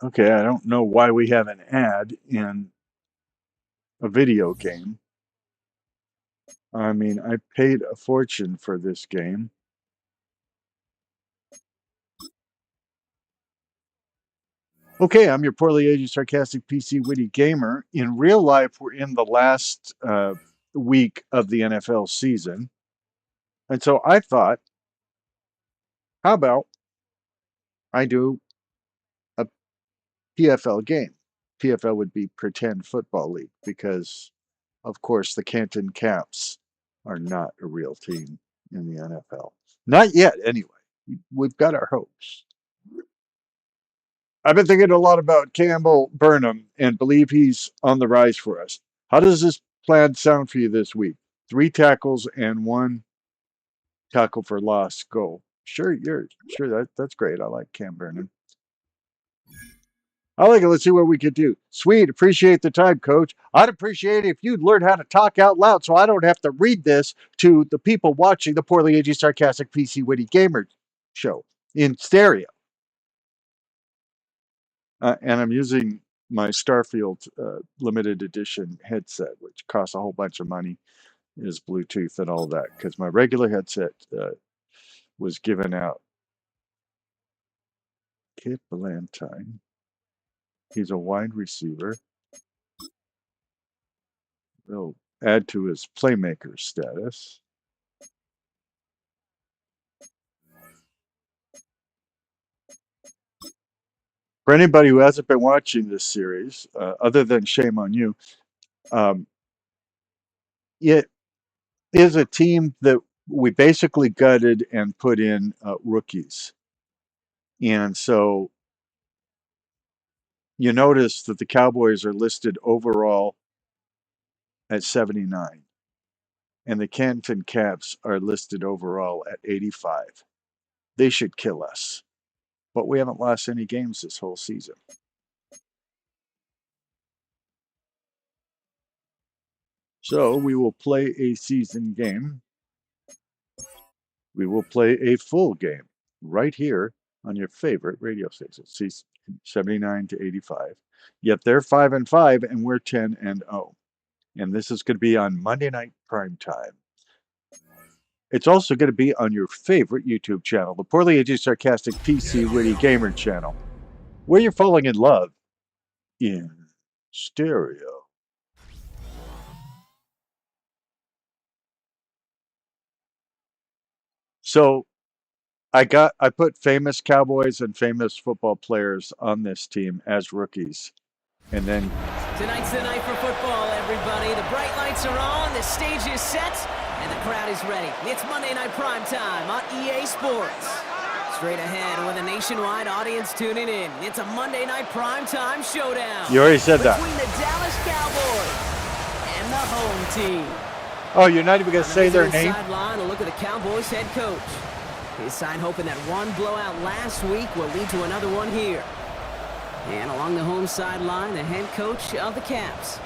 Okay, I don't know why we have an ad in a video game. I mean, I paid a fortune for this game. Okay, I'm your poorly aged, sarcastic PC witty gamer. In real life, we're in the last week of the NFL season. And so I thought, how about I do a PFL game? PFL would be Pretend Football League because, of course, the Canton Caps are not a real team in the NFL. Not yet, anyway. We've got our hopes. I've been thinking a lot about Campbell Burnham and believe he's on the rise for us. How does this plan sound for you this week? 3 tackles and 1 tackle for loss. Go. Sure, that's great. I like Cam Burnham. I like it. Let's see what we could do. Sweet. Appreciate the time, coach. I'd appreciate it if you'd learn how to talk out loud so I don't have to read this to the people watching the poorly aged, sarcastic, PC, witty gamer show in stereo. And I'm using my Starfield limited edition headset, which costs a whole bunch of money, is Bluetooth and all that, because my regular headset was given out. Kit Ballantyne. He's a wide receiver. They'll add to his playmaker status. For anybody who hasn't been watching this series, other than shame on you, it is a team that we basically gutted and put in rookies. And so you notice that the Cowboys are listed overall at 79, and the Canton Caps are listed overall at 85. They should kill us, but we haven't lost any games this whole season. So we will play a season game. We will play a full game right here on your favorite radio station, 79 to 85. Yet they're 5-5 and we're 10-0. And this is going to be on Monday night prime time. It's also going to be on your favorite YouTube channel, the Poorly Aged, Sarcastic, PC Witty Gamer channel, where you're falling in love in stereo. So I put famous Cowboys and famous football players on this team as rookies. And then tonight's the night for football, everybody. The bright lights are on, the stage is set, and the crowd is ready. It's Monday Night Prime Time on EA Sports. Straight ahead with a nationwide audience tuning in. It's a Monday Night Prime Time showdown. You already said that. Between the Dallas Cowboys and the home team. Oh, you're not even going to say their name? Sideline, a look at the Cowboys head coach. His side hoping that one blowout last week will lead to another one here. And along the home sideline, the head coach of the Caps.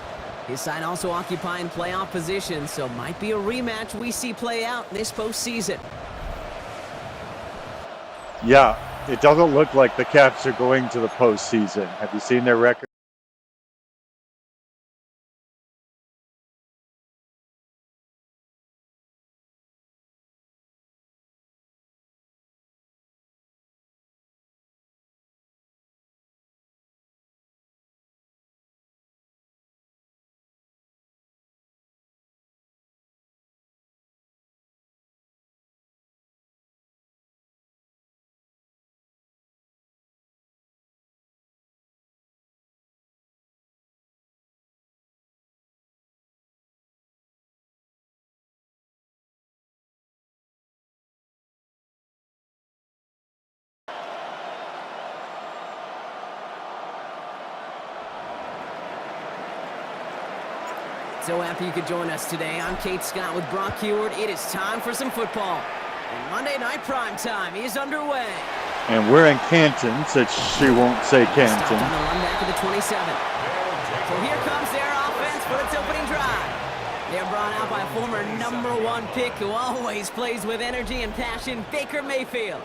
His side also occupying playoff position, so might be a rematch we see play out this postseason. Yeah, it doesn't look like the Caps are going to the postseason. Have you seen their record? So happy you could join us today. I'm Kate Scott with Brock Heward. It is time for some football. And Monday Night Prime Time is underway. And we're in Canton, since she won't say Canton. Stopped on the run back of the 27. So here comes their offense for its opening drive. They're brought out by a former #1 pick who always plays with energy and passion, Baker Mayfield.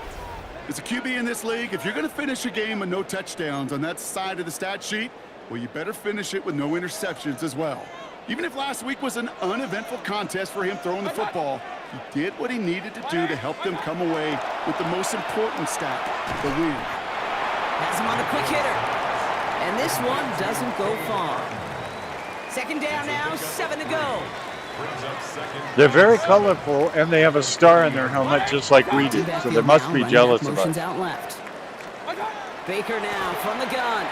As a QB in this league, if you're going to finish a game with no touchdowns on that side of the stat sheet, well, you better finish it with no interceptions as well. Even if last week was an uneventful contest for him throwing the football, he did what he needed to do to help them come away with the most important stat, the win. Has him on the quick hitter. And this one doesn't go far. Second down now, 7 to go. They're very colorful, and they have a star in their helmet just like we do, so they must be jealous of us. Out left. Baker now from the gun.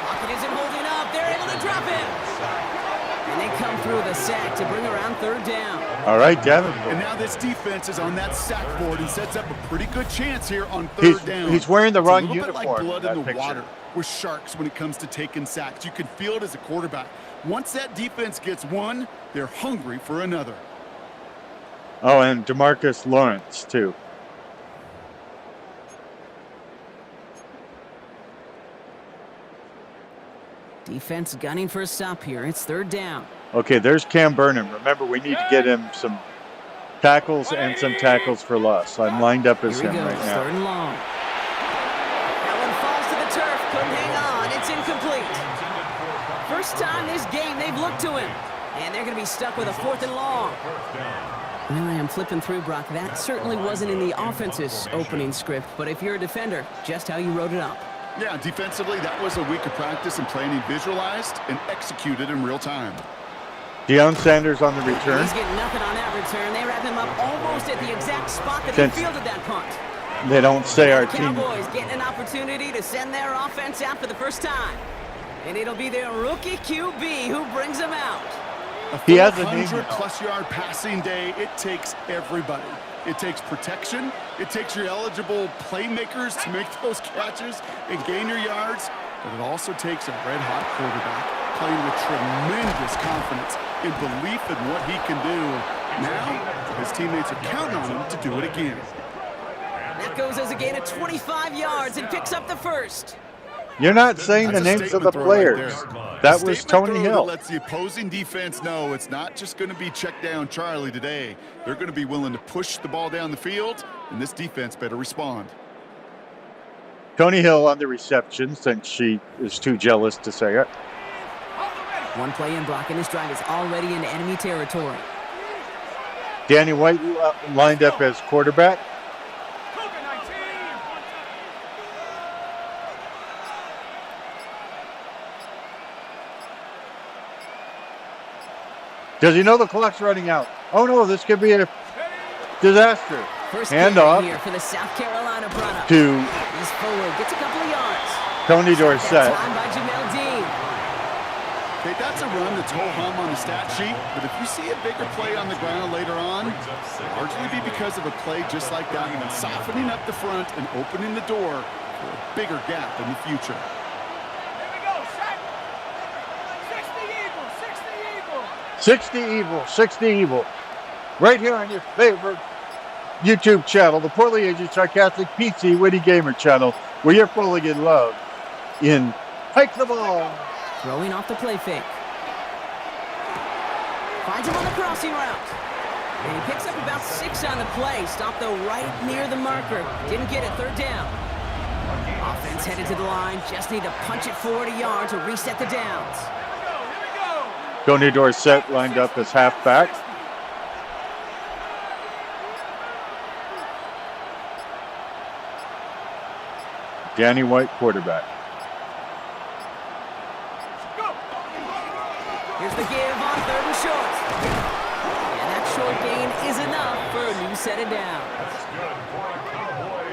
Pocket isn't holding up. They're able to drop him. And they come through the sack to bring around third down. All right, Devin. And now this defense is on that sack board and sets up a pretty good chance here on third down. He's wearing the wrong uniform. It's a little bit like blood in the picture. water with sharks when it comes to taking sacks. You can feel it as a quarterback. Once that defense gets one, they're hungry for another. Oh, and DeMarcus Lawrence, too. Defense gunning for a stop here. It's third down. Okay, there's Cam Burnham. Remember, we need to get him some tackles and some tackles for loss. I'm lined up as him right now. Third and long. That one falls to the turf. Couldn't hang on. It's incomplete. First time this game they've looked to him. And they're going to be stuck with a fourth and long. There I am flipping through, Brock. That certainly wasn't in the offense's opening script. But if you're a defender, just how you wrote it up. Yeah, defensively, that was a week of practice and planning visualized and executed in real time. Deion Sanders on the return. He's getting nothing on that return. They wrap him up almost at the exact spot that he fielded that punt. They don't say our team. Cowboys getting an opportunity to send their offense out for the first time. And it'll be their rookie QB who brings them out. He has a 100-plus-yard passing day. It takes everybody. It takes protection. It takes your eligible playmakers to make those catches and gain your yards. But it also takes a red-hot quarterback playing with tremendous confidence and belief in what he can do. Now, his teammates are counting on him to do it again. That goes as a gain of 25 yards and picks up the first. You're not saying the names of the players. That was Tony Hill. Lets the opposing defense know it's not just going to be check down Charlie today. They're going to be willing to push the ball down the field, and this defense better respond. Tony Hill on the reception, since she is too jealous to say it. One play in, Brock, and this drive is already in enemy territory. Danny White lined up as quarterback. Does he know the clock's running out? Oh no, this could be a disaster. First handoff here for the South Carolina product. to He's forward, gets a couple of yards. Tony Dorsett. Time by Jamel Dean. Okay, that's a run that's ho-hum on the stat sheet, but if you see a bigger play on the ground later on, it'll largely be because of a play just like that one, softening up the front and opening the door for a bigger gap in the future. 60 evil. Right here on your favorite YouTube channel, the poorly aged, sarcastic, PC, witty gamer channel, where you're fully in love in Hike the Ball. Throwing off the play fake. Finds him on the crossing route. And he picks up about 6 on the play. Stopped though right near the marker. Didn't get it, third down. Offense headed to the line. Just need to punch it forward a yard to reset the downs. Tony Dorsett lined up as halfback. Danny White, quarterback. Here's the give on third and short. And that short gain is enough for a new set of downs.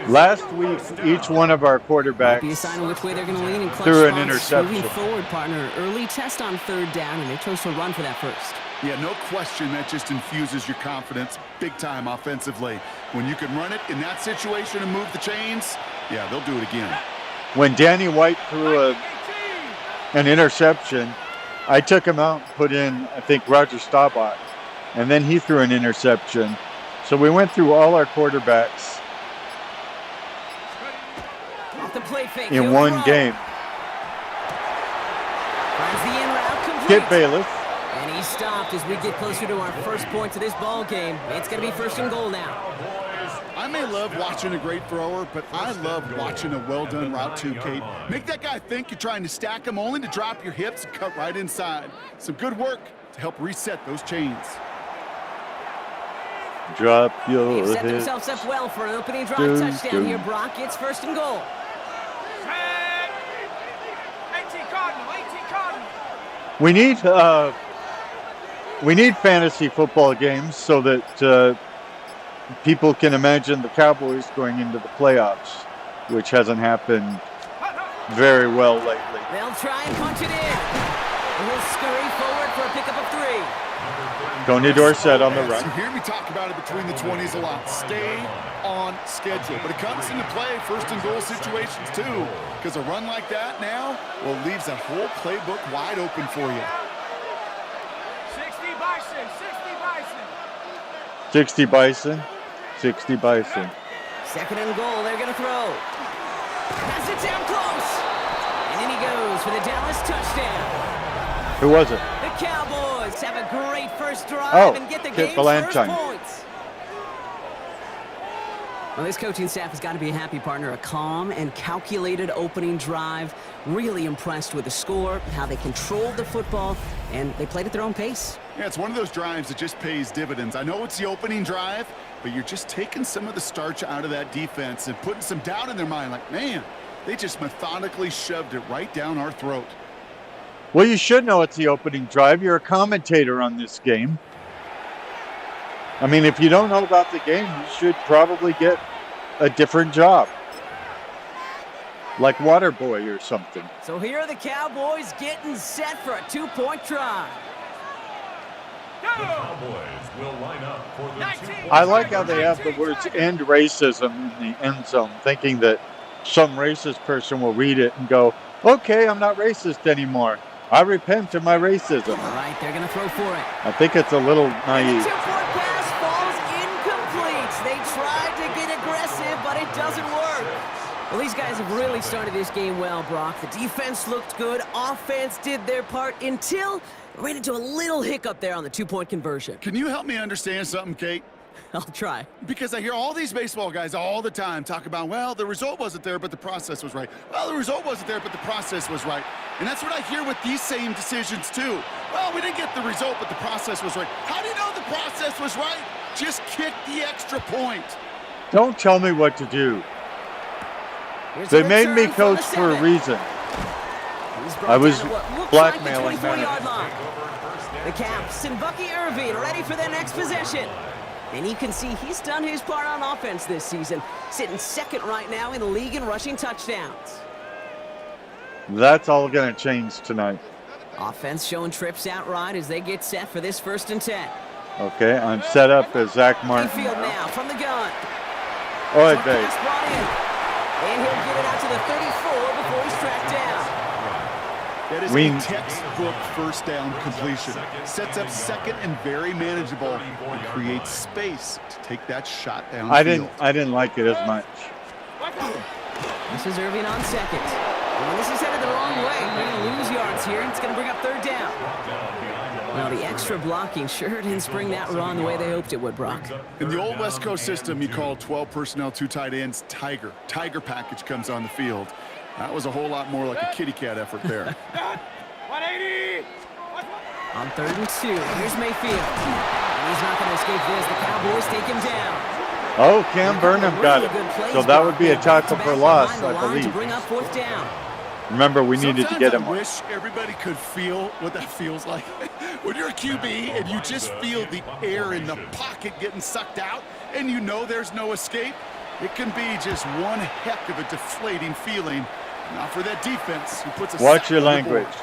Last week, each one of our quarterbacks Be a sign of which way they're going to lean in clutch threw an spots. interception. Moving forward, partner. Early test on third down, and they chose to run for that first. Yeah, no question, that just infuses your confidence big time offensively. When you can run it in that situation and move the chains, yeah, they'll do it again. When Danny White threw an interception, I took him out and put in, I think, Roger Staubach. And then he threw an interception. So we went through all our quarterbacks The play fake, in one game. Finds the in route complete. Kit Bailiff. And he He's stopped as we get closer to our first points of this ball game. It's going to be 1st and goal now. I may love watching a great thrower, but I love watching a well-done route too, Kate. Make that guy think you're trying to stack him only to drop your hips and cut right inside. Some good work to help reset those chains. Drop your They've set hips. themselves up well for an opening drive touchdown here, Brock. It's 1st and goal. We need fantasy football games so that people can imagine the Cowboys going into the playoffs, which hasn't happened very well lately. They'll try and punch it in. He'll scurry forward for a pickup of 3. Tony Dorsett on the You run. hear me talk about it between the 20s a lot. Stay on schedule. But it comes into play 1st and goal situations too. Because a run like that now, well, leaves that whole playbook wide open for you. 60 Bison, 60 Bison. 60 Bison. 2nd and goal, they're going to throw. Pass it down close. And in he goes for the Dallas touchdown. Who was it? The Cowboys have a great first drive and get the Kit game's first Valentine. points. Well, this coaching staff has got to be a happy partner. A calm and calculated opening drive. Really impressed with the score, how they controlled the football, and they played at their own pace. Yeah, it's one of those drives that just pays dividends. I know it's the opening drive, but you're just taking some of the starch out of that defense and putting some doubt in their mind. Like, man, they just methodically shoved it right down our throat. Well, you should know it's the opening drive. You're a commentator on this game. I mean, if you don't know about the game, you should probably get a different job. Like Waterboy or something. So here are the Cowboys getting set for a 2-point try. Cowboys will line up for the 2-point. I like how they have the words "end racism" in the end zone, thinking that some racist person will read it and go, okay, I'm not racist anymore. I repent of my racism. All right, they're going to throw for it. I think it's a little And naive. the 2-point pass falls incomplete. They tried to get aggressive, but it doesn't work. Well, these guys have really started this game well, Brock. The defense looked good. Offense did their part until ran into a little hiccup there on the 2-point conversion. Can you help me understand something, Kate? I'll try. Because I hear all these baseball guys all the time talk about, well, the result wasn't there, but the process was right. Well, the result wasn't there, but the process was right. And that's what I hear with these same decisions, too. Well, we didn't get the result, but the process was right. How do you know the process was right? Just kick the extra point. Don't tell me what to do. Here's They the made me return from coach the for a 7. reason. He's brought I was down to what looks blackmailing like the 24-yard them. line. The Caps and Bucky Irvin ready for their next possession. And you can see he's done his part on offense this season, sitting 2nd right now in the league in rushing touchdowns. That's all going to change tonight. Offense showing trips out right as they get set for this 1st and 10. Okay, I'm set up as Zach Martin. Field now from the gun. Oy Short vey. pass brought in. And he'll get it out to the 34 before he's tracked down. That is a textbook first down completion. Sets up 2nd and very manageable and creates space to take that shot down. I didn't like it as much. This is Irvin on 2nd. Well, this is headed the wrong way. They're going to lose yards here. It's going to bring up 3rd down. Well, the extra blocking sure didn't spring that run the way they hoped it would, Brock. In the old West Coast system, you call 12 personnel, 2 tight ends, Tiger. Tiger package comes on the field. That was a whole lot more like a kitty cat effort there. 180. On 3rd and 2, here's Mayfield. And he's not going to escape this. The Cowboys take him down. Oh, Cam Burnham got it. So that would be a tackle for loss, I To believe. bring up 4th down. Remember, we needed to get him. I wish everybody could feel what that feels like. When you're a QB and you just feel the air in the pocket getting sucked out and you know there's no escape, it can be just one heck of a deflating feeling. Not for that defense who puts a Watch sack your on the language. board.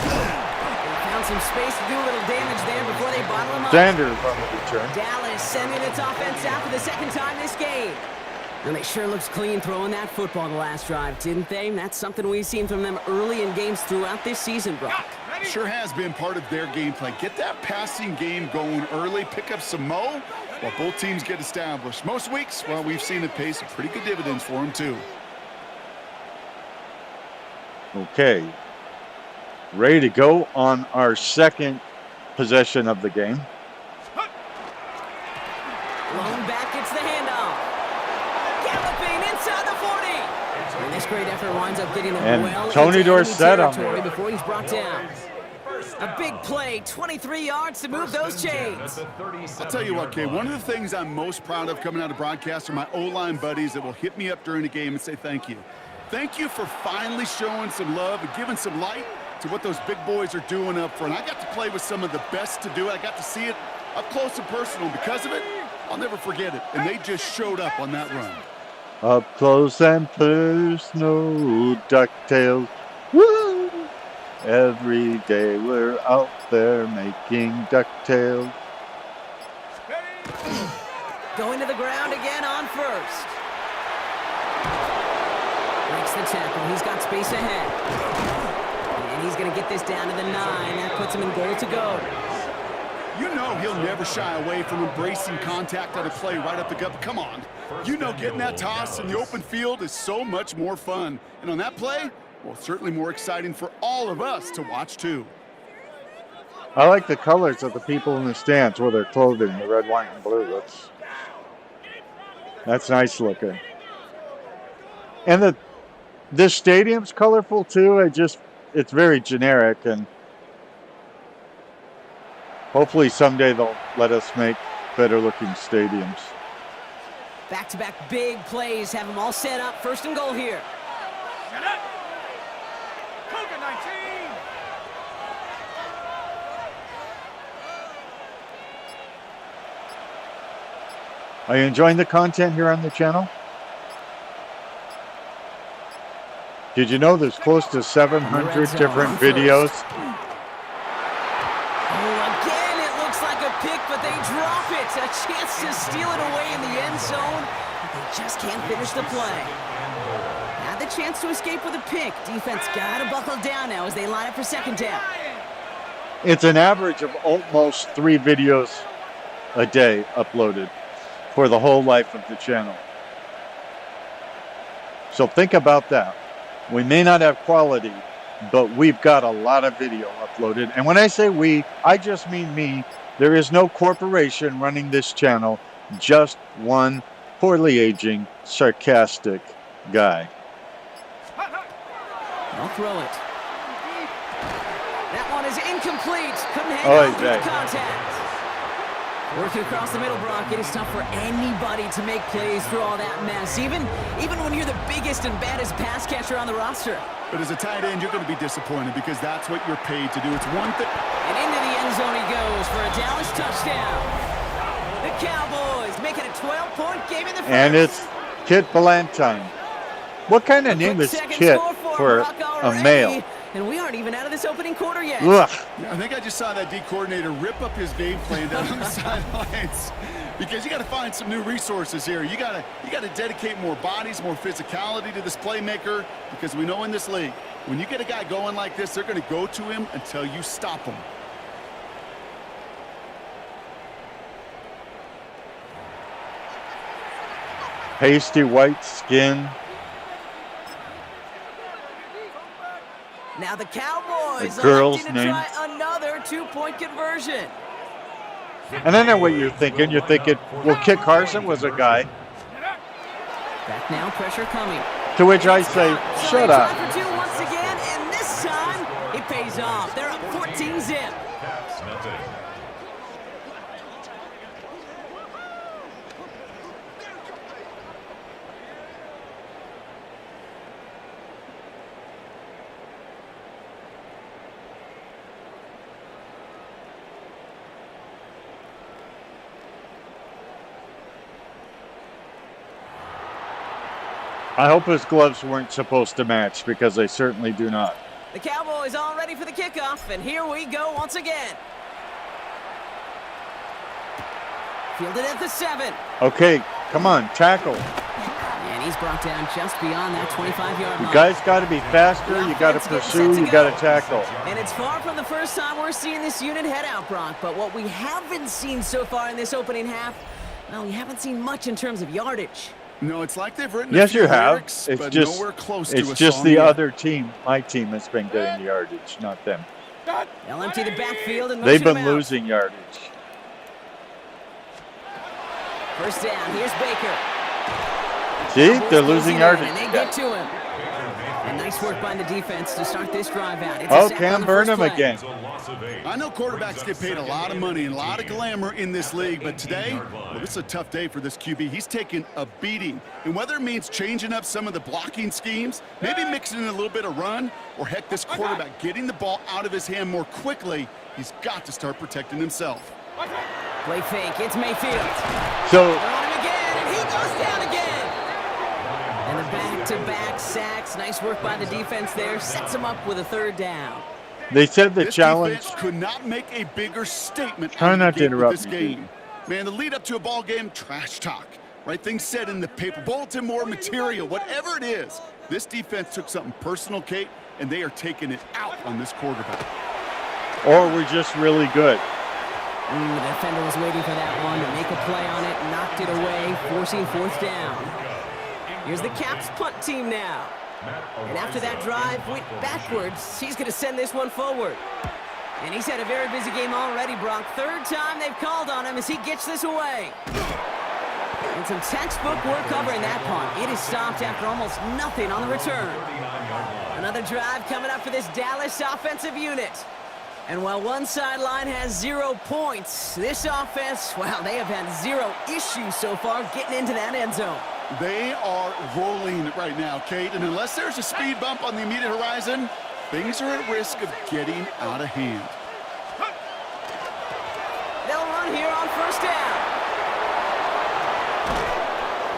They found some space to do a little damage there before they bottle him up. Sanders on the return. Dallas sending its offense out for the 2nd time this game. And they sure looks clean throwing that football the last drive, didn't they? And that's something we've seen from them early in games throughout this season, Brock. Sure has been part of their game plan. Get that passing game going early, pick up some mo while both teams get established. Most weeks, well, we've seen it pay some pretty good dividends for them, too. Okay. Ready to go on our second possession of the game. Lone back gets the handoff. Galloping inside the 40. And this great effort winds up getting him And well Tony into enemy Dorsett on territory there. before he's brought down. A big play, 23 yards to move those chains. I'll tell you what, Kay, one of the things I'm most proud of coming out of broadcast are my O-line buddies that will hit me up during the game and say thank you. Thank you for finally showing some love and giving some light to what those big boys are doing up front. I got to play with some of the best to do it. I got to see it up close and personal. Because of it, I'll never forget it. And they just showed up on that run. Up close and personal, DuckTales. Woo! Every day we're out there making DuckTales. Going to the ground again on first. Breaks the tackle. He's got space ahead. And he's going to get this down to the 9. That puts him in goal to go. You know he'll never shy away from embracing contact on a play right up the gut. But come on. You know getting that toss in the open field is so much more fun. And on that play, well, certainly more exciting for all of us to watch, too. I like the colors of the people in the stands with their clothing, the red, white, and blue. That's nice looking. And this stadium's colorful too. It's very generic, and hopefully someday they'll let us make better looking stadiums. Back-to-back big plays have them all set up. First and goal here. Set up. Cougar 19. Are you enjoying the content here on the channel? Did you know there's close to 700 different videos? Oh, again, it looks like a pick, but they drop it. A chance to steal it away in the end zone. But they just can't finish the play. Had the chance to escape with a pick. Defense got to buckle down now as they line up for second down. It's an average of almost 3 videos a day uploaded for the whole life of the channel. So think about that. We may not have quality, but we've got a lot of video uploaded. And when I say we, I just mean me. There is no corporation running this channel, just one poorly aging, sarcastic guy. I'll throw it. That one is incomplete. Couldn't hang on through the contact. Working across the middle, Brock, it is tough for anybody to make plays through all that mess, even when you're the biggest and baddest pass catcher on the roster. But as a tight end, you're going to be disappointed because that's what you're paid to do. It's one thing. And into the end zone he goes for a Dallas touchdown. The Cowboys make it a 12-point game in the first. And it's Kit Ballantyne. What kind of name is Kit for a male? And we aren't even out of this opening quarter yet. Ugh. I think I just saw that D coordinator rip up his game plan down on the sidelines because you got to find some new resources here. You got to dedicate more bodies, more physicality to this playmaker because we know in this league, when you get a guy going like this, they're going to go to him until you stop him. Pasty white skin. Now the Cowboys The girl's electing to name. try another 2-point conversion. And I know what you're thinking. You're thinking, well, Kit Carson was a guy. Back now, pressure coming. To which I say, So shut they up. try for 2 once again, and this time it pays off. They're up 14-zip. I hope his gloves weren't supposed to match because they certainly do not. The Cowboys all ready for the kickoff, and here we go once again. Fielded at the 7. Okay, come on, tackle. And he's brought down just beyond that 25-yard line. You guys got to be faster. You got to pursue. You got to tackle. And it's far from the first time we're seeing this unit head out, Brock. But what we haven't seen so far in this opening half, well, we haven't seen much in terms of yardage. No, it's like they've written Yes, a few you have. lyrics, It's but just nowhere close to a it's just song the yet. other team. My team has been getting the yardage, not them. They'll empty the backfield and They've motion been him out. losing yardage. First down, here's Baker. See, Cowboys they're closing losing in, yardage. and they again. get to him. And nice work by the defense to start this drive out. It's a Oh, sack on Cam the first Burnham play. again. I know quarterbacks get paid a lot of money and a lot of glamour in this league, but today, well, this is a tough day for this QB. He's taking a beating. And whether it means changing up some of the blocking schemes, maybe mixing in a little bit of run, or heck, this quarterback getting the ball out of his hand more quickly, he's got to start protecting himself. Play fake, it's Mayfield. So They're on him again, and he goes down again. And the back-to-back sacks. Nice work by the defense there. Sets him up with a third down. they said the This challenge. defense could not make a bigger statement Try on not the to gate with interrupt this me, game. Man, the lead up to a ball game, trash talk. Right things said in the paper, bulletin board material, whatever it is. This defense took something personal, Kate, and they are taking it out on this quarterback. Or we're just really good. The defender was waiting for that one to make a play on it, knocked it away, forcing fourth down. Here's the Caps punt team now. And after that drive went backwards, he's going to send this one forward. And he's had a very busy game already, Brock. Third time they've called on him as he gets this away. And some textbook work covering that punt. It is stopped after almost nothing on the return. Another drive coming up for this Dallas offensive unit. And while one sideline has 0 points, this offense, well, they have had 0 issues so far getting into that end zone. They are rolling right now, Kate, and unless there's a speed bump on the immediate horizon, things are at risk of getting out of hand. They'll run here on first down.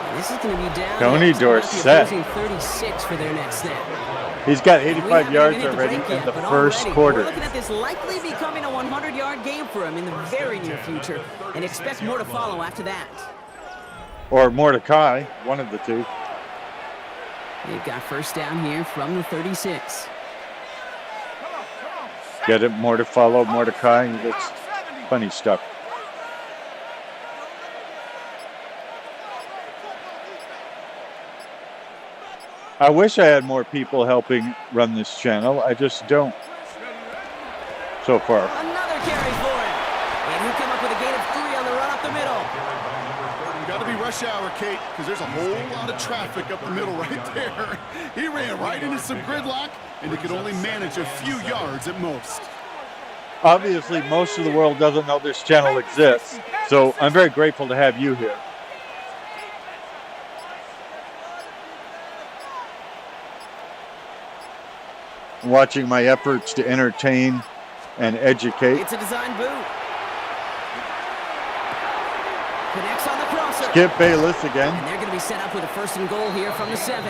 And this is going to be down. Tony at about the Dorsett. opposing 36 for their next snap. He's got We 85 haven't yards even hit the already break in yet, the but first already quarter. We're looking at this likely becoming a 100-yard game for him in the very near future, and expect more to follow after that. Or Mordecai, one of the two. They've got first down here from the 36. Get it, more to follow, Mordecai. He looks funny stuff. I wish I had more people helping run this channel. I just don't. So far. Another carry for him. And he'll come up with a gain of 3 on the run up the middle. Got to be rush hour, Kate, because there's a whole lot of traffic up the middle right there. He ran right into some gridlock, and he could only manage a few yards at most. Obviously, most of the world doesn't know this channel exists. So I'm very grateful to have you here. Watching my efforts to entertain and educate. It's a design boot. Connects on the crosser. Skip Bayless again. And they're going to be set up with a first and goal here from the 7.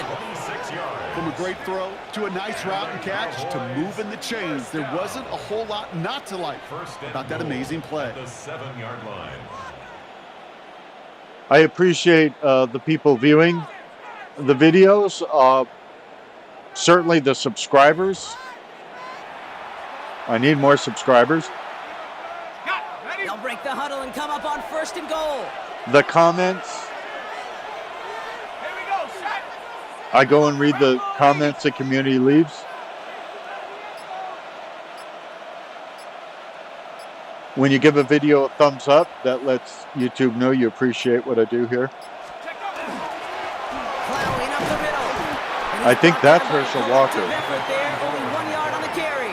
From a great throw to a nice route and catch to moving the chains, there wasn't a whole lot not to like about that amazing play. The 7-yard line. I appreciate the people viewing the videos. Certainly the subscribers. I need more subscribers. They'll break the huddle and come up on first and goal. The comments. I go and read the comments the community leaves. When you give a video a thumbs up, that lets YouTube know you appreciate what I do here. Plowing up the middle. I think that's Hershel Walker. Effort there, only 1 yard on the carry.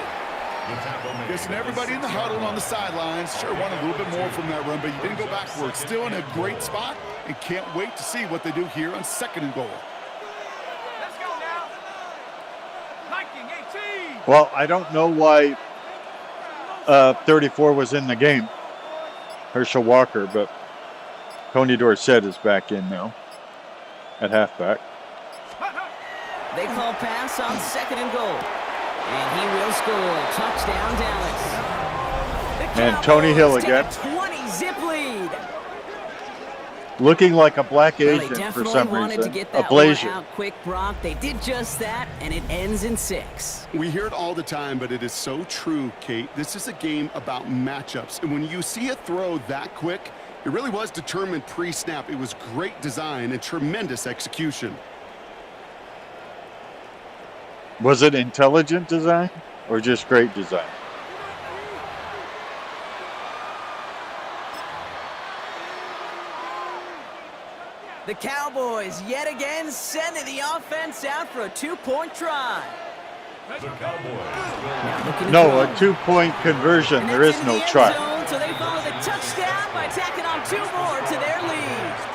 Listen, everybody in the huddle and on the sidelines sure want a little bit more from that run, but you didn't go backwards. Still in a great spot and can't wait to see what they do here on second and goal. Let's go now. Viking 18. Well, I don't know why 34 was in the game, Hershel Walker, but Tony Dorsett is back in now at halfback. They call pass on second and goal. And he will score. Touchdown, Dallas. The And Tony Hill Cowboys again. take a 20-zip lead. Looking like a black Well, they Asian for definitely some wanted reason. to get A that one Blasian. out quick, Brock. They did just that, and it ends in 6. We hear it all the time, but it is so true, Kate. This is a game about matchups. And when you see a throw that quick, It really was determined pre-snap. It was great design and tremendous execution. Was it intelligent design or just great design? The Cowboys yet again sending the offense out for a 2-point try. No, a 2-point conversion. There is no try. So they follow the touchdown by tacking on 2 more to their lead.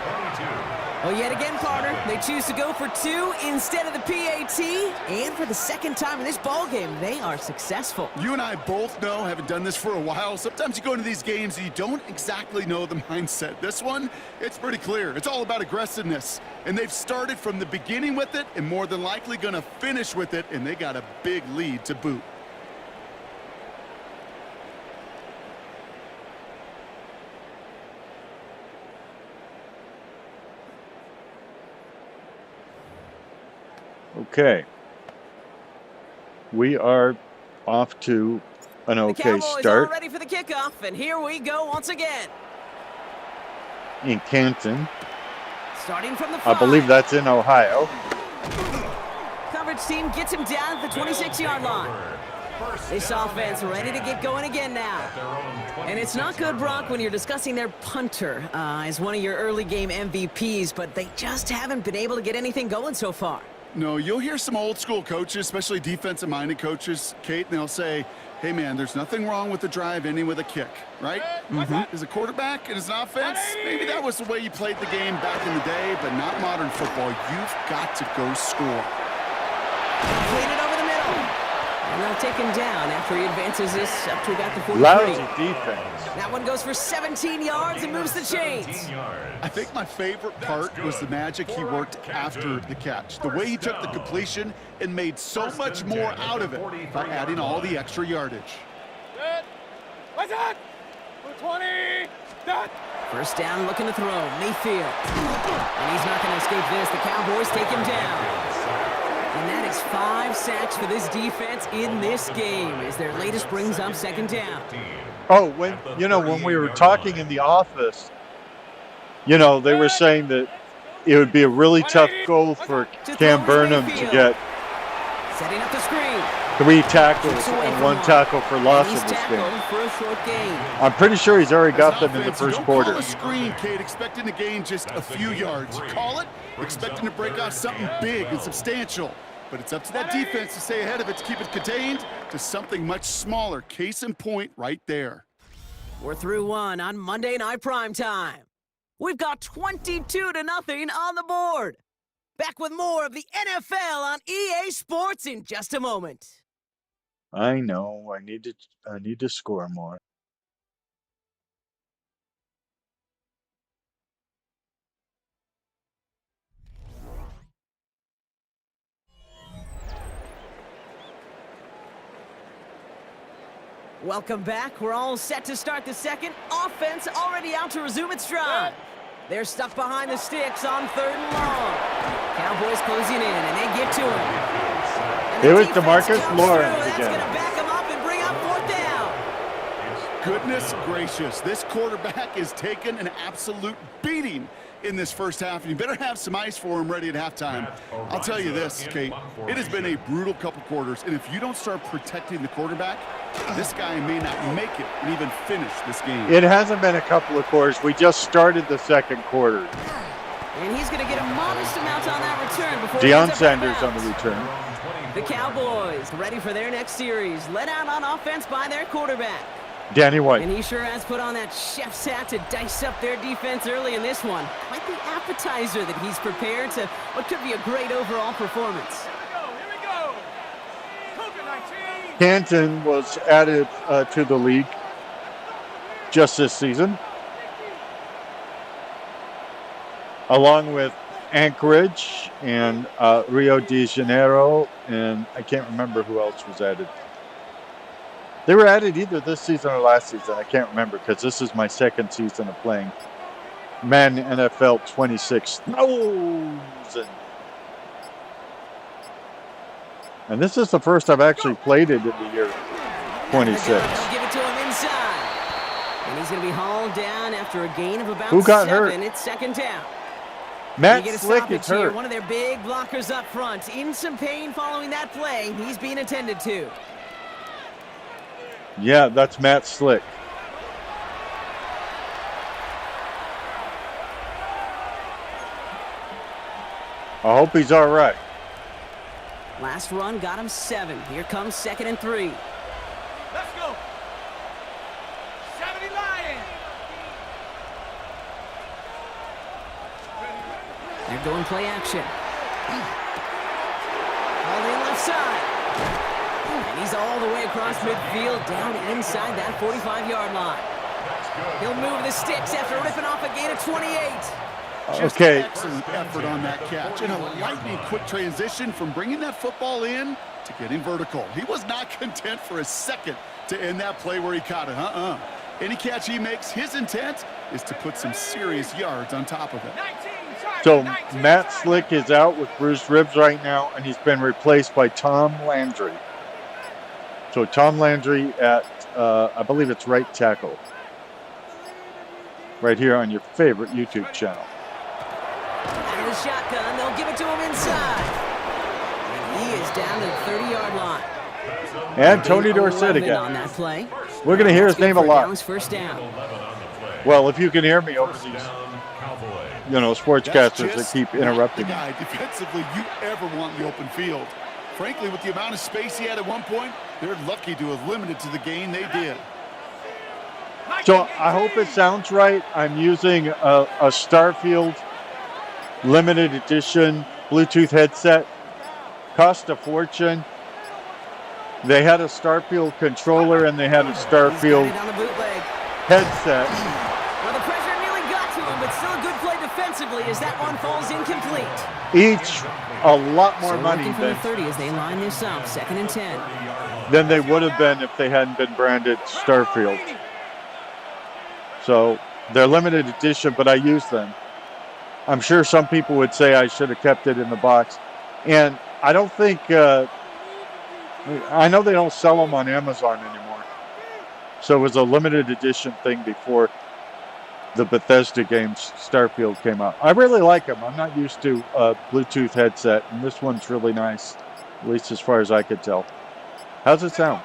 Well, yet again, partner, they choose to go for 2 instead of the PAT. And for the second time in this ballgame, they are successful. You and I both know, having done this for a while, sometimes you go into these games and you don't exactly know the mindset. This one, it's pretty clear. It's all about aggressiveness. And they've started from the beginning with it and more than likely going to finish with it, and they got a big lead to boot. Okay. We are off to an okay start. The Cowboys start. are ready for the kickoff, and here we go once again. In Canton. Starting from the 5. I believe that's in Ohio. Coverage team gets him down at the 26-yard line. This offense ready to get going again now. And it's not good, Brock, when you're discussing their punter as one of your early game MVPs, but they just haven't been able to get anything going so far. No, you'll hear some old school coaches, especially defensive-minded coaches, Kate, and they'll say, hey, man, there's nothing wrong with the drive ending with a kick, right? As a quarterback and as an offense, maybe that was the way you played the game back in the day, but not modern football. You've got to go score. Clean it over the middle. And they'll take him down after he advances this up to about the 43. Lousy defense. That one goes for 17 yards and moves the chains. I think my favorite part was the magic he worked after the catch. The way he took the completion and made so much more out of it by adding all the extra yardage. What's that? 20. First down, looking to throw. Mayfield. And he's not going to escape this. The Cowboys take him down. And that is 5 sacks for this defense in this game as their latest brings up second down. Oh, when we were talking in the office, they were saying that it would be a really tough goal for Cam Burnham to get setting up the screen. 3 tackles and 1 tackle for loss in this game. For a short gain. I'm pretty sure he's already got them in the first quarter. Call a screen, Kate, expecting to gain just a few yards. Call it, expecting to break out something big and substantial. But it's up to that defense to stay ahead of it, to keep it contained to something much smaller. Case in point right there. We're through 1 on Monday Night Primetime. We've got 22-0 on the board. Back with more of the NFL on EA Sports in just a moment. I know. I need to score more. Welcome back. We're all set to start the second. Offense already out to resume its drive. They're stuck behind the sticks on 3rd and long. Cowboys closing in, and they get to him. It was DeMarcus Lawrence That's again. going to back him up and bring up 4th down. Goodness gracious, this quarterback is taking an absolute beating in this first half, and you better have some ice for him ready at halftime. I'll tell you this, Kate, it has been a brutal couple quarters, and if you don't start protecting the quarterback, this guy may not make it and even finish this game. It hasn't been a couple of quarters. We just started the second quarter. And he's going to get a modest amount on that return before Deion Sanders on the return. The Cowboys ready for their next series. Let out on offense by their quarterback. Danny White. And he sure has put on that chef's hat to dice up their defense early in this one. Quite the appetizer that he's prepared to what could be a great overall performance. Here we go. COVID-19. Canton was added to the league just this season, along with Anchorage and Rio de Janeiro, and I can't remember who else was added. They were added either this season or last season. I can't remember because this is my second season of playing Madden NFL 26,000. And this is the first I've actually played it in the year 26. They'll give it to him inside. And he's going to be hauled down after a gain of about Who got 7. hurt? It's second down. Matt You get a Slick stoppage is here. hurt. One of their big blockers up front. In some pain following that play. He's being attended to. Yeah, that's Matt Slick. I hope he's all right. Last run got him 7. Here comes 2nd and 3. Let's go. 70 Lions. They're going play action. All in left side. And he's all the way across midfield, down inside that 45-yard line. He'll move the sticks after ripping off a gain of 28. Just Okay. excellent effort on that catch. And a lightning quick transition from bringing that football in to getting vertical. He was not content for a second to end that play where he caught it. Any catch he makes, his intent is to put some serious yards on top of it. 19, So 19, Matt Slick is out with bruised ribs right now, and he's been replaced by Tom Landry. So Tom Landry at, I believe it's right tackle. Right here on your favorite YouTube channel. Out of the shotgun, they'll give it to him inside. And he is down to the 30-yard line. And Tony Dorsett 11 again. on that play. We're going to hear his That's good name a for lot. Down's first down. Well, if you can hear me over these, sportscasters that keep interrupting the me. guy defensively you ever want in the open field. Frankly, with the amount of space he had at one point, they're lucky to have limited to the gain they did. So I hope it sounds right. I'm using a Starfield limited edition Bluetooth headset. Cost a fortune. They had a Starfield controller and they had a He's got Starfield it on the bootleg. headset. Well, the pressure nearly got to him, but still a good play defensively as that one falls incomplete. Each a lot more So money working from the than 30 as they line this up, 2nd and 10. they would have been if they hadn't been branded Starfield. So they're limited edition, but I use them. I'm sure some people would say I should have kept it in the box. And I don't think, I know they don't sell them on Amazon anymore. So it was a limited edition thing before the Bethesda games Starfield came out. I really like them. I'm not used to a Bluetooth headset, and this one's really nice, at least as far as I could tell. How's it sound?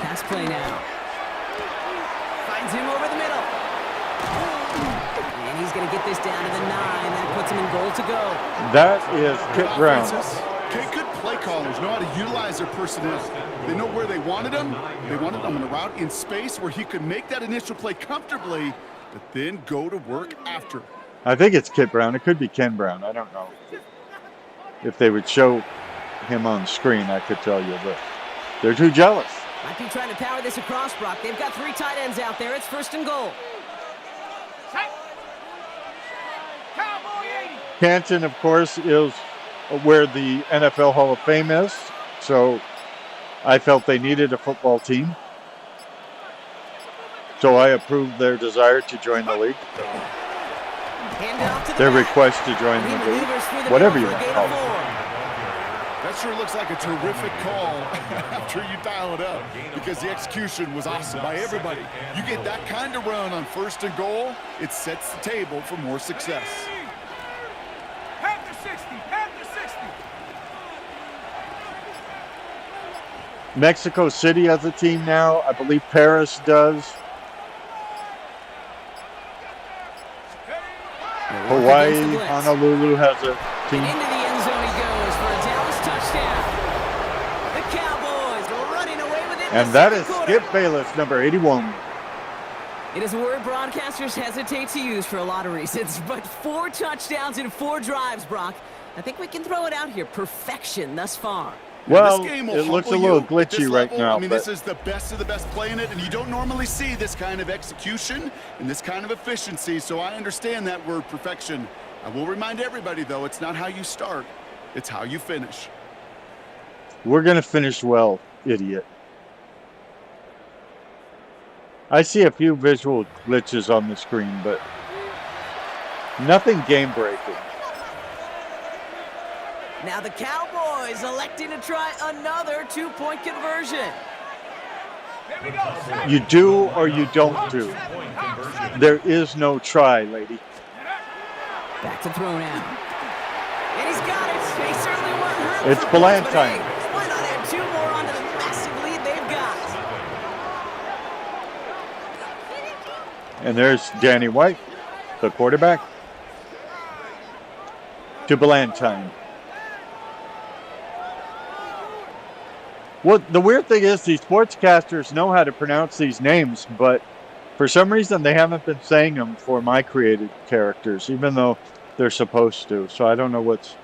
Pass play now. Finds him over the middle. And he's going to get this down to the 9. That puts him in goal to go. That is Kit Brown. Offenses, good play callers know how to utilize their personnel. They know where they wanted him. They wanted him on a route in space where he could make that initial play comfortably, but then go to work after. I think it's Kit Brown. It could be Ken Brown. I don't know. If they would show him on screen, I could tell you, but they're too jealous. Might be trying to power this across, Brock. They've got 3 tight ends out there. It's 1st and goal. Set. Cowboy 80. Canton, of course, is where the NFL Hall of Fame is. So I felt they needed a football team. So I approved their desire to join the league. Hand it off to the Their back. request to join He the league. maneuvers through the Whatever middle you for a want to gain call of it. 4. That sure looks like a terrific call after you dial it up because the execution was awesome by everybody. You get that kind of run on 1st and goal, it sets the table for more success. Panther 60. Panther 60. Mexico City has a team now. I believe Paris does. Hawaii, Against the blitz. Honolulu has a team. And into the end zone he goes for a Dallas touchdown. The Cowboys are running away with it. in And the that second is quarter. Skip Bayless, number 81. It is a word broadcasters hesitate to use for a lot of reasons, but 4 touchdowns in 4 drives, Brock. I think we can throw it out here. Perfection thus far. Well, This game will it looks a humble little you at this glitchy right level. now. I mean, but this is the best of the best playing it, and you don't normally see this kind of execution and this kind of efficiency, so I understand that word perfection. I will remind everybody, though, it's not how you start, it's how you finish. we're going to finish well, idiot. I see a few visual glitches on the screen, but nothing game-breaking. Now the Cowboys electing to try another 2-point conversion. Here we go. Set. You do or you don't do. There is no try, lady. Back to throw now. And he's got it. He certainly wasn't hurt. It's for once, but Ballantyne. hey, why not add 2 more onto the massive lead they've got? And there's Danny White, the quarterback, to Ballantyne. Well, the weird thing is these sportscasters know how to pronounce these names, but for some reason they haven't been saying them for my created characters, even though they're supposed to. So I don't know what's...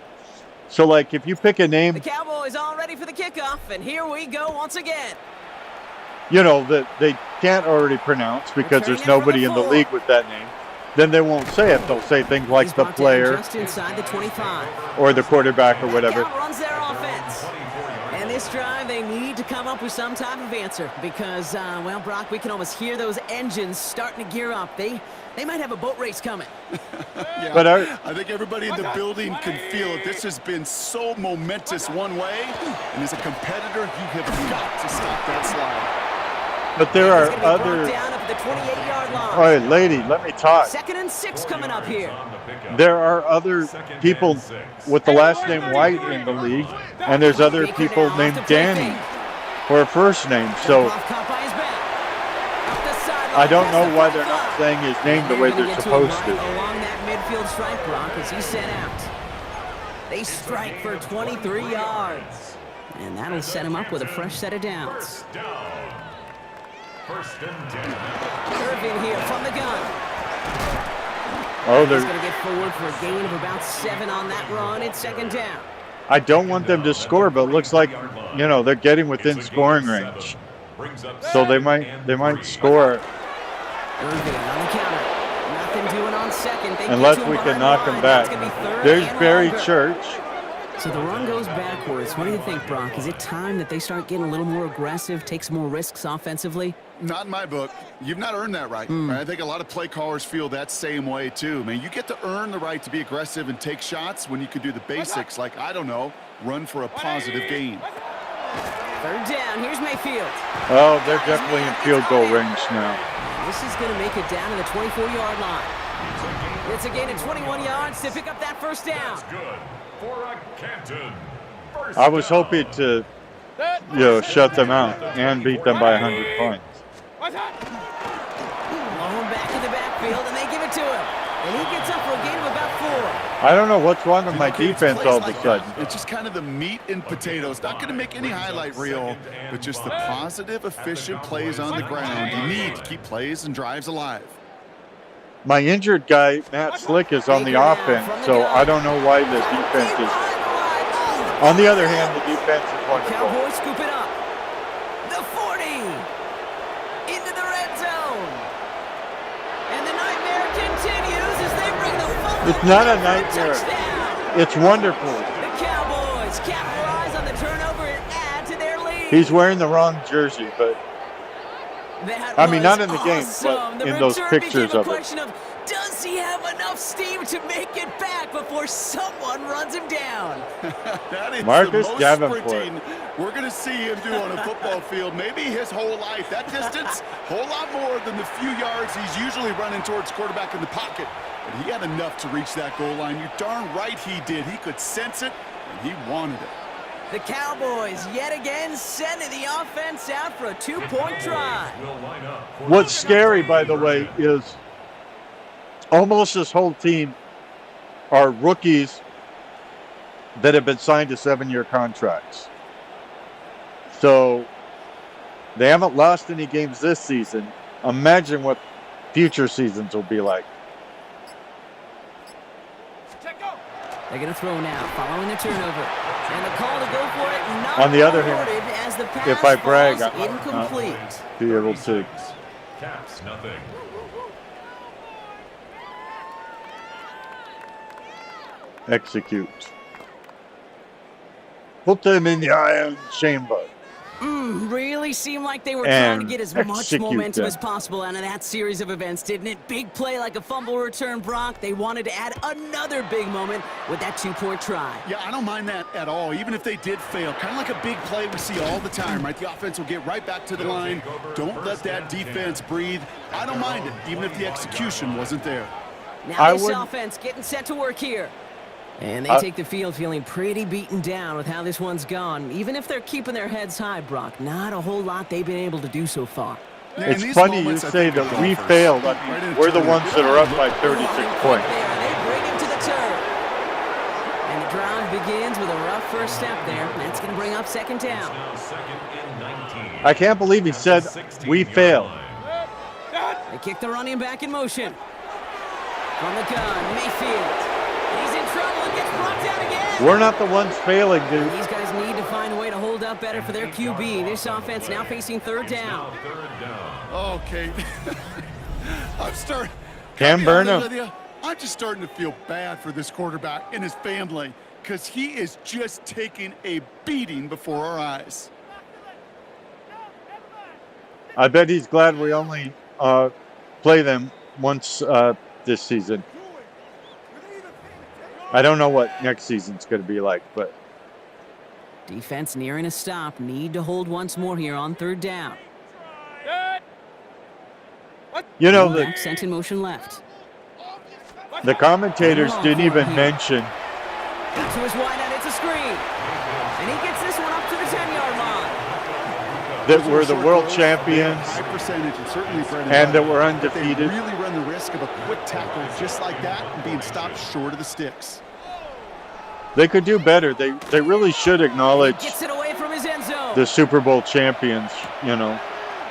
So, like, if you pick a name, The Cowboys all ready for the kickoff, and here we go once again. you know, that they can't already pronounce because there's nobody in the league with that name, then they won't say it. They'll say things like He's the brought down player just inside the 25. or the quarterback or whatever. Outruns their offense. And this drive, they need to come up with some type of answer because, well, Brock, we can almost hear those engines starting to gear up. They might have a boat race coming. Yeah, But I think everybody in the building can feel it. This has been so momentous one way, and as a competitor, you have got to stop that slide. But there are He's gonna be brought other... down up at the 28-yard line. All right, lady, let me talk. 2nd and 6 coming up here. There are other people with the last name White in the league, and there's other Baker people now named off to play Danny fake. for a first name. So Off caught by his back. Up the sideline, I don't past know the why they're 45. not saying his name the way They're gonna they're get supposed him to. right along that midfield stripe, Brock, as he's sent out. They strike for 23 yards. And that'll set him up with a fresh set of downs. Irvin here from the gun. Oh, He's going to get forward for a gain of about 7 on that run. It's 2nd down. I don't want them to score, but it looks like, you know, they're getting within scoring range. So they might score Irvin on the counter. Nothing doing on 2nd. They unless get to we him can behind knock the them line. back. That's gonna be 3rd There's and Barry longer. Church. So the run goes backwards. What do you think, Brock? Is it time that they start getting a little more aggressive, take some more risks offensively? Not in my book. You've not earned that right. I think a lot of play callers feel that same way, too. I mean, you get to earn the right to be aggressive and take shots when you could do the basics, like, I don't know, run for a positive gain. 3rd down. Here's Mayfield. Oh, they're definitely in field goal range now. This is going to make it down to the 24-yard line. It's a gain of 21 yards to pick up that 1st down. Good for a Canton. First I was down. hoping to, you know, shut them out and beat them by 100 points. Blown back in the backfield, and they give it to him. And he gets up for a gain of about 4. I don't know what's wrong with my Okay, it's defense plays all of a like sudden. that. It's just kind of the meat and potatoes. Not going to make any highlight reel, but just the positive, efficient plays on the ground. You need to keep plays and drives alive. My injured guy, Matt Slick, is on the offense, so I don't know why the defense is. On the other hand, the defense is wonderful. Cowboys scoop it up. The 40. Into the red zone. And the nightmare continues as they bring the fumble. It's not a for nightmare. touchdown. It's wonderful. The Cowboys capitalize on the turnover and add to their lead. He's wearing the wrong jersey, but That I mean, was not in the game, awesome. but The in those return pictures became a of it. question of, does he have enough steam to make it back before someone runs him down? That is Marcus the most Davenport. sprinting we're going to see him do on a football field. Maybe his whole life. That distance, whole lot more than the few yards he's usually running towards quarterback in the pocket. But he had enough to reach that goal line. You're darn right he did. He could sense it, and he wanted it. The Cowboys yet again sending the offense out for a 2-point try. what's scary, by the way, is almost this whole team are rookies that have been signed to 7-year contracts. So they haven't lost any games this season. Imagine what future seasons will be like. They're going to throw now, following the turnover. And the call to go for it, not On the other hand, awarded as the pass if I brag, falls I might not incomplete. be able to. Caps nothing. Execute. Put them in the iron chamber. Really seemed like they were trying to get as much execute momentum them. as possible out of that series of events, didn't it? Big play like a fumble return, Brock. They wanted to add another big moment with that 2-point try. Yeah, I don't mind that at all, even if they did fail. Kind of like a big play we see all the time, right? The offense will get right back to the line. Don't let that defense breathe. I don't mind it, even if the execution wasn't there. Now this offense getting set to work here. And they take the field feeling pretty beaten down with how this one's gone. Even if they're keeping their heads high, Brock, not a whole lot they've been able to do so far. Yeah, it's funny you say that we failed. I mean, we're the ones that are up by 36 points. They bring him to the turn. And the drive begins with a rough first step there. That's going to bring up second down. I can't believe he said we failed. They kick the running back in motion. From the gun, Mayfield. He's in trouble and gets brought down again. We're not the ones failing, dude. These guys need to find a way to hold up better for their QB. This offense now facing third down. Okay. I'm starting. Cam Burnham. I'm just starting to feel bad for this quarterback and his family because he is just taking a beating before our eyes. I bet he's glad we only play them once this season. I don't know what next season's going to be like, but... Defense nearing a stop. Need to hold once more here on third down. You know, Sent in motion left. the commentators didn't even mention... To his wide out, it's a screen. And he gets this one up to the 10-yard line. that we're the world champions High percentage and certainly and that we're undefeated. They really run the risk of a quick tackle just like that and being stopped short of the sticks. They could do better. They really should acknowledge Gets it away from his end zone. the Super Bowl champions, you know,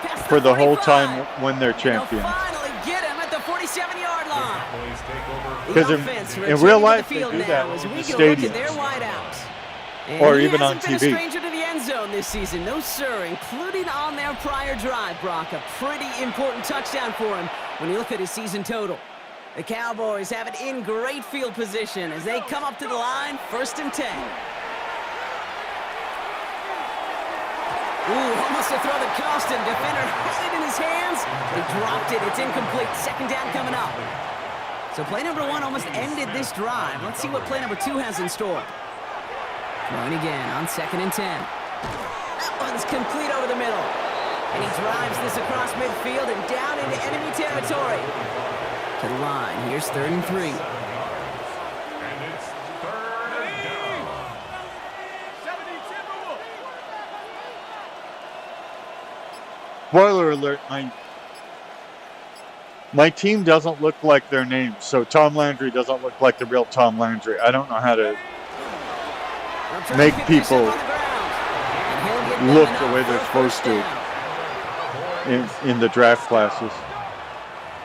Past for the whole 45. time when they're They'll champions. finally get him at the 47-yard line. Because The in offense real returning to life, the they field do now that as in we the get a look at stadiums. their wideouts. And Or he even on hasn't been TV. a stranger to the end zone this season. No, sir, including on their prior drive, Brock. A pretty important touchdown for him when you look at his season total. The Cowboys have it in great field position as they come up to the line, 1st and 10. Ooh, almost to throw the Costin. Defender had it in his hands. He dropped it. It's incomplete. 2nd down coming up. So play number 1 almost ended this drive. Let's see what play number 2 has in store. Throwing again on 2nd and 10. That one's complete over the middle. And he drives this across midfield and down into enemy territory. To the line. Here's 3rd and 3. And it's 3rd down. 70 Timberwolves. Spoiler alert, my team doesn't look like their name, so Tom Landry doesn't look like the real Tom Landry. I don't know how to make people look the way they're supposed to in the draft classes.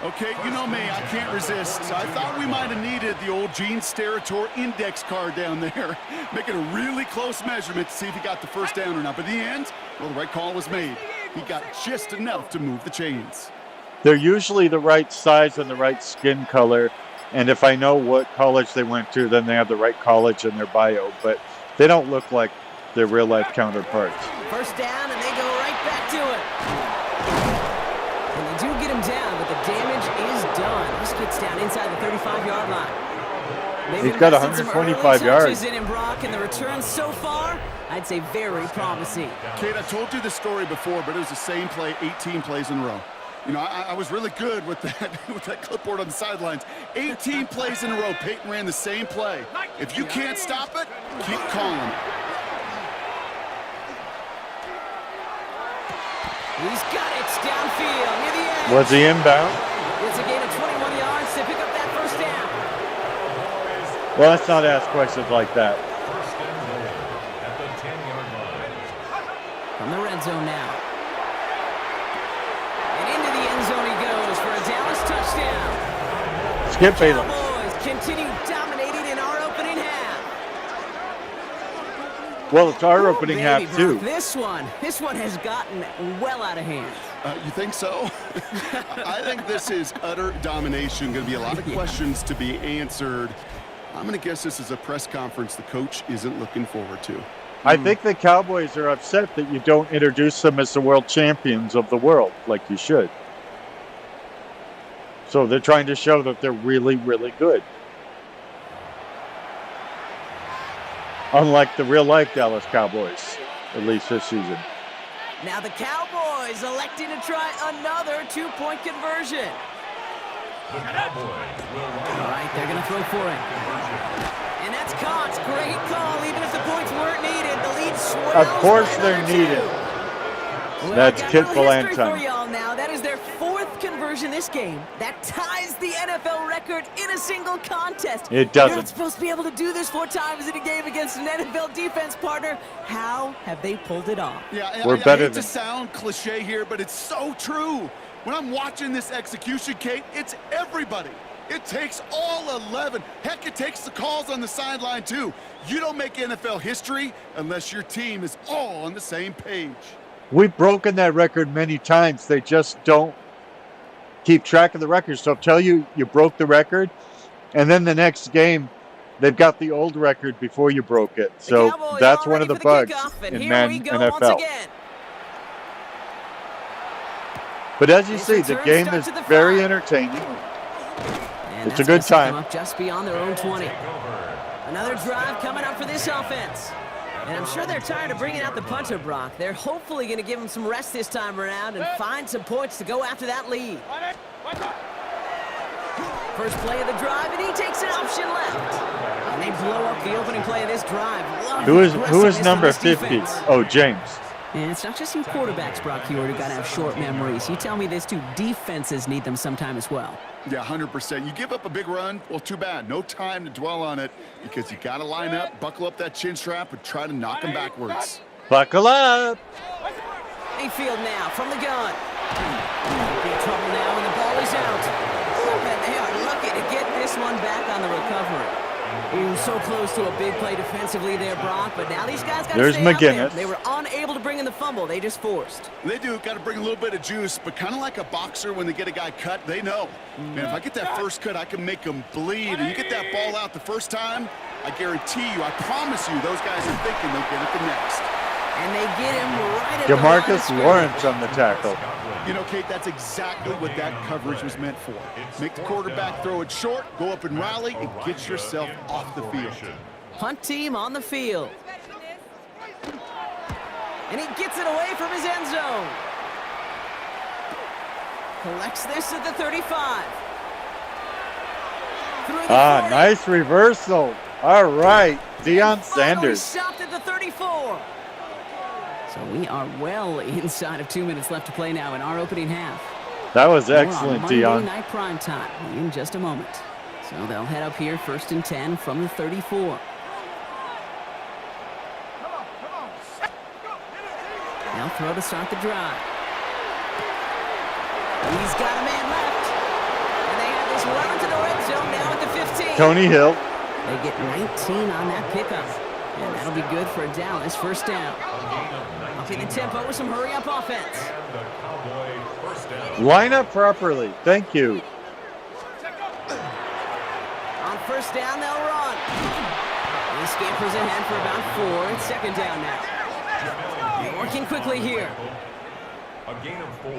Okay, you know me, I can't resist. I thought we might have needed the old Gene Steratore index card down there, making a really close measurement to see if he got the 1st down or not. But in the end, well, the right call was made. He got just enough to move the chains. They're usually the right size and the right skin color, and if I know what college they went to, then they have the right college in their bio, but they don't look like their real-life counterparts. 1st down, and they go right back to it. And they do get him down, but the damage is done. This gets down inside the 35-yard line. He's got 125 yards. In him, Brock, and the return so far, I'd say very promising. Kate, I told you the story before, but it was the same play 18 plays in a row. You know, I was really good with that clipboard on the sidelines. 18 plays in a row, Peyton ran the same play. If you can't stop it, keep calling. He's got it downfield near the edge. Was he inbound? It's a gain of 21 yards to pick up that 1st down. Well, let's not ask questions like that. 1st and goal at the 10-yard line. From the red zone now. And into the end zone he goes for a Dallas touchdown. Skip Bayless. Cowboys continue dominating in our opening half. Well, it's our opening half, Brock, too. This one has gotten well out of hand. You think so? I think this is utter domination. Going to be a lot of questions to be answered. I'm going to guess this is a press conference the coach isn't looking forward to. I think the Cowboys are upset that you don't introduce them as the world champions of the world like you should. So they're trying to show that they're really, really good. Unlike the real-life Dallas Cowboys, at least this season. Now the Cowboys electing to try another two-point conversion. The Cowboys will line All right, they're going to throw for it. And that's caught. Great call. Even if the points weren't needed, the lead swells. Of course by they're another needed. two. Well, That's got a Kit little history for Valentine. y'all now. That is their fourth conversion this game. That ties the NFL record in a single contest. It You're doesn't. not supposed to be able to do this 4 times in a game against an NFL defense partner. How have they pulled it off? Yeah, We're I better hate than- to sound cliche here, but it's so true. When I'm watching this execution, Kate, it's everybody. It takes all 11. Heck, it takes the calls on the sideline, too. You don't make NFL history unless your team is all on the same page. We've broken that record many times. They just don't keep track of the record. So tell you broke the record, and then the next game, they've got the old record before you broke it. The So Cowboys that's all one of ready the for bugs kickoff, and in here we men go NFL. once again. But as you This see, the return game starts is at the very 5. entertaining. And It's a that's good gonna set them time. up just beyond their own 20. Another drive coming up for this offense. And I'm sure they're tired of bringing out the punter, Brock. They're hopefully going to give him some rest this time around and find some points to go after that lead. First play of the drive, and he takes an option left. And they blow up the opening play of this drive. Love Who the is aggressiveness number from this 50? defense. Oh, James. And it's not just you quarterbacks, Brock Hewitt, who got to have short memories. You tell me this too, defenses need them sometime as well. Yeah, 100%. You give up a big run, well, too bad. No time to dwell on it because you got to line up, buckle up that chin strap, and try to knock them backwards. Buckle up. Mayfield now from the gun. Big trouble now, and the ball is out. And they are lucky to get this one back on the recovery. Ooh, so close to a big play defensively there, Brock, but now these guys got to There's stay out there. McGinnis. They were unable to bring in the fumble. They just forced. They do got to bring a little bit of juice, but kind of like a boxer when they get a guy cut, they know. Man, if I get that first cut, I can make them bleed. And you get that ball out the first time, I guarantee you, I promise you, those guys are thinking they'll get it the next. And they get him right at the line of Demarcus scrimmage. Lawrence on the tackle. You know, Kate, that's exactly what that coverage was meant for. Make the quarterback throw it short, go up and rally, and get yourself off the field. Punt team on the field. And he gets it away from his end zone. Collects this at the 35. Through the 40. Nice reversal. All right, Deion Finally Sanders. stopped at the 34. So we are well inside of 2 minutes left to play now in our opening half. That was More on excellent, Monday Deion. night prime time in just a moment. So they'll head up here 1st and 10 from the 34. They'll throw to start the drive. He's got a man left. And they have this well into the red zone now at the 15. Tony Hill. They get 19 on that pickup. And that'll be good for a Dallas first down. Upping the tempo with some hurry-up offense. Line up properly. Thank you. On first down, they'll run. He scampers ahead for about 4. It's second down now. Working quickly here. A gain of 4.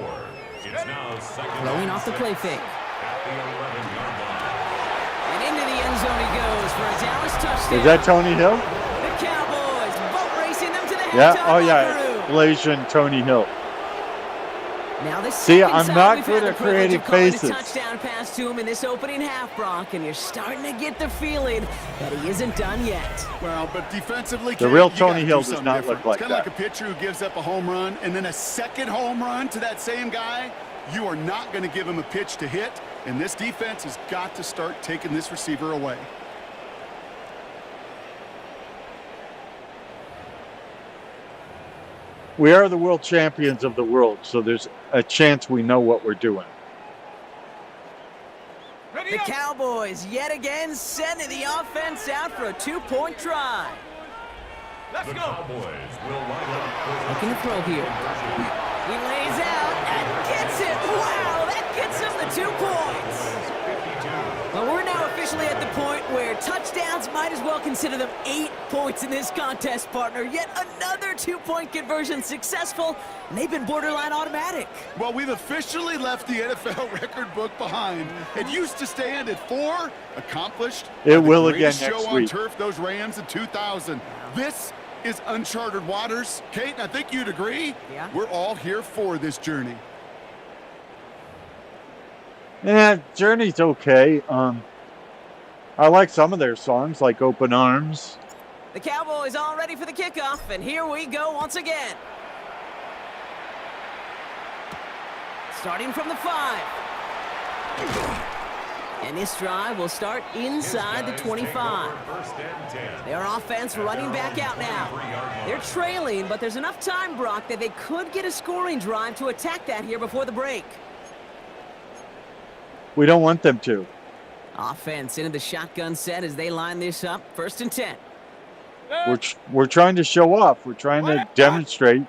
It's now second. Throwing off the play fake. At the 11-yard line. And into the end zone he goes for a Dallas touchdown. Is that Tony Hill? The Cowboys boat racing them to the Yeah. halftime Oh, locker yeah. room. Blasian Tony Hill. Now this See, second I'm time not we've good had at the privilege creating of calling faces. a touchdown pass to him in this opening half, Brock, and you're starting to get the feeling that he isn't done yet. Well, but defensively, The Kate, real you Tony gotta Hill do does something not different. look like It's kind of that. like a pitcher who gives up a home run and then a second home run to that same guy. You are not going to give him a pitch to hit, and this defense has got to start taking this receiver away. We are the world champions of the world, so there's a chance we know what we're doing. The Cowboys yet again sending the offense out for a 2-point try. The Cowboys will line up for Looking to throw here. He lays out and gets it. Wow, that gets him the 2 points. Well, we're now officially at the point where touchdowns might as well consider them 8 points in this contest, partner. Yet another 2-point conversion successful, and they've been borderline automatic. Well, we've officially left the NFL record book behind. It used to stand at 4, accomplished. It will again Show next on week. turf, those Rams in 2000. This is uncharted waters. Kate, I think you'd agree. Yeah. We're all here for this journey. Yeah, Journey's okay. I like some of their songs, like Open Arms. The Cowboys all ready for the kickoff, and here we go once again. Starting from the 5. And this drive will start inside the 25. Their offense running back out now. They're trailing, but there's enough time, Brock, that they could get a scoring drive to attack that here before the break. We don't want them to. Offense into the shotgun set as they line this up. 1st and 10. We're trying to show off. We're trying to demonstrate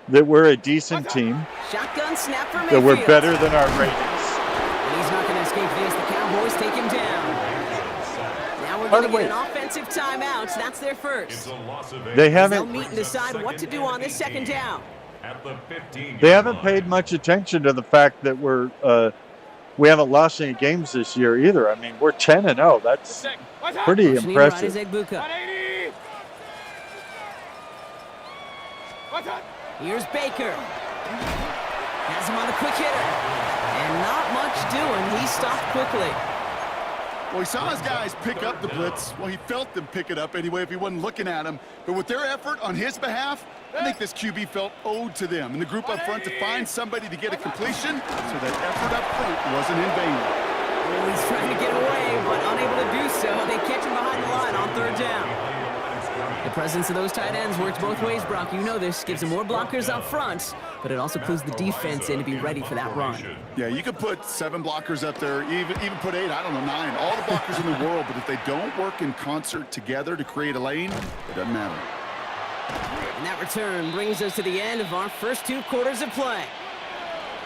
that we're a decent team, Shotgun snap for Mayfield. that we're better than our ratings. And he's not going to escape this. The Cowboys take him down. Now we're going to get an offensive timeout. That's their first. They They'll haven't. meet and decide what to do on this 2nd down. They haven't paid much attention to the fact that we haven't lost any games this year either. I mean, we're 10-0. That's pretty Rushing in impressive. right is Egbuka. 180. What's up? Here's Baker. Has him on the quick hitter. And not much doing. He stopped quickly. Well, he saw his guys pick up the blitz. Well, he felt them pick it up anyway if he wasn't looking at him. But with their effort on his behalf, I think this QB felt owed to them and the group up front to find somebody to get a completion, so that effort up front wasn't in vain. Oh, he's trying to get away, but unable to do so. They catch him behind the line on 3rd down. The presence of those tight ends works both ways, Brock. You know this. Gives them more blockers up front, but it also clues the defense in to be ready for that run. Yeah, you could put 7 blockers up there, even put 8, I don't know, 9, all the blockers in the world, but if they don't work in concert together to create a lane, it doesn't matter. And that return brings us to the end of our first 2 quarters of play.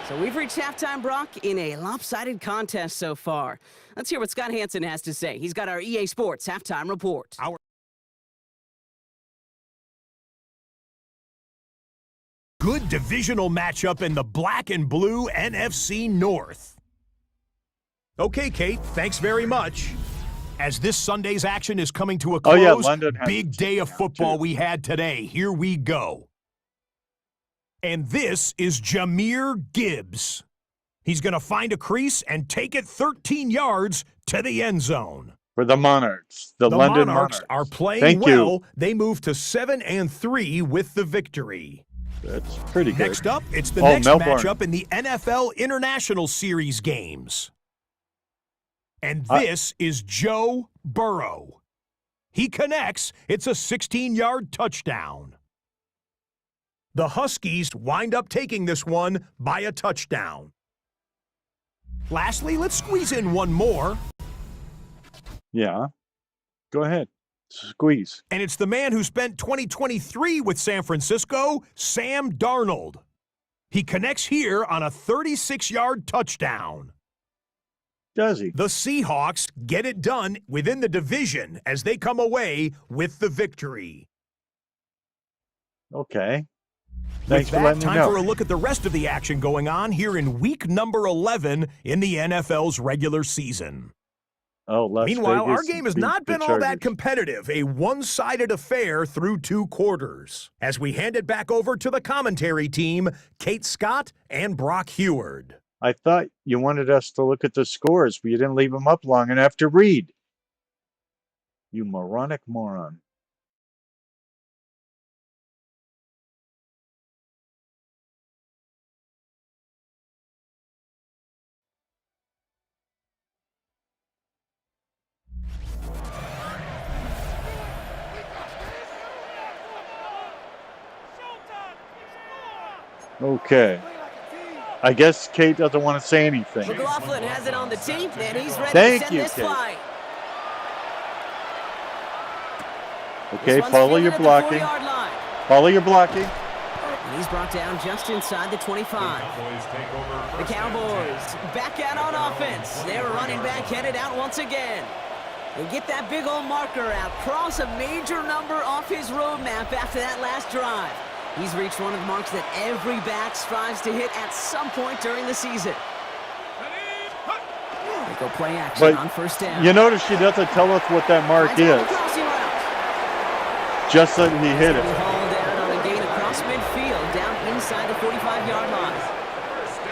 So we've reached halftime, Brock, in a lopsided contest so far. Let's hear what Scott Hansen has to say. He's got our EA Sports halftime report. Good divisional matchup in the black and blue NFC North. Okay, Kate, thanks very much. As this Sunday's action is coming to a close, London has big day of football we had today. Here we go. And this is Jahmyr Gibbs. He's going to find a crease and take it 13 yards to the end zone. For the Monarchs, the London Monarchs are playing Thank well. you. They move to 7-3 with the victory. That's pretty good. Next up, it's the Oh, next Melbourne. matchup in the NFL International Series games. And this is Joe Burrow. He connects. It's a 16-yard touchdown. The Huskies wind up taking this one by a touchdown. Lastly, let's squeeze in one more. Yeah. Go ahead. Squeeze. And it's the man who spent 2023 with San Francisco, Sam Darnold. He connects here on a 36-yard touchdown. Does he? The Seahawks get it done within the division as they come away with the victory. Okay. With Thanks for that, letting me time know. for a look at the rest of the action going on here in week number 11 in the NFL's regular season. Oh, Las Meanwhile, Vegas our game has beat not the been all that Chargers. competitive, a one-sided affair through 2 quarters. As we hand it back over to the commentary team, Kate Scott and Brock Heward. I thought you wanted us to look at the scores, but you didn't leave them up long enough to read. You moronic moron. Okay. I guess Kate doesn't want to say anything. McLaughlin has it on the tee, and he's ready Thank to send you, this Kate. flight. Okay, This one's follow fielded your at the blocking. 4-yard line. Follow your blocking. And he's brought down just inside the 25. The Cowboys back out on offense. Their running back headed out once again. And get that big old marker out. Cross a major number off his roadmap after that last drive. He's reached one of the marks that every back strives to hit at some point during the season. They go play action on first down. You notice she doesn't tell us what that mark is. Just that he hit it. Hauled out on a gain across midfield, down inside the 45-yard line.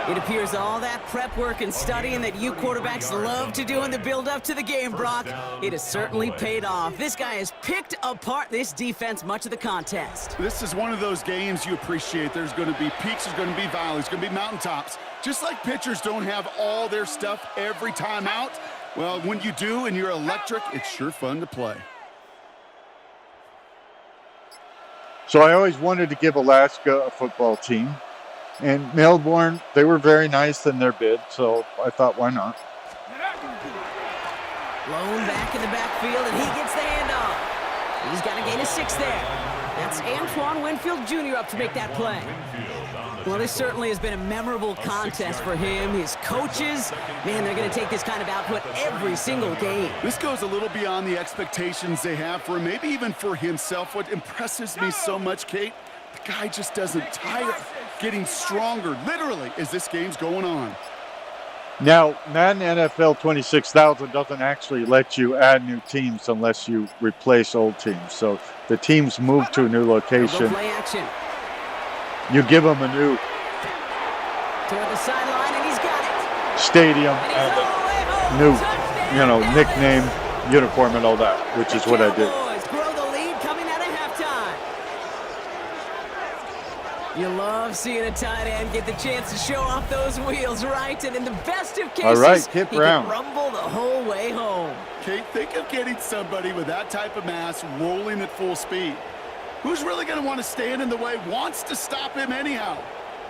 It appears all that prep work and studying that you quarterbacks love to do in the build-up to the game, Brock, it has certainly paid off. This guy has picked apart this defense much of the contest. This is one of those games you appreciate. There's going to be peaks, there's going to be valleys, there's going to be mountaintops. Just like pitchers don't have all their stuff every time out, well, when you do and you're electric, it's sure fun to play. So I always wanted to give Alaska a football team. And Melbourne, they were very nice in their bid, so I thought, why not? Blown back in the backfield, and he gets the handoff. He's got a gain of 6 there. That's Antoine Winfield Jr. up to make that play. Well, this certainly has been a memorable contest for him. His coaches, man, they're going to take this kind of output every single game. This goes a little beyond the expectations they have for him, maybe even for himself. What impresses me so much, Kate, the guy just doesn't tire. Getting stronger, literally, as this game's going on. Now, Madden NFL 26,000 doesn't actually let you add new teams unless you replace old teams. So the teams move to a new location. Play action. You give them a new Toward the sideline, and he's got it. stadium and a new, nickname, uniform, and all that, which is what I did. Grow the lead coming out of halftime. You love seeing a tight end get the chance to show off those wheels, right? And in the best of cases, all right, Kip he Brown. can rumble the whole way home. Kate, think of getting somebody with that type of mass rolling at full speed. Who's really going to want to stand in the way, wants to stop him anyhow?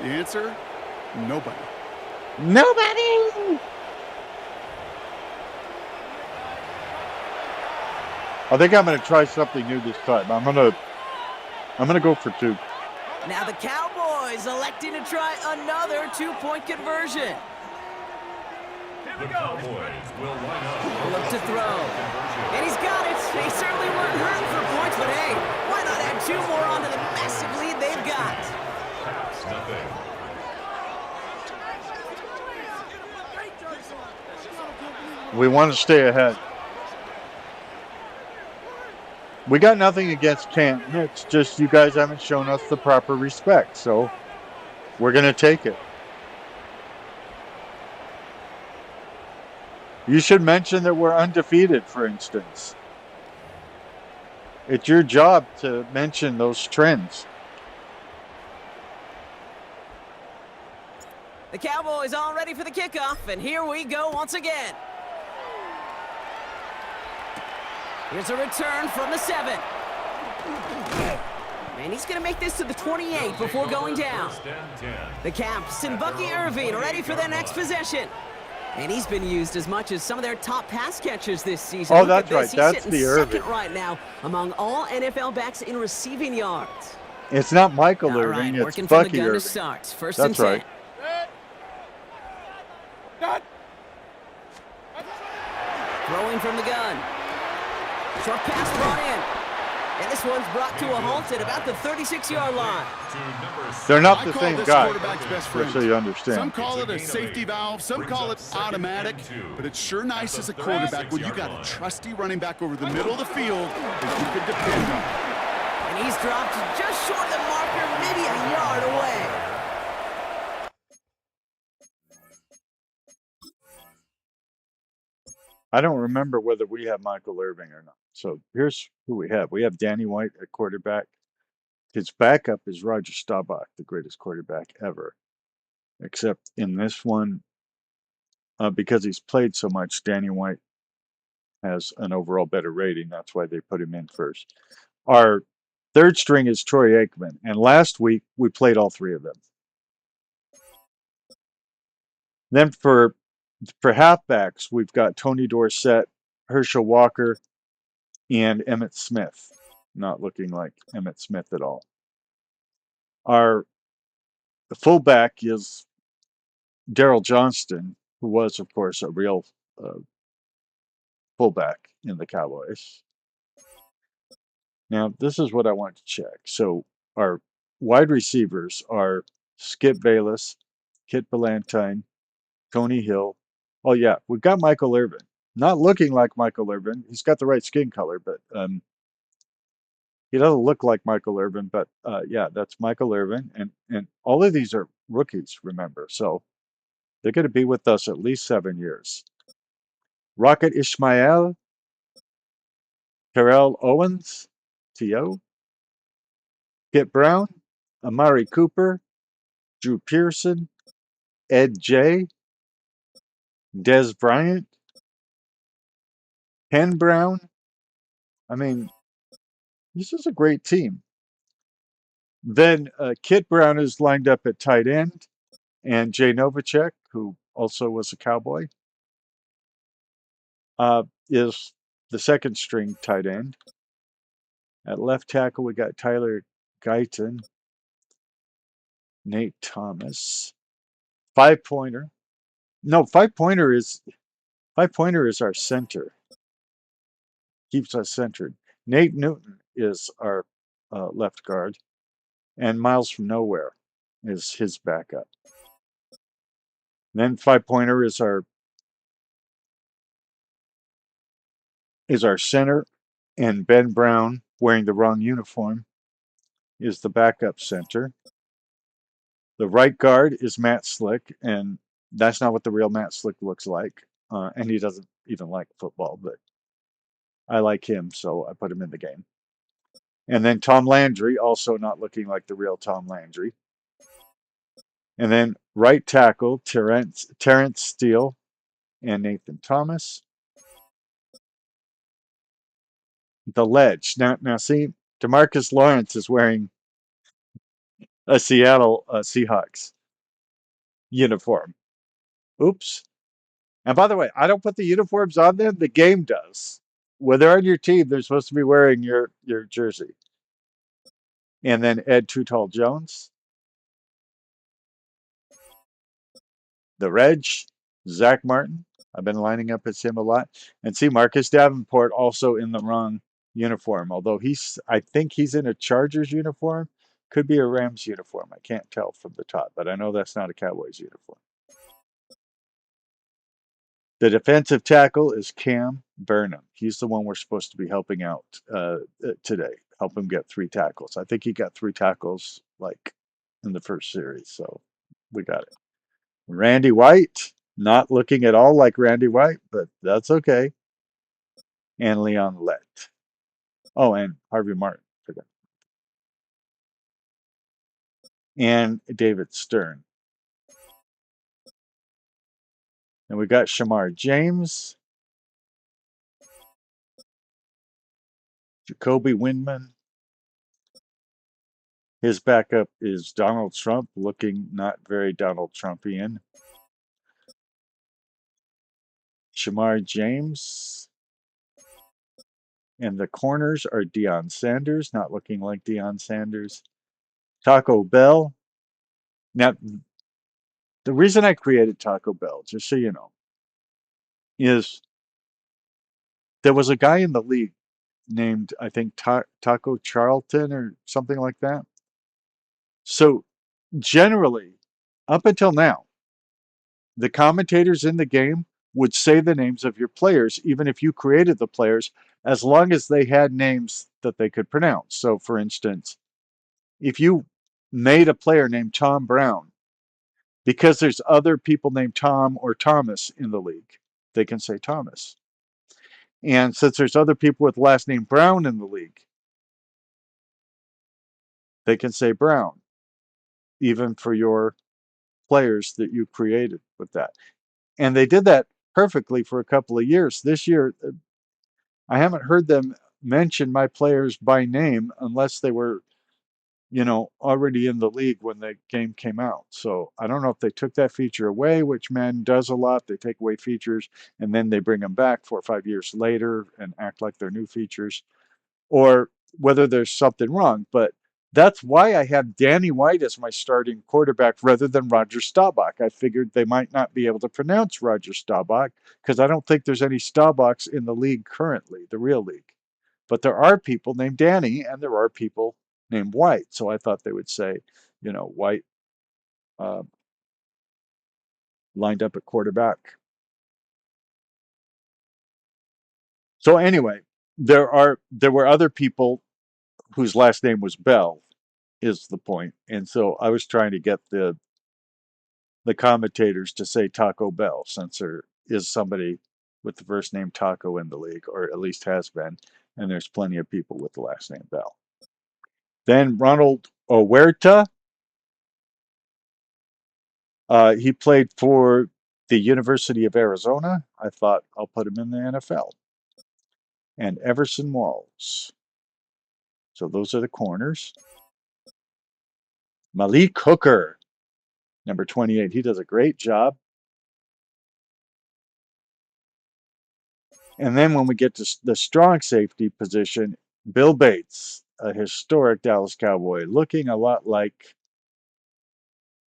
The answer, nobody. Nobody! I think I'm going to try something new this time. I'm going to go for 2. Now the Cowboys electing to try another 2-point conversion. The Cowboys will line up. Look to throw. And he's got it. They certainly weren't hurting for points, but hey, why not add 2 more onto the massive lead they've got? Pass nothing. We want to stay ahead. We got nothing against Canton. It's just you guys haven't shown us the proper respect, so we're going to take it. You should mention that we're undefeated, for instance. It's your job to mention those trends. The Cowboys all ready for the kickoff, and here we go once again. Here's a return from the 7. And he's going to make this to the 28 before going down. The Caps and Bucky Irvin ready for their next possession. And he's been used as much as some of their top pass catchers this season. Oh, Look that's right. He's That's sitting the Irvin. second right now among all NFL backs in receiving yards. It's not Michael All Irvin, right, it's working from the Bucky gun to Irvin. start. First That's and 10. right. Throwing from the gun. Short pass brought in. And this one's brought to a halt at about the 36-yard line. They're not I the call same this guy, quarterback's best friend. just so you understand. Some call it a safety valve, some call it automatic, but it's sure nice as a quarterback when you got a trusty running back over the middle of the field that you can depend on. And he's dropped just short of the marker, maybe a yard away. I don't remember whether we have Michael Irvin or not. So here's who we have. We have Danny White at quarterback. His backup is Roger Staubach, the greatest quarterback ever. Except in this one, because he's played so much, Danny White has an overall better rating. That's why they put him in first. Our third string is Troy Aikman. And last week, we played all 3 of them. Then for halfbacks, we've got Tony Dorsett, Hershel Walker, and Emmit Smith. Not looking like Emmit Smith at all. The fullback is Daryl Johnston, who was, of course, a real fullback in the Cowboys. Now, this is what I want to check. So our wide receivers are Skip Bayless, Kit Ballantyne, Tony Hill. Oh, yeah, we've got Michael Irvin. Not looking like Michael Irvin. He's got the right skin color, but he doesn't look like Michael Irvin. But yeah, that's Michael Irvin. And all of these are rookies, remember. So they're going to be with us at least 7 years. Rocket Ismael, Terrell Owens, T.O., Kit Brown, Amari Cooper, Drew Pearson, Ed J., Des Bryant, Ken Brown. I mean, this is a great team. Then Kit Brown is lined up at tight end, and Jay Novacek, who also was a Cowboy, is the second string tight end. At left tackle, we got Tyler Guyton, Nate Thomas, five-pointer. No, five-pointer is our center. Keeps us centered. Nate Newton is our left guard, and Miles from Nowhere is his backup. Then five-pointer is our center, and Ben Brown, wearing the wrong uniform, is the backup center. The right guard is Matt Slick, and that's not what the real Matt Slick looks like. And he doesn't even like football, but I like him, so I put him in the game. And then Tom Landry, also not looking like the real Tom Landry. And then right tackle, Terrence Steele and Nathan Thomas. The ledge. Now see, DeMarcus Lawrence is wearing a Seattle Seahawks uniform. Oops. And by the way, I don't put the uniforms on them. The game does. When they're on your team, they're supposed to be wearing your jersey. And then Ed Too Tall Jones. The Reg, Zach Martin. I've been lining up as him a lot. And see, Marcus Davenport also in the wrong uniform. Although I think he's in a Chargers uniform. Could be a Rams uniform. I can't tell from the top, but I know that's not a Cowboys uniform. The defensive tackle is Cam Burnham. He's the one we're supposed to be helping out today. Help him get 3 tackles. I think he got 3 tackles like in the first series, so we got it. Randy White, not looking at all like Randy White, but that's okay. And Leon Lett. Oh, and Harvey Martin. Forgot. And David Stern. And we got Shamar James, Jacoby Windman. His backup is Donald Trump, looking not very Donald Trumpian. Shamar James. And the corners are Deion Sanders, not looking like Deion Sanders. Taco Bell. Now, the reason I created Taco Bell, just so you know, is there was a guy in the league named, I think, Taco Charlton or something like that. So generally, up until now, the commentators in the game would say the names of your players, even if you created the players, as long as they had names that they could pronounce. So, for instance, if you made a player named Tom Brown, because there's other people named Tom or Thomas in the league, they can say Thomas. And since there's other people with last name Brown in the league, they can say Brown, even for your players that you created with that. And they did that perfectly for a couple of years. This year, I haven't heard them mention my players by name unless they were, already in the league when the game came out. So I don't know if they took that feature away, which Madden does a lot. They take away features and then they bring them back 4 or 5 years later and act like they're new features, or whether there's something wrong. But That's why I have Danny White as my starting quarterback rather than Roger Staubach. I figured they might not be able to pronounce Roger Staubach because I don't think there's any Staubachs in the league currently, the real league. But there are people named Danny and there are people named White. So I thought they would say, White lined up at quarterback. So anyway, there were other people whose last name was Bell, is the point. And so I was trying to get the commentators to say Taco Bell, since there is somebody with the first name Taco in the league, or at least has been, and there's plenty of people with the last name Bell. Then Ronald Huerta, he played for the University of Arizona. I thought I'll put him in the NFL. And Everson Walls. So those are the corners. Malik Hooker, number 28. He does a great job. And then when we get to the strong safety position, Bill Bates, a historic Dallas Cowboy, looking a lot like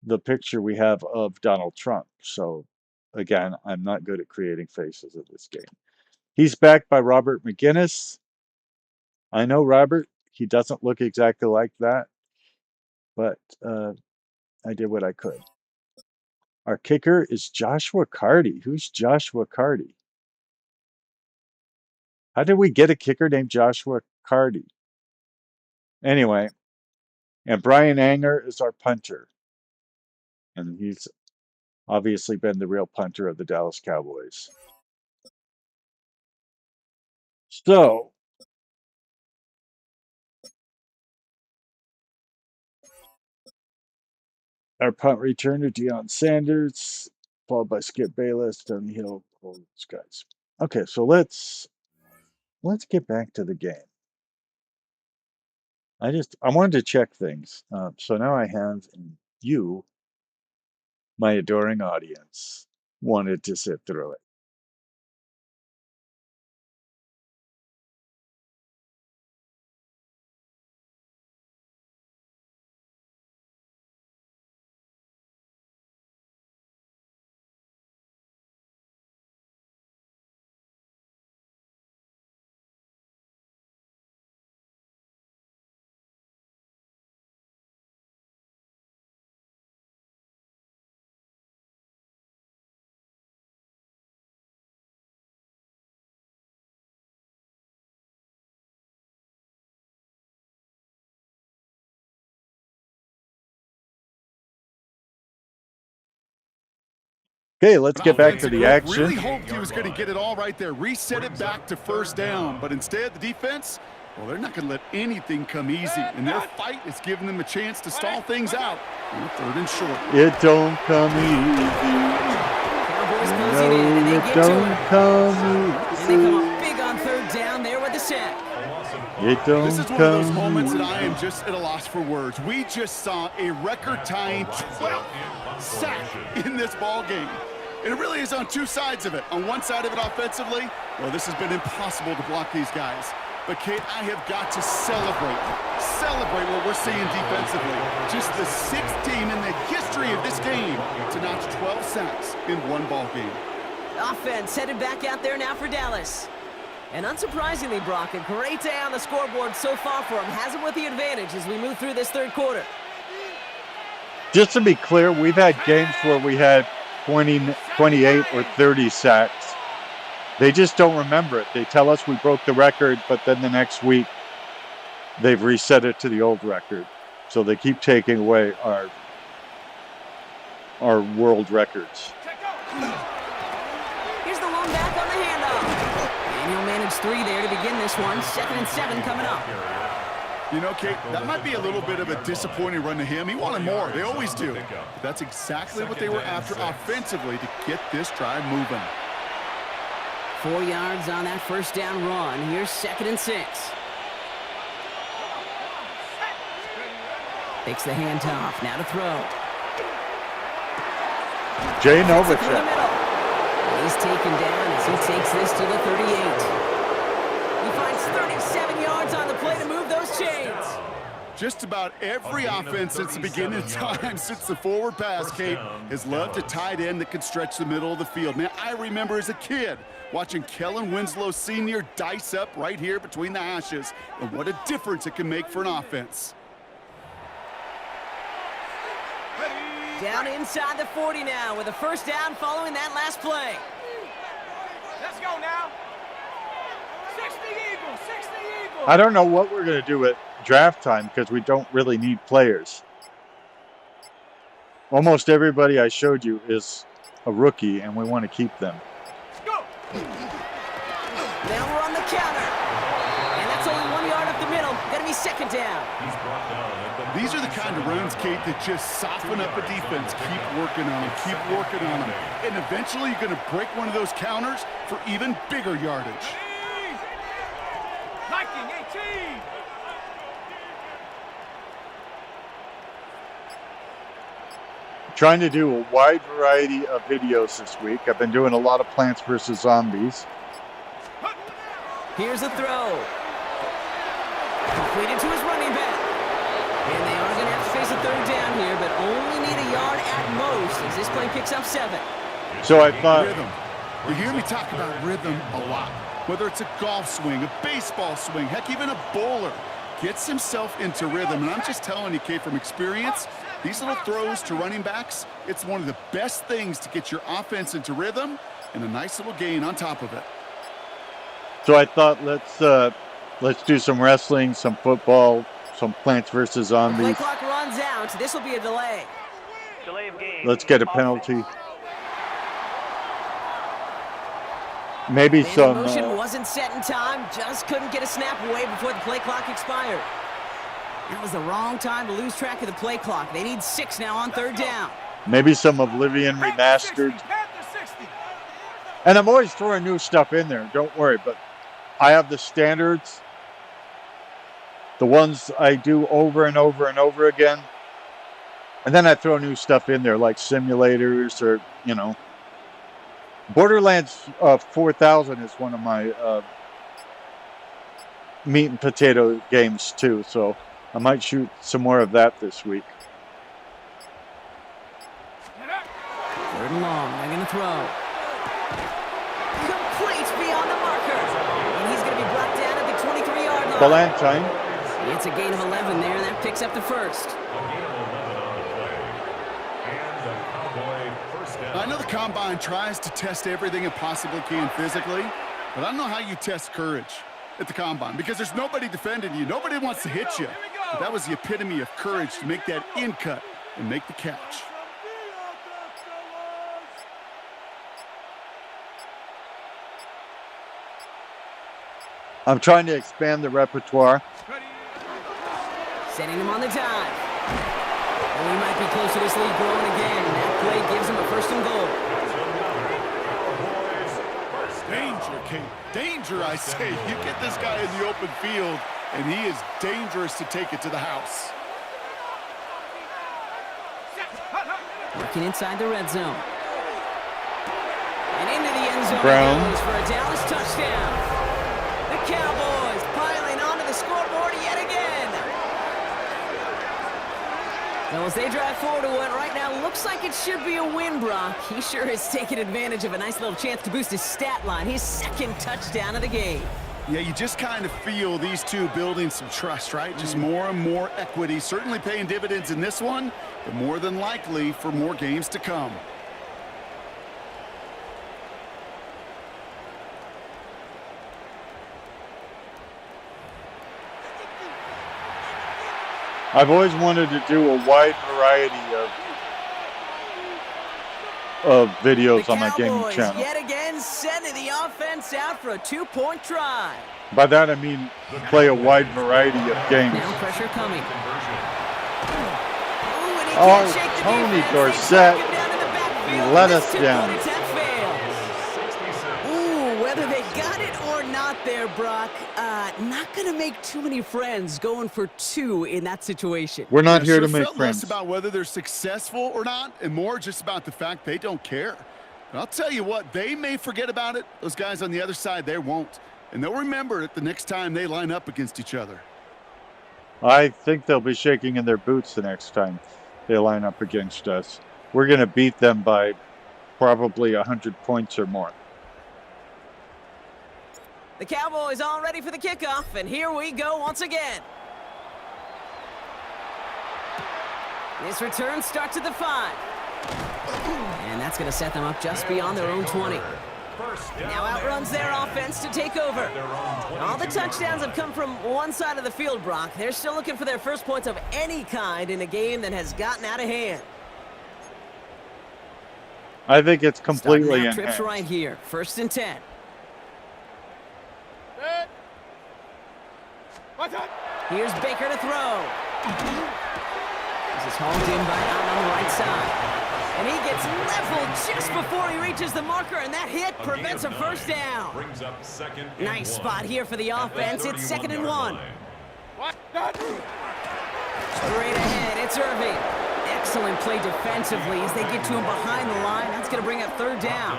the picture we have of Donald Trump. So again, I'm not good at creating faces at this game. He's backed by Robert McGinnis. I know Robert, he doesn't look exactly like that, but I did what I could. Our kicker is Joshua Carty. Who's Joshua Carty? How did we get a kicker named Joshua Carty? Anyway, and Brian Anger is our punter. And he's obviously been the real punter of the Dallas Cowboys. So, our punt returner, Deion Sanders, followed by Skip Bayless, Tony Hill, all those guys. Okay, so let's get back to the game. I wanted to check things. So now I have, and you, my adoring audience, wanted to sit through it. Okay, let's get back to the action. Really hoped he was going to get it all right there, reset it back to first down, but instead the defense, well, they're not going to let anything come easy, and their fight is giving them a chance to stall things out on 3rd and short. It don't come easy. No, it don't come easy. And they come up big on 3rd down there with the sack. It don't This is one of those moments that I am just at a loss for words. We just saw a record-tying 12th sack in this ball game. And it really is on two sides of it. On one side of it offensively, well, this has been impossible to block these guys. But, Kate, I have got to celebrate what we're seeing defensively. Just the 6th team in the history of this game to notch 12 sacks in one ball game. Offense headed back out there now for Dallas. And unsurprisingly, Brock, a great day on the scoreboard so far for him. Has him with the advantage as we move through this 3rd quarter. Just to be clear, we've had games where we had 20, 28, or 30 sacks. They just don't remember it. They tell us we broke the record, but then the next week they've reset it to the old record. So they keep taking away our world records. Here's the long back on the handoff. And he'll manage 3 there to begin this one. 2nd and 7 coming up. You know, Kate, that might be a little bit of a disappointing run to him. He wanted more. They always do. But that's exactly what they were after offensively to get this drive moving. 4 yards on that first down run. Here's 2nd and 6. Takes the handoff. Now to throw. Jay Novacek. He's taken down as he takes this to the 38. He finds 37 yards on the play to move those chains. Just about every offense since the beginning of time, since the forward pass, Kate, has loved a tight end that can stretch the middle of the field. Man, I remember as a kid watching Kellen Winslow Sr. dice up right here between the hashes, and what a difference it can make for an offense. Down inside the 40 now with a first down following that last play. Let's go now. 60 Eagles, 60 Eagles. I don't know what we're going to do at draft time because we don't really need players. Almost everybody I showed you is a rookie, and we want to keep them. Go. Now we're on the counter. And that's only 1 yard up the middle. Going to be second down. He's brought down at the These are the kind of runs, Kate, that just soften up a defense. Keep working on them, keep working on them. And eventually you're going to break one of those counters for even bigger yardage. 19, 18. Trying to do a wide variety of videos this week. I've been doing a lot of Plants vs. Zombies. Here's a throw. Completed to his running back. And they are going to have to face a third down here, but only need a yard at most as this play picks up 7. So I thought, Rhythm. You hear me talk about rhythm a lot. Whether it's a golf swing, a baseball swing, heck, even a bowler gets himself into rhythm. And I'm just telling you, Kate, from experience, these little throws to running backs, it's one of the best things to get your offense into rhythm and a nice little gain on top of it. so I thought let's do some wrestling, some football, some Plants vs. Play Zombies. clock runs out. This will be a delay. Delay of game. Let's get a penalty. Maybe Man in some. motion wasn't set in time. Just couldn't get a snap away before the play clock expired. That was the wrong time to lose track of the play clock. They need 6 now on third down. Maybe some Oblivion remastered. Panther 60. And I'm always throwing new stuff in there. Don't worry. But I have the standards, the ones I do over and over and over again. And then I throw new stuff in there like simulators or, Borderlands 4000 is one of my meat and potato games too. So I might shoot some more of that this week. Third and long. They're going to throw. Complete beyond the marker. And he's going to be brought down at the 23-yard line. Valentine. It's a gain of 11 there, and that picks up the first. a gain of 11 on the play. And the Cowboy first down. I know the Combine tries to test everything it possibly can physically, but I don't know how you test courage at the Combine because there's nobody defending you. Nobody wants to hit you. But that was the epitome of courage to make that in cut and make the catch. I'm trying to expand the repertoire. Setting him on the dive. And we might be close to this lead growing again. And that play gives him a first and goal. Danger, Kate. Danger, I say. You get this guy in the open field, and he is dangerous to take it to the house. Working inside the red zone. And into the end zone Brown. it goes for a Dallas touchdown. The Cowboys piling onto the scoreboard yet again. Well, as they drive forward to what right now looks like it should be a win, Brock, he sure has taken advantage of a nice little chance to boost his stat line. His second touchdown of the game. Yeah, you just kind of feel these two building some trust, right? Just more and more equity. Certainly paying dividends in this one, but more than likely for more games to come. I've always wanted to do a wide variety of videos on my gaming Cowboys channel. yet again sending the offense out for a 2-point try. By that I mean play a wide variety of games. Now pressure coming. Ooh, and he Oh, can't shake the Tony defense. They Dorsett track him down in the backfield, let and us this down. two-point attempt fails. Ooh, whether they got it or not there, Brock, not going to make too many friends going for 2 in that situation. We're not I here sure to make felt friends. less about whether they're successful or not, and more just about the fact they don't care. And I'll tell you what, they may forget about it. Those guys on the other side, they won't. And they'll remember it the next time they line up against each other. I think they'll be shaking in their boots the next time they line up against us. We're going to beat them by probably 100 points or more. The Cowboys all ready for the kickoff, and here we go once again. This return starts at the 5. And that's going to set them up just beyond their own 20. Now outruns their offense to take over. All the touchdowns have come from one side of the field, Brock. They're still looking for their first points of any kind in a game that has gotten out of hand. I think it's completely in trips hands. right here. 1st and 10. Here's Baker to throw. This is hauled in by Allen on the right side. And he gets leveled just before he reaches the marker, and that hit prevents a first down. Brings up 2nd and Nice 1. spot here for the offense. It's 2nd and 1. Straight ahead, it's Irvin. Excellent play defensively as they get to him behind the line. That's going to bring up 3rd down.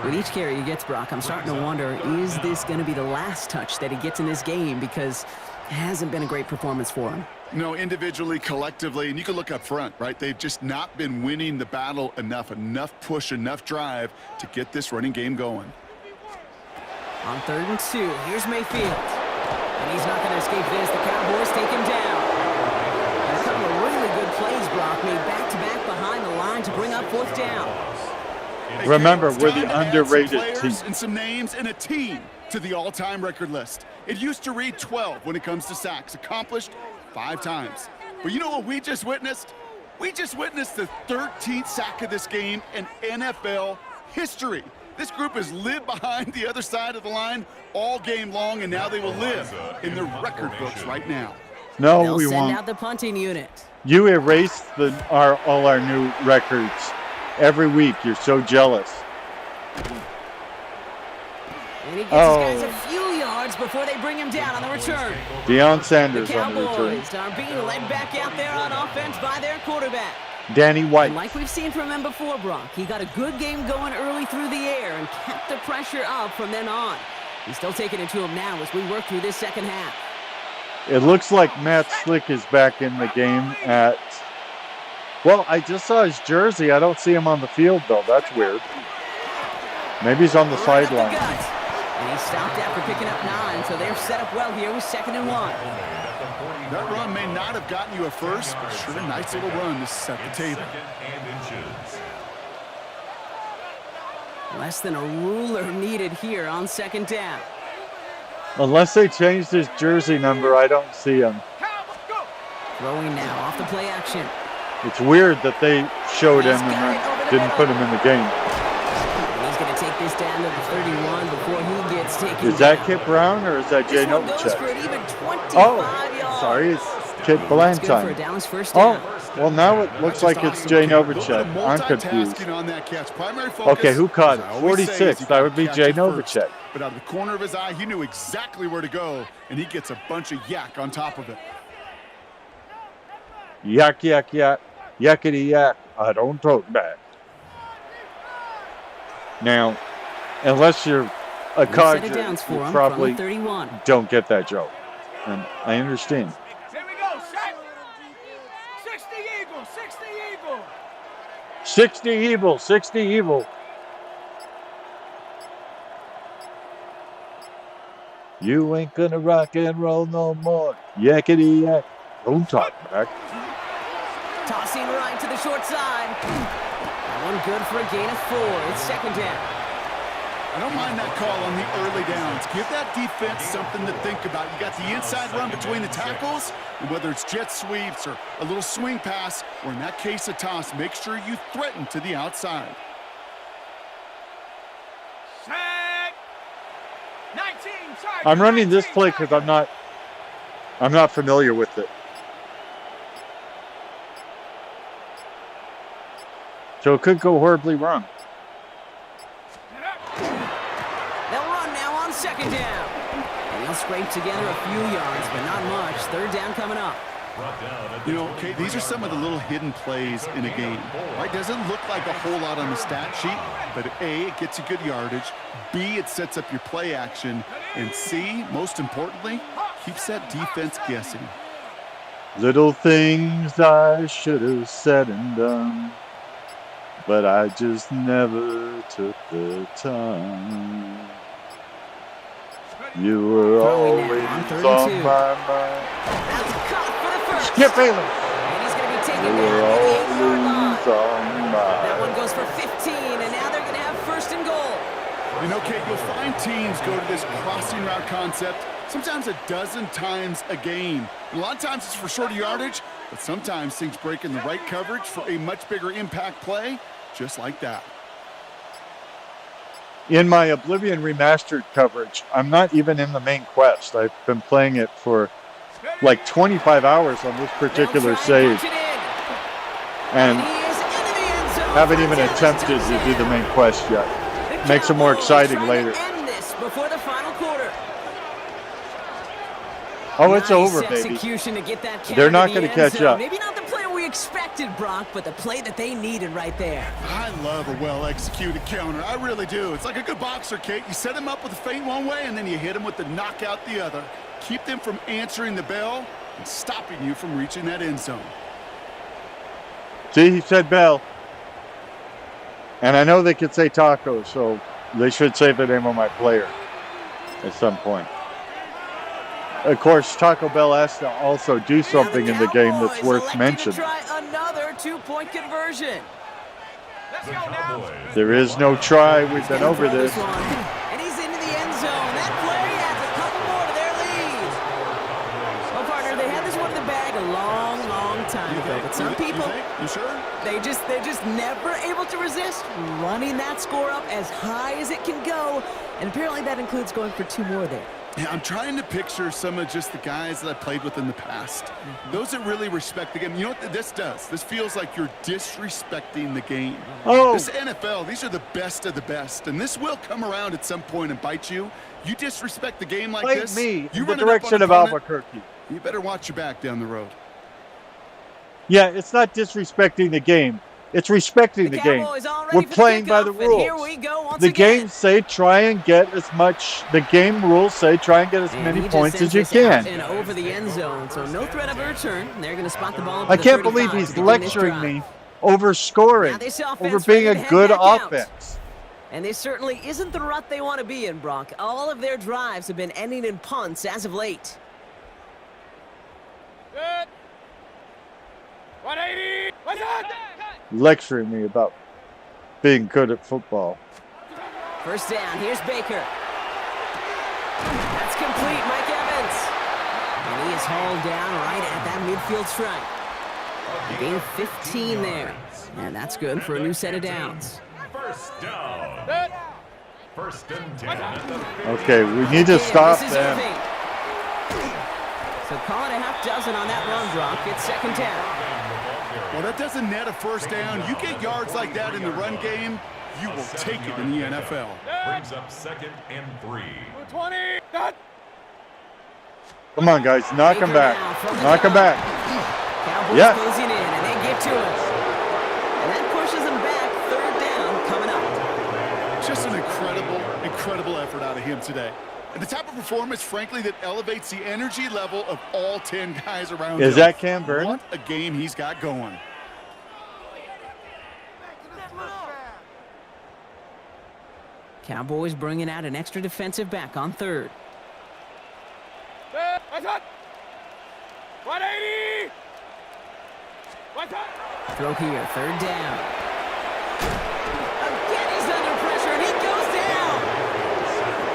With each carry he gets, Brock, I'm starting to wonder, is this going to be the last touch that he gets in this game? Because it hasn't been a great performance for him. No, individually, collectively, and you can look up front, right? They've just not been winning the battle enough push, enough drive to get this running game going. On 3rd and 2, here's Mayfield. And he's not going to escape this. The Cowboys take him down. And a couple of really good plays, Brock, made back-to-back behind the line to bring up 4th down. Remember, we're the underrated team. And some names and a team to the all-time record list. It used to read 12 when it comes to sacks, accomplished 5 times. But you know what we just witnessed? We just witnessed the 13th sack of this game in NFL history. This group has lived behind the other side of the line all game long, and now they will live in the record books right now. No, They'll we send won't. out the punting unit. You erase all our new records every week. You're so jealous. And he gets his guys a few yards before they bring him down on the return. Deion The Sanders on the return. Cowboys are being led back out there on offense by their quarterback. Danny White. And like we've seen from him before, Brock, he got a good game going early through the air and kept the pressure up from then on. He's still taking it to him now as we work through this 2nd half. It looks like Matt Slick is back in the game at... Well, I just saw his jersey. I don't see him on the field, though. That's weird. Maybe he's on the Right up the sideline. gut. And he stopped after picking up 9, so they're set up well here with 2nd and 1. That run may not have gotten you a first, but sure, a nice little run to set the table. Less than a ruler needed here on 2nd down. Unless they changed his jersey number, I don't see him. Throwing now off the play action. It's weird that they showed him and then didn't put him in the game. And he's going to take this down to the 31 before he gets taken Is that down. Kit Brown or is that Jay This one goes for Novacek? an even 25 yards. Sorry, it's Kit That's good for a Blanchard. Dallas first down. Oh, well, now it looks like it's Jay Novacek. I'm confused. Multitasking on that catch. Primary focus, Okay, who caught as it? I always say, is 46. you That gotta would be catch Jay it first. Novacek. But out of the corner of his eye, he knew exactly where to go, and he gets a bunch of yak on top of it. Yak, yak, yak. Yakety yak. I don't talk back. Now, unless you're a Set codger, it downs for you him probably from the 31. don't get that joke. And I understand. Here we go, set. 60 Eagle, 60 Eagle. 60 evil, 60 evil. You ain't gonna rock and roll no more. Yakety yak. Don't talk back. Tossing right to the short side. That one good for a gain of 4. It's 2nd down. I don't mind that call on the early downs. Give that defense something to think about. You got the inside run between the tackles, and whether it's jet sweeps or a little swing pass, or in that case a toss, make sure you threaten to the outside. Set. 19, target. I'm running this 19, play because I'm not familiar with it. So it could go horribly wrong. They'll run now on 2nd down. And he'll scrape together a few yards, but not much. 3rd down coming up. You know, okay, these are some of the little hidden plays in a game. Right? Doesn't look like a whole lot on the stat sheet, but A, it gets you good yardage. B, it sets up your play action. And C, most importantly, Keeps that defense guessing. Little things I should have said and done, but I just never took the time. You were always on my mind. That's caught for the first. Skip Bayless. And he's going to be taken You down were at the 8-yard line. always on That one my goes for 15, and now they're going to have first and goal. You know, Kate, you'll find teams go to this crossing route concept sometimes a dozen times a game. And a lot of times it's for shorter yardage, but sometimes things break in the right coverage for a much bigger impact play, just like that. In my Oblivion Remastered coverage, I'm not even in the main quest. I've been playing it for like 25 hours on this particular save, and haven't even attempted to do the main quest yet. Makes it more exciting later. Before the final quarter. Oh, it's Nice over, baby. execution to get that They're not going going to catch up. Maybe not the play we expected, Brock, but the play that they needed right there. I love a well-executed counter. I really do. It's like a good boxer, Kate. You set him up with a feint one way, and then you hit him with the knockout the other. Keep them from answering the bell and stopping you from reaching that end zone. See, he said Bell. And I know they could say Taco, so they should say the name of my player at some point. Of course, Taco Bell has to also do something in the game that's worth mentioning. Try another two-point conversion. Let's go now. There is no try. We've been over this. And he's into the end zone. That play adds a couple more to their lead. Well, partner, they had this one in the bag a long, long time ago. But some people, You sure? they're just never able to resist running that score up as high as it can go. And apparently that includes going for two more there. Yeah, I'm trying to picture some of just the guys that I played with in the past. Those that really respect the game. You know what this does? This feels like you're disrespecting the game. Oh. This NFL, these are the best of the best. And this will come around at some point and bite you. You disrespect the game like Fight this. me You in the run it up on direction of opponent, Albuquerque. You better watch your back down the road. Yeah, it's not disrespecting the game. It's respecting the game. Cowboys all ready We're for the playing by the kickoff, and here rules. we go once The again. games say try and get as much. The game rules say try and get as And many he just points sends as you this out can. and over the end zone, so no threat of a return. They're going to spot the ball. Up to I the can't 35 believe to he's begin this lecturing drive. me over scoring, Now this offense over being ready a to good head back out. offense. And this certainly isn't the rut they want to be in, Brock. All of their drives have been ending in punts as of late. Good. 180. What's up? Lecturing me about being good at football. First down, here's Baker. That's complete, Mike Evans. And he is hauled down right at that midfield stripe. He gained 15 there. And that's good for a new set of downs. First down. Good. First and 10 at the 50. Okay, we need to stop This is them. Irvin. So call it a half dozen on that run, Brock. It's second down. Well, that doesn't net a first down. You get yards like that in the run game, you will take it in the NFL. Brings up second and 3. 20. Done. Come on, guys, knock him Baker back. now from the Knock him gun. back. Cowboys Yeah. closing in, and they get to him. And that pushes them back. Third down coming up. Just an incredible effort out of him today. And the type of performance, frankly, that elevates the energy level of all 10 guys around him. Is that Cam Vernon? What a game he's got going. Cowboys bringing out an extra defensive back on third. Good. What's up? 180. What's up? Throw here, third down. Again, he's under pressure, and he goes down.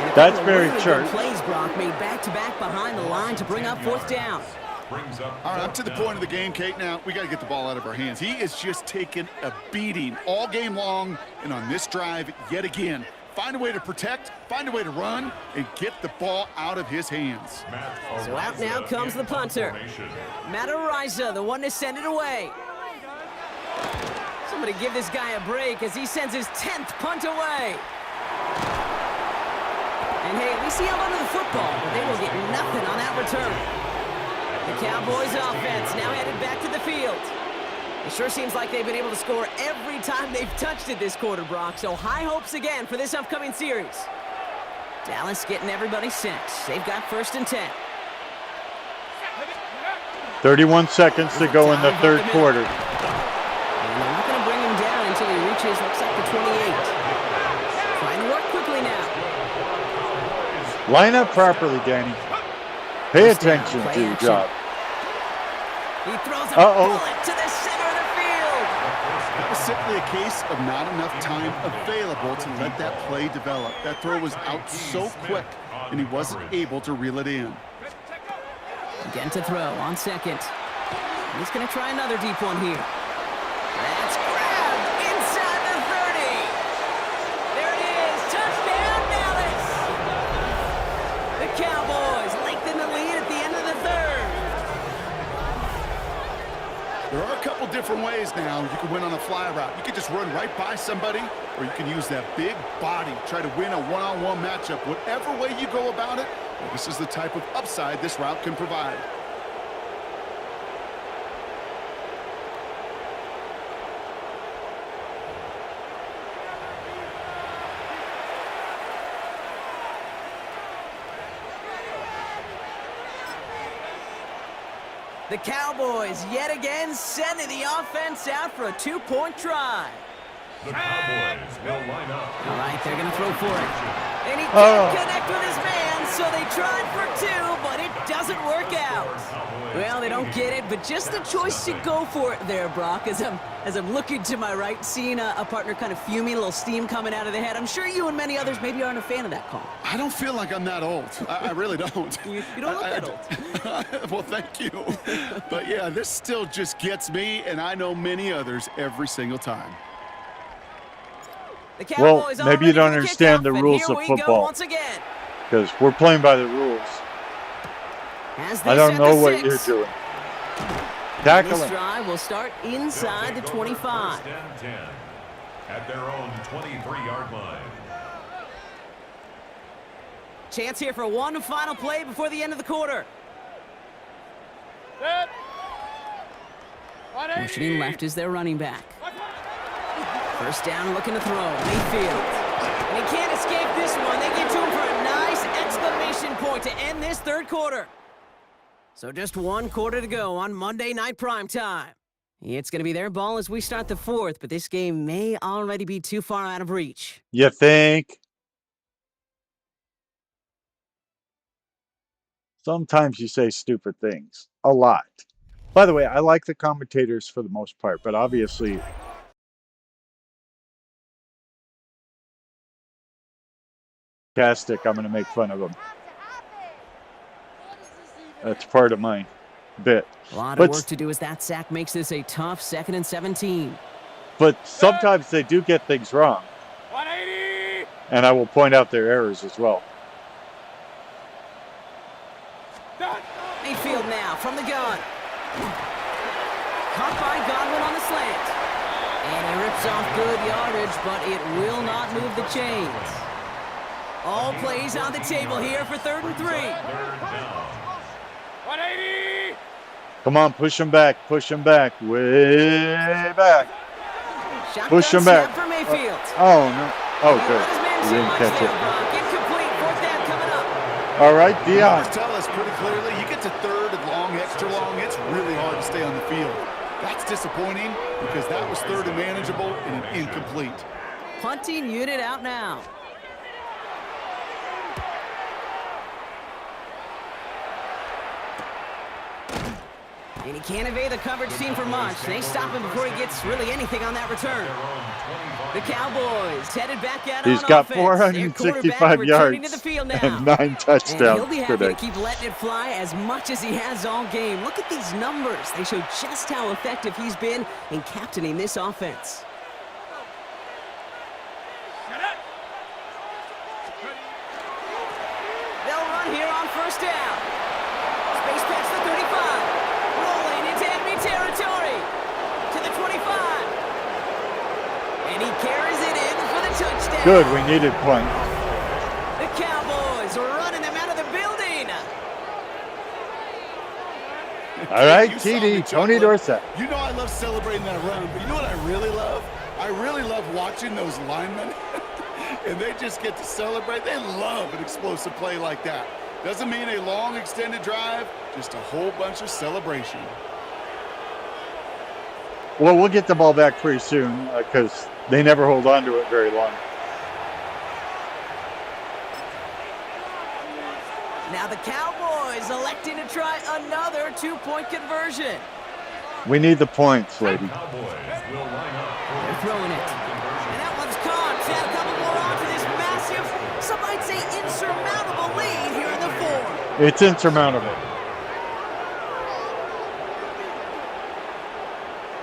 And a That's couple of very really good church. plays, Brock, made back-to-back behind the line to bring up fourth down. Brings up All right, up to the point of the game, Kate. Now, we got to get the ball out of our hands. He is just taking a beating all game long, and on this drive, yet again. Find a way to protect, find a way to run, and get the ball out of his hands. So out now comes the punter. Matt Ariza, the one to send it away. Somebody give this guy a break as he sends his 10th punt away. And hey, at least he held onto the football, but they will get nothing on that return. The Cowboys offense now headed back to the field. It sure seems like they've been able to score every time they've touched it this quarter, Brock, so high hopes again for this upcoming series. Dallas getting everybody set. They've got first and 10. 31 seconds to go in the third quarter. And they're not going to bring him down until he reaches, looks like the 28. Trying to work quickly now. Line up properly, Danny. Pay attention to your job. He throws a bullet to the center of the field. It was simply a case of not enough time available to let that play develop. That throw was out so quick, and he wasn't able to reel it in. Again to throw on second. He's going to try another deep one here. That's grabbed inside the 30. There it is. Touchdown, Dallas. The Cowboys lengthen the lead at the end of the third. There are a couple different ways now. You can win on a fly route. You can just run right by somebody, or you can use that big body, try to win a one-on-one matchup. Whatever way you go about it, this is the type of upside this route can provide. The Cowboys yet again sending the offense out for a two-point try. The Cowboys will line up. All right, they're going to throw for it. And he can't connect with his man, so they tried for two, but it doesn't work out. Well, they don't get it, but just the choice to go for it there, Brock, as I'm looking to my right, seeing a partner kind of fuming, a little steam coming out of the head. I'm sure you and many others maybe aren't a fan of that call. I don't feel like I'm that old. I really don't. You don't look that old. Well, thank you. But, yeah, this still just gets me, and I know many others every single time. Well, maybe you don't understand the rules of football, because we're playing by the rules. I don't know what you're doing. Tackle This him. drive will start inside the 25. First and 10 at their own 23-yard line. Chance here for one final play before the end of the quarter. Motioning left is their running back. First down, looking to throw. Mayfield. And he can't escape this one. They get to him for a nice exclamation point to end this third quarter. So just one quarter to go on Monday Night Primetime. It's going to be their ball as we start the fourth, but this game may already be too far out of reach. You think? Sometimes you say stupid things. A lot. By the way, I like the commentators for the most part, but obviously... Sarcastic, I'm going to make fun of them. That's part of my bit. A lot of work to do as that sack makes this a tough 2nd and 17. But sometimes they do get things wrong. 180! And I will point out their errors as well. Mayfield now from the gun. Caught by Godwin on the slant. And he rips off good yardage, but it will not move the chains. All plays on the table here for 3rd and 3. 180! Come on, push him back, way back. Push him back. For Mayfield. Oh, no. Oh, good. He didn't catch it. Incomplete. 4th down coming up. All right, Dion. Tell us pretty clearly, you get to 3rd and long, extra long, it's really hard to stay on the field. That's disappointing because that was 3rd and manageable and an incomplete. Punting unit out now. And he can't evade the coverage team for much. They stop him before he gets really anything on that return. The Cowboys headed back out on offense. He's got 465 yards to the field now. and 9 touchdowns and he'll be happy today. to keep letting it fly as much as he has all game. Look at these numbers. They show just how effective he's been in captaining this offense. They'll run here on 1st down. Space past the 35. Rolling into enemy territory. To the 25. And he carries it in for the touchdown. Good, we needed punt. The Cowboys are running them out of the building. All right, TD, Tony Dorsett. You know I love celebrating that run, but you know what I really love? I really love watching those linemen, and they just get to celebrate. They love an explosive play like that. Doesn't mean a long extended drive, just a whole bunch of celebration. Well, we'll get the ball back pretty soon because they never hold on to it very long. Now the Cowboys electing to try another two-point conversion. We need the points, lady. They're throwing it. And that one's caught. Add a couple more on to this massive, some might say insurmountable lead here in the fourth. It's insurmountable.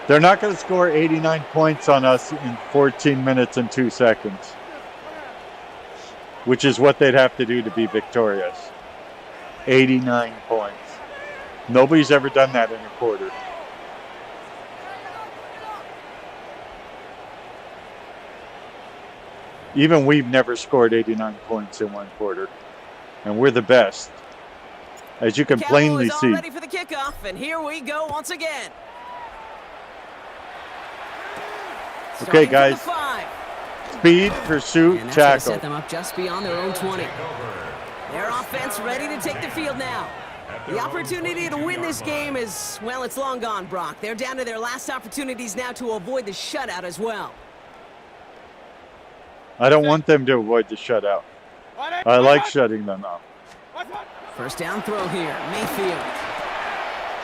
They're not going to score 89 points on us in 14 minutes and 2 seconds, which is what they'd have to do to be victorious. 89 points. Nobody's ever done that in a quarter. Even we've never scored 89 points in one quarter, and we're the best, as you can plainly see. All ready for the kickoff, and here we go once again. Okay, guys. Speed, pursuit, and that's tackle. Set them up just beyond their own 20. Their offense ready to take the field now. The opportunity to win this game is, well, it's long gone, Brock. They're down to their last opportunities now to avoid the shutout as well. I don't want them to avoid the shutout. I like shutting them out. First down throw here. Mayfield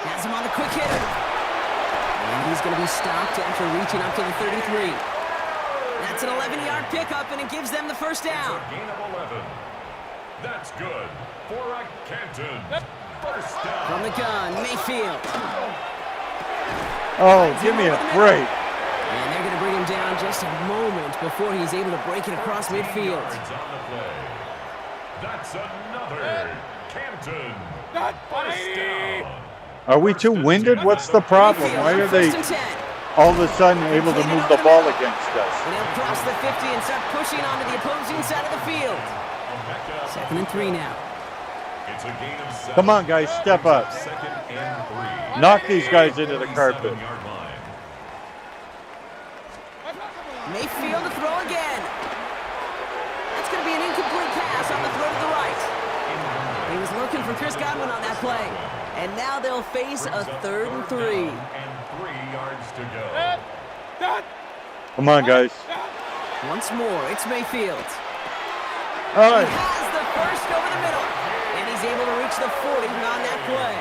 has him on the quick hitter. And he's going to be stopped after reaching up to the 33. That's an 11-yard pickup, and it gives them the first down. Gain of 11. That's good for a Canton. First down. From the gun, Mayfield. Oh, give me a break. And they're going to bring him down just a moment before he's able to break it across midfield. Yards on the play. That's another Canton. First down. Are we too winded? What's the problem? Why are they all of a sudden able to move the ball against us? And he'll cross the 50 and start pushing onto the opposing side of the field. 2nd and 3 now. It's a gain of 7. Come on, guys, step up. 2nd and 3. Knock these guys into the carpet. 37-yard line. Mayfield to throw again. That's going to be an incomplete pass on the throw to the right. He was looking for Chris Godwin on that play. And now they'll face a 3rd and 3. And 3 yards to go. Come on, guys. Once more, it's Mayfield. All right. He has the first over the middle. And he's able to reach the 40 on that play.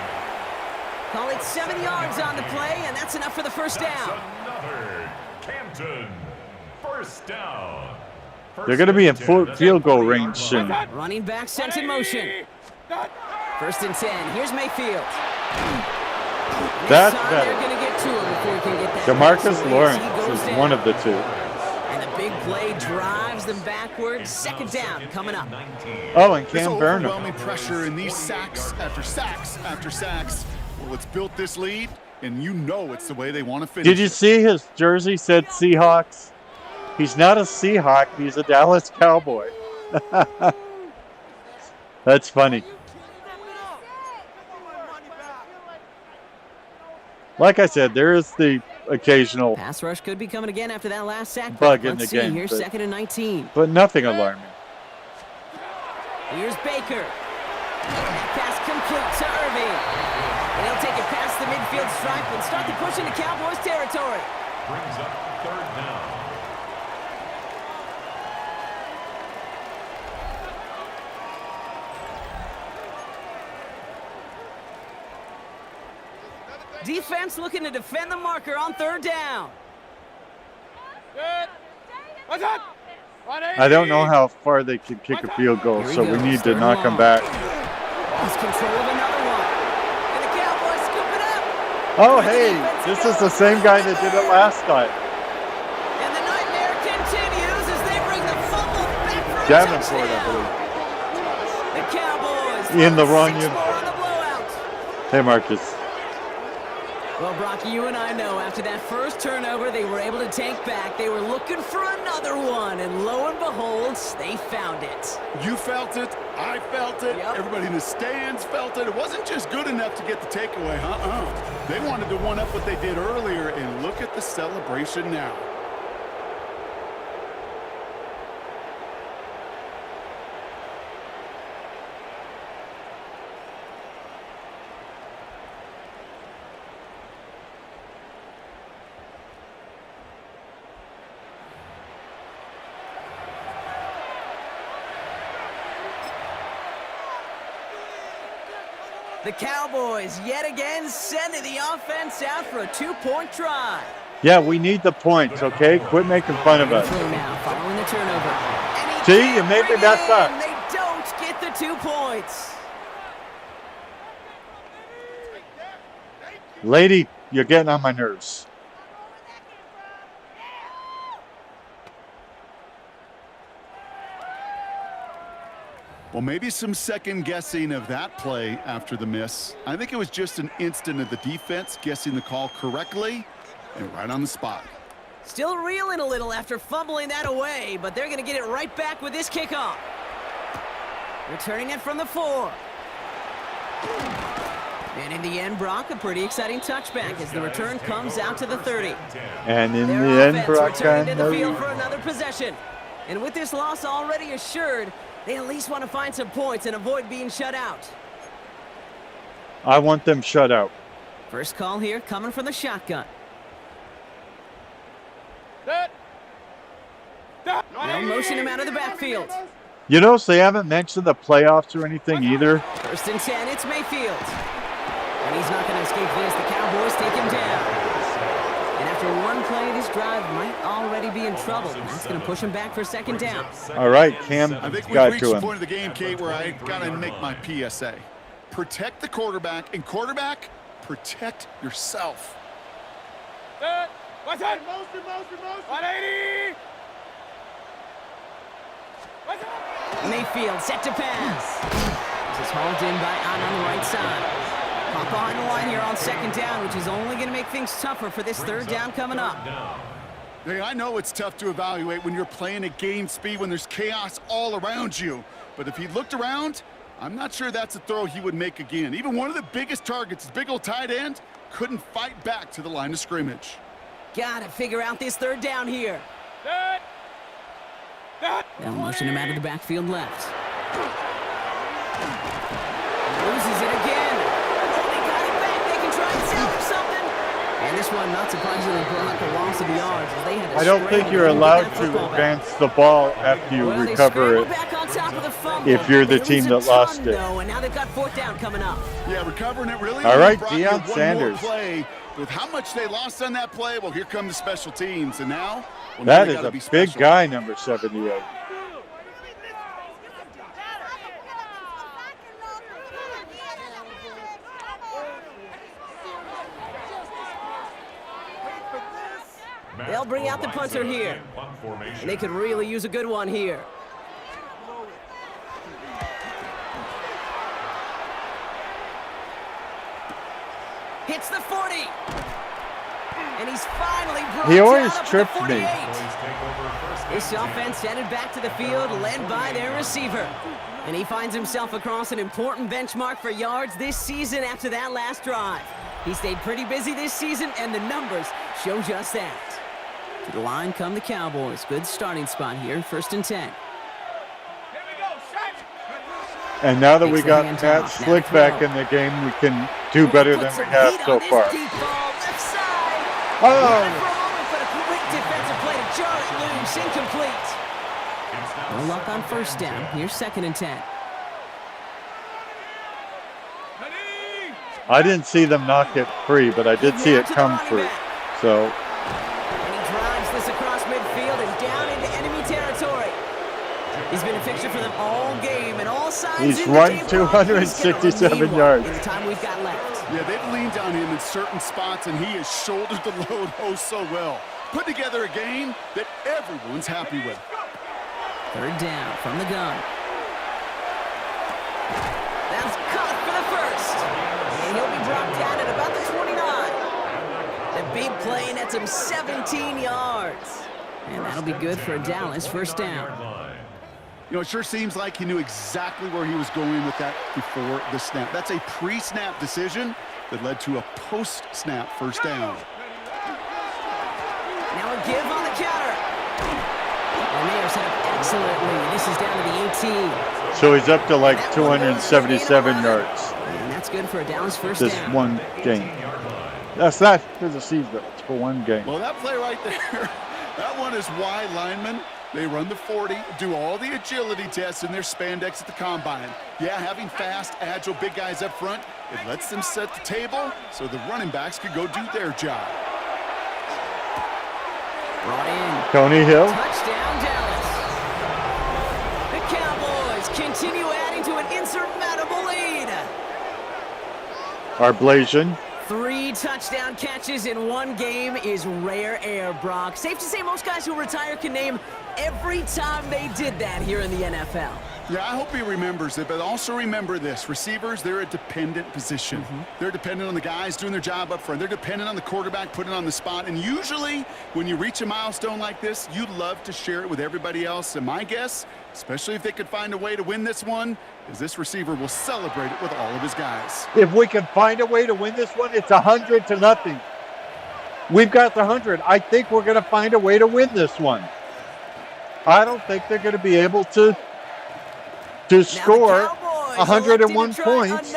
Call it 7 yards on the play, and that's enough for the first down. Another Canton. First down. They're going to be in field goal range soon. Running back sent in motion. 1st and 10. Here's Mayfield. That's They're better. going to get to him before he can get that. DeMarcus pass away as he Lawrence goes is down. one of the two. And the big play drives them backwards. 2nd down coming up. Oh, and This Cam Burnham. overwhelming pressure and these sacks after sacks after sacks. Well, it's built this lead, and you know it's the way they want to finish. Did you see his jersey said Seahawks? He's not a Seahawk. He's a Dallas Cowboy. That's funny. Like I said, there is the occasional Pass rush could be coming again after that last sack. bug in Let's the see. game, Here's but- 2nd and 19. but nothing alarming. Here's Baker. Pass complete to Irvin. And he'll take it past the midfield stripe and start the push into Cowboys territory. Brings up 3rd down. Defense looking to defend the marker on 3rd down. I don't know how far they can kick a field goal, Here he so we goes, need to 3rd knock and them long. back. Lost control of another one. And the Cowboys scoop it up. Oh, hey, this is the same guy that did it last time. And the nightmare continues as they bring the fumble back for a Davenport, I touchdown. believe. The Cowboys In the wrong 6 more uniform. on the blowout. Hey, Marcus. Well, Brock, you and I know after that first turnover, they were able to take back. They were looking for another one, and lo and behold, they found it. You felt it. I felt it. Yep. Everybody in the stands felt it. It wasn't just good enough to get the takeaway. They wanted to one-up what they did earlier, and look at the celebration now. The Cowboys yet again sending the offense out for a 2-point try. Yeah, we need the points, okay? Quit making fun of us. Now, following the turnover. See, you made me mess up. They don't get the 2 points. Lady, you're getting on my nerves. Well, maybe some second guessing of that play after the miss. I think it was just an instant of the defense guessing the call correctly and right on the spot. Still reeling a little after fumbling that away, but they're going to get it right back with this kickoff. Returning it from the 4. And in the end, Brock, a pretty exciting touchback as the return comes out to the 30. And in Their the end, offense Brock, returning to the field for another possession. And with this loss already assured, they at least want to find some points and avoid being shut out. I want them shut out. First call here coming from the shotgun. They'll motion him out of the backfield. You notice they haven't mentioned the playoffs or anything either. First and 10, it's Mayfield. And he's not going to escape this. The Cowboys take him down. And after one play, this drive might already be in trouble. That's going to push him back for second down. All right, Cam I think we've got reached to the him. point of the game, Kate, where I got to make my PSA. Protect the quarterback, and quarterback, protect yourself. What's that? Motion. 180. Mayfield set to pass. This is hauled in by Ott on the right side. Pop behind the line here on second down, which is only going to make things tougher for this third down coming up. Hey, I know it's tough to evaluate when you're playing at game speed when there's chaos all around you. But if he looked around, I'm not sure that's a throw he would make again. Even one of the biggest targets, his big old tight end, couldn't fight back to the line of scrimmage. Gotta figure out this third down here. They'll motion him out of the backfield left. Loses it again. Oh, they got it back. They can try and salvage something. And this one, not surprisingly, brought a loss of yards. As they had to I don't think you're allowed to advance the ball after you recover it if you're the team that lost it. And now they've got fourth down coming up. Yeah, recovering it really. All right, brought you Deion one Sanders. more play. With how much they lost on that play, well, here come the special teams. And now, well, That now is gotta a be big special. guy, number 78. They'll bring out the punter here. And they could really use a good one here. Hits the 40. And he's finally brought He always down up tripped at the me. 48. This offense headed back to the field, led by their receiver. And he finds himself across an important benchmark for yards this season after that last drive. He stayed pretty busy this season, and the numbers show just that. To the line come the Cowboys. Good starting spot here, 1st and 10. And now that we Takes the got hands Matt off. Now Slick throw. back in the game, we can do better than Puts we some have heat so on this far. deep ball, left side. Oh! Ran for a moment, but a quick defensive play to jar it loose, incomplete. No luck on first down. Here's 2nd and 10. I didn't see them knock it free, but I did see it come free. So, And he drives this across midfield and down into enemy territory. He's been a fixture for them all game, and all signs He's run indicate 267 he's gonna yards. in the time we've got left. Yeah, they've leaned on him in certain spots, and he has shouldered the load oh so well. Put together a game that everyone's happy with. Third down from the gun. That's caught for the first. And he'll be brought down at about the 29. The big play nets him 17 yards. And that'll be good for a Dallas first down. You know, it sure seems like he knew exactly where he was going with that before the snap. That's a pre-snap decision that led to a post-snap first down. Now a give on the counter. And they are set up excellently. This is down to the 18. so he's up to like 277 yards And that's good for a Dallas first this down. one game. That's not for the season, it's for one game. Well, that play right there, that one is why linemen They run the 40, do all the agility tests in their spandex at the combine. Yeah, having fast, agile, big guys up front, it lets them set the table so the running backs could go do their job. Brought in. Tony Hill. Touchdown, Dallas. The Cowboys continue adding to an insurmountable lead. Our Blasian. 3 touchdown catches in one game is rare air, Brock. Safe to say most guys who retire can name every time they did that here in the NFL. Yeah, I hope he remembers it, but also remember this. Receivers, they're a dependent position. They're dependent on the guys doing their job up front. They're dependent on the quarterback putting on the spot. And usually, when you reach a milestone like this, you'd love to share it with everybody else. And my guess, especially if they could find a way to win this one, is this receiver will celebrate it with all of his guys. If we can find a way to win this one, it's 100-0. We've got the 100. I think we're going to find a way to win this one. I don't think they're going to be able to score 101 points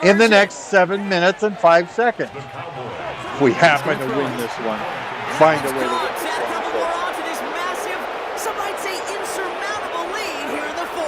in the next 7 minutes and 5 seconds. If we happen to win this one, find a way to win this one.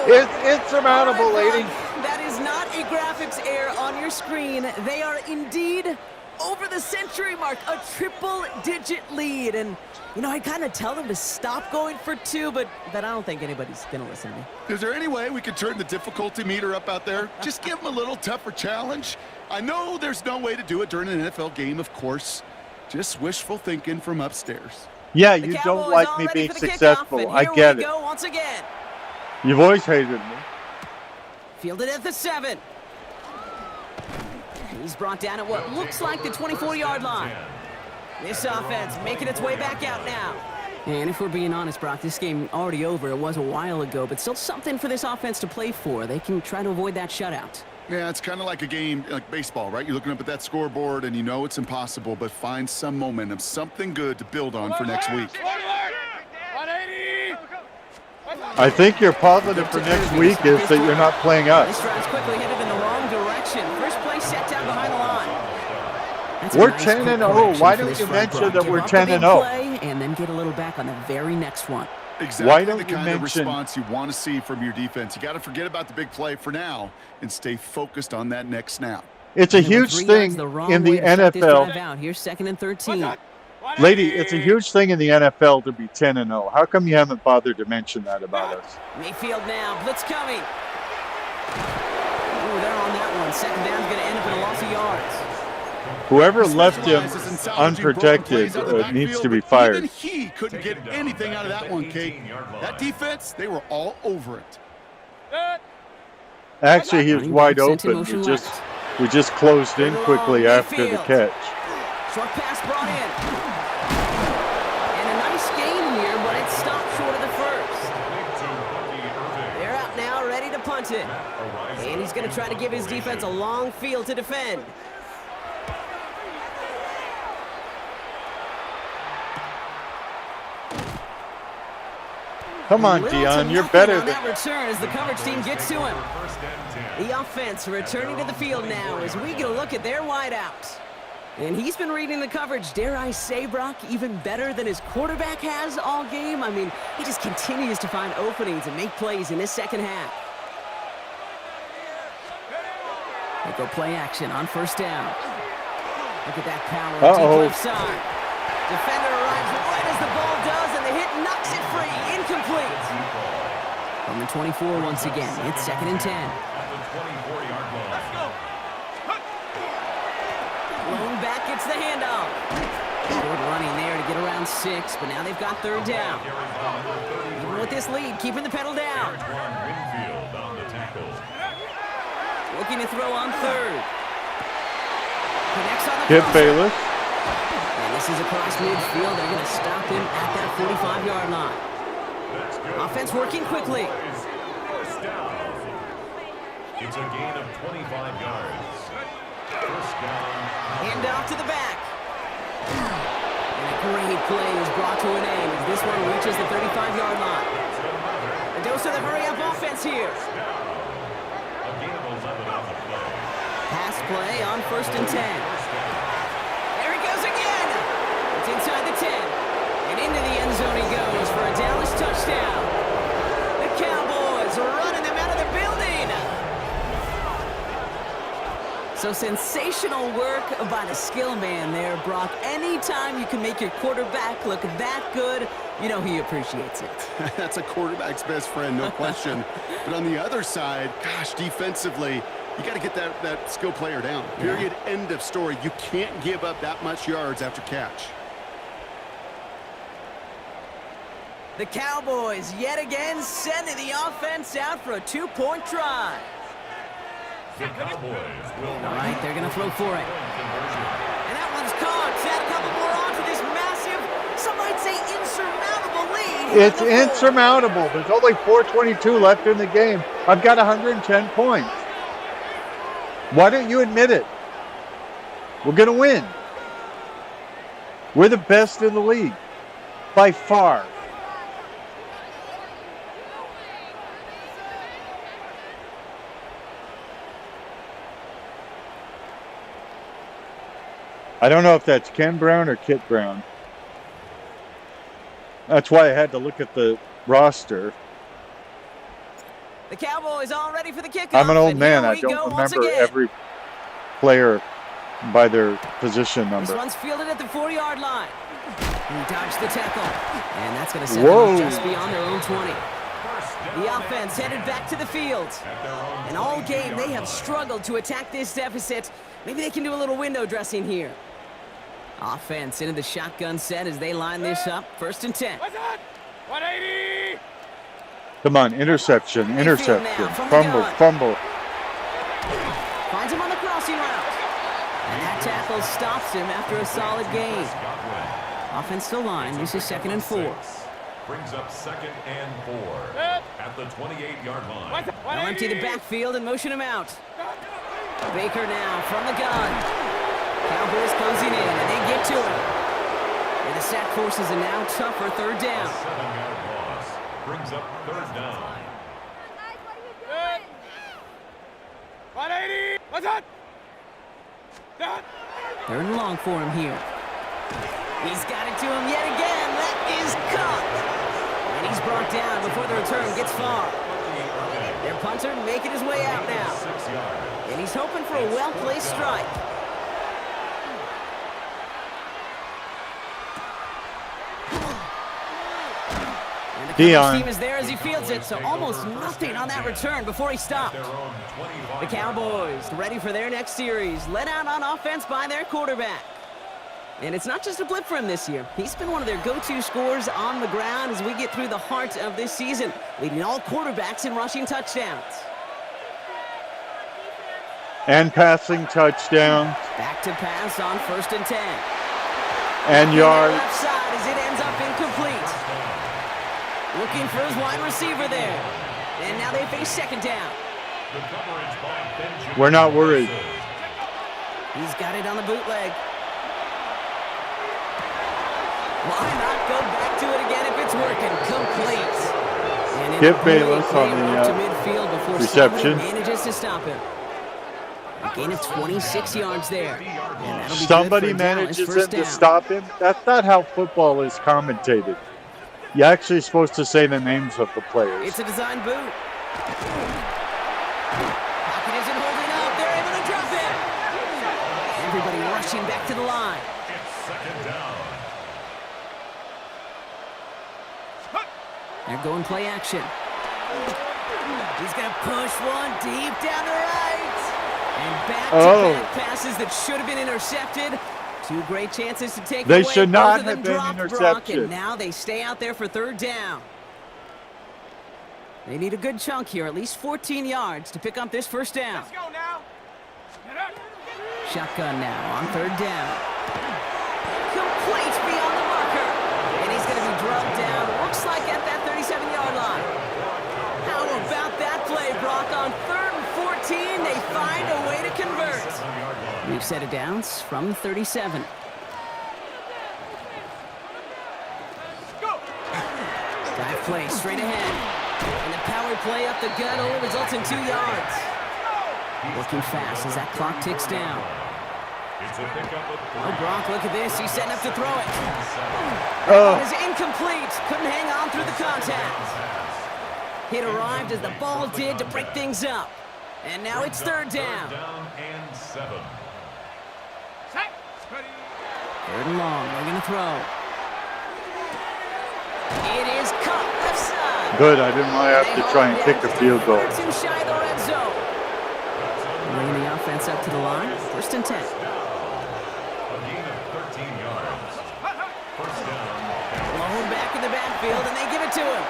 It's insurmountable, lady. That is not a graphics error on your screen. They are indeed over the century mark, a triple-digit lead. And, you know, I kind of tell them to stop going for 2, but I don't think anybody's going to listen to me. Is there any way we could turn the difficulty meter up out there? Just give them a little tougher challenge. I know there's no way to do it during an NFL game, of course. Just wishful thinking from upstairs. Yeah, you don't like me being successful. I get it. Once again. You've always hated me. Fielded at the 7. He's brought down at what looks like the 24-yard line. This offense making its way back out now. And if we're being honest, Brock, this game already over. It was a while ago, but still something for this offense to play for. They can try to avoid that shutout. Yeah, it's kind of like a game, like baseball, right? You're looking up at that scoreboard, and you know it's impossible, but find some momentum, something good to build on for next week. I think your positive for next week is that you're not playing us. This drive's quickly headed in the wrong direction. First play set down behind the line. We're 10-0. Why don't you mention that we're 10-0? And then get a little back on the very next one. Exactly. Why don't the you kind of mention response you want to see from your defense. You got to forget about the big play for now and stay focused on that next snap. It's a huge thing in the NFL. Here's 2nd and 13. Lady, it's a huge thing in the NFL to be 10-0. How come you haven't bothered to mention that about us? Mayfield now. Blitz coming. Ooh, they're on that one. 2nd down's going to end up in a loss of yards. Whoever left him unprotected needs to be fired. Even he couldn't get anything out of that one, Kate. That defense, they were all over it. Actually, he was wide open. We just closed in quickly after the catch. Short pass brought in. And a nice gain here, but it stopped short of the first. They're out now, ready to punt it. And he's going to try to give his defense a long field to defend. Come on, Dion, you're better than that return as the coverage team gets to him. The offense returning to the field now as we get a look at their wideouts. And he's been reading the coverage, dare I say, Brock, even better than his quarterback has all game. I mean, he just continues to find openings and make plays in this second half. They go play action on 1st down. Look at that power deep left side. Defender arrives right as the ball does, and the hit knocks it free. Incomplete. From the 24 once again, it's 2nd and 10. Lone back gets the handoff. Good running there to get around 6, but now they've got 3rd down. Even with this lead, keeping the pedal down. Looking to throw on 3rd. Connects on the Hit Bayless. And this is across midfield. They're going to stop him at that 45-yard line. Offense working quickly. First down. It's a gain of 25 yards. First down. Hand off to the back. And a great play is brought to an end as this one reaches the 35-yard line. A dose of the hurry-up offense here. A gain of 11 on the play. Pass play on 1st and 10. There he goes again. It's inside the 10 and into the end zone. zone he goes for a Dallas touchdown. The Cowboys are running them out of the building. So sensational work by the skill man there, Brock. Anytime you can make your quarterback look that good, you know he appreciates it. That's a quarterback's best friend, no question. But on the other side, gosh, defensively, you got to get that skill player down. Period. End of story. You can't give up that much yards after catch. The Cowboys yet again sending the offense out for a two-point try. The Cowboys will All right, they're going to throw for it. And that one's caught. Add a couple more on to this massive, some might say insurmountable lead. It's insurmountable. There's only 4:22 left in the game. I've got 110 points. Why don't you admit it? We're going to win. We're the best in the league. By far. I don't know if that's Ken Brown or Kit Brown. That's why I had to look at the roster. The Cowboys all ready for the kickoff. I'm an old man. I don't remember every player by their position number. This one's fielded at the 4-yard line. He dodged the tackle. And that's going to set them just beyond their own 20. The offense headed back to the field. And all game, they have struggled to attack this deficit. Maybe they can do a little window dressing here. Offense into the shotgun set as they line this up. 1st and 10. 180! Come on, interception. Fumble. Finds him on the crossing route. And that tackle stops him after a solid gain. Offense still line. This is 2nd and 4. Brings up 2nd and 4 at the 28-yard line. They'll empty the backfield and motion him out. Baker now from the gun. Cowboys closing in, and they get to him. And the sack forces a now tougher 3rd down. 7-yard loss brings up 3rd down. 180! What's up? 3rd and long for him here. He's got it to him yet again. That is caught. And he's brought down before the return gets far. Their punter making his way out now. 6 yards. And he's hoping for a well-placed strike. And the coverage team is there as he fields it, so almost nothing on that return before he stopped. The Cowboys ready for their next series, led out on offense by their quarterback. And it's not just a blip for him this year. He's been one of their go-to scorers on the ground as we get through the heart of this season, leading all quarterbacks in rushing touchdowns. And passing touchdowns. Back to pass on 1st and 10. And yards. Left side as it ends up incomplete. Looking for his wide receiver there. And now they face 2nd down. We're not worried. He's got it on the bootleg. Why not go back to it again if it's working? Complete. And Skip Bayless on the to midfield before reception. Manages to stop him. A gain of 26 yards there. And that'll be Somebody good for Dallas. manages First him to down. stop him. That's not how football is commentated. You're actually supposed to say the names of the players. It's a design boot. Pocket isn't holding up. They're able to drop it. Everybody rushing back to the line. It's 2nd down. They're going play action. He's going to push one deep down the right. And back-to-back passes that should have been intercepted. 2 great chances to take They away. should not Both of them have been dropped, Brock, intercepted. and now they stay out there for 3rd down. They need a good chunk here, at least 14 yards to pick up this 1st down. Let's go now. Shotgun now on 3rd down. Complete beyond the marker. And he's going to be drugged down. Looks like at that 37-yard line. How about that play, Brock? On 3rd and 14, they find a way to convert. We've set it down from the 37. Dive play straight ahead. And the power play up the gut only results in 2 yards. Working fast as that clock ticks down. It's a pickup of 3. Oh, Brock, look at this. He's setting up to throw it. Oh, It is incomplete. Couldn't hang on through the contact. It arrived as the ball did to break things up. And now it's third down. Third down and 7. Third and long. They're going to throw. It is caught left side. good. I didn't want to have to try and kick a field goal. Too shy of the red zone. Bringing the offense up to the line. First and 10. A gain of 13 yards. First down. Blown back in the backfield, and they give it to him.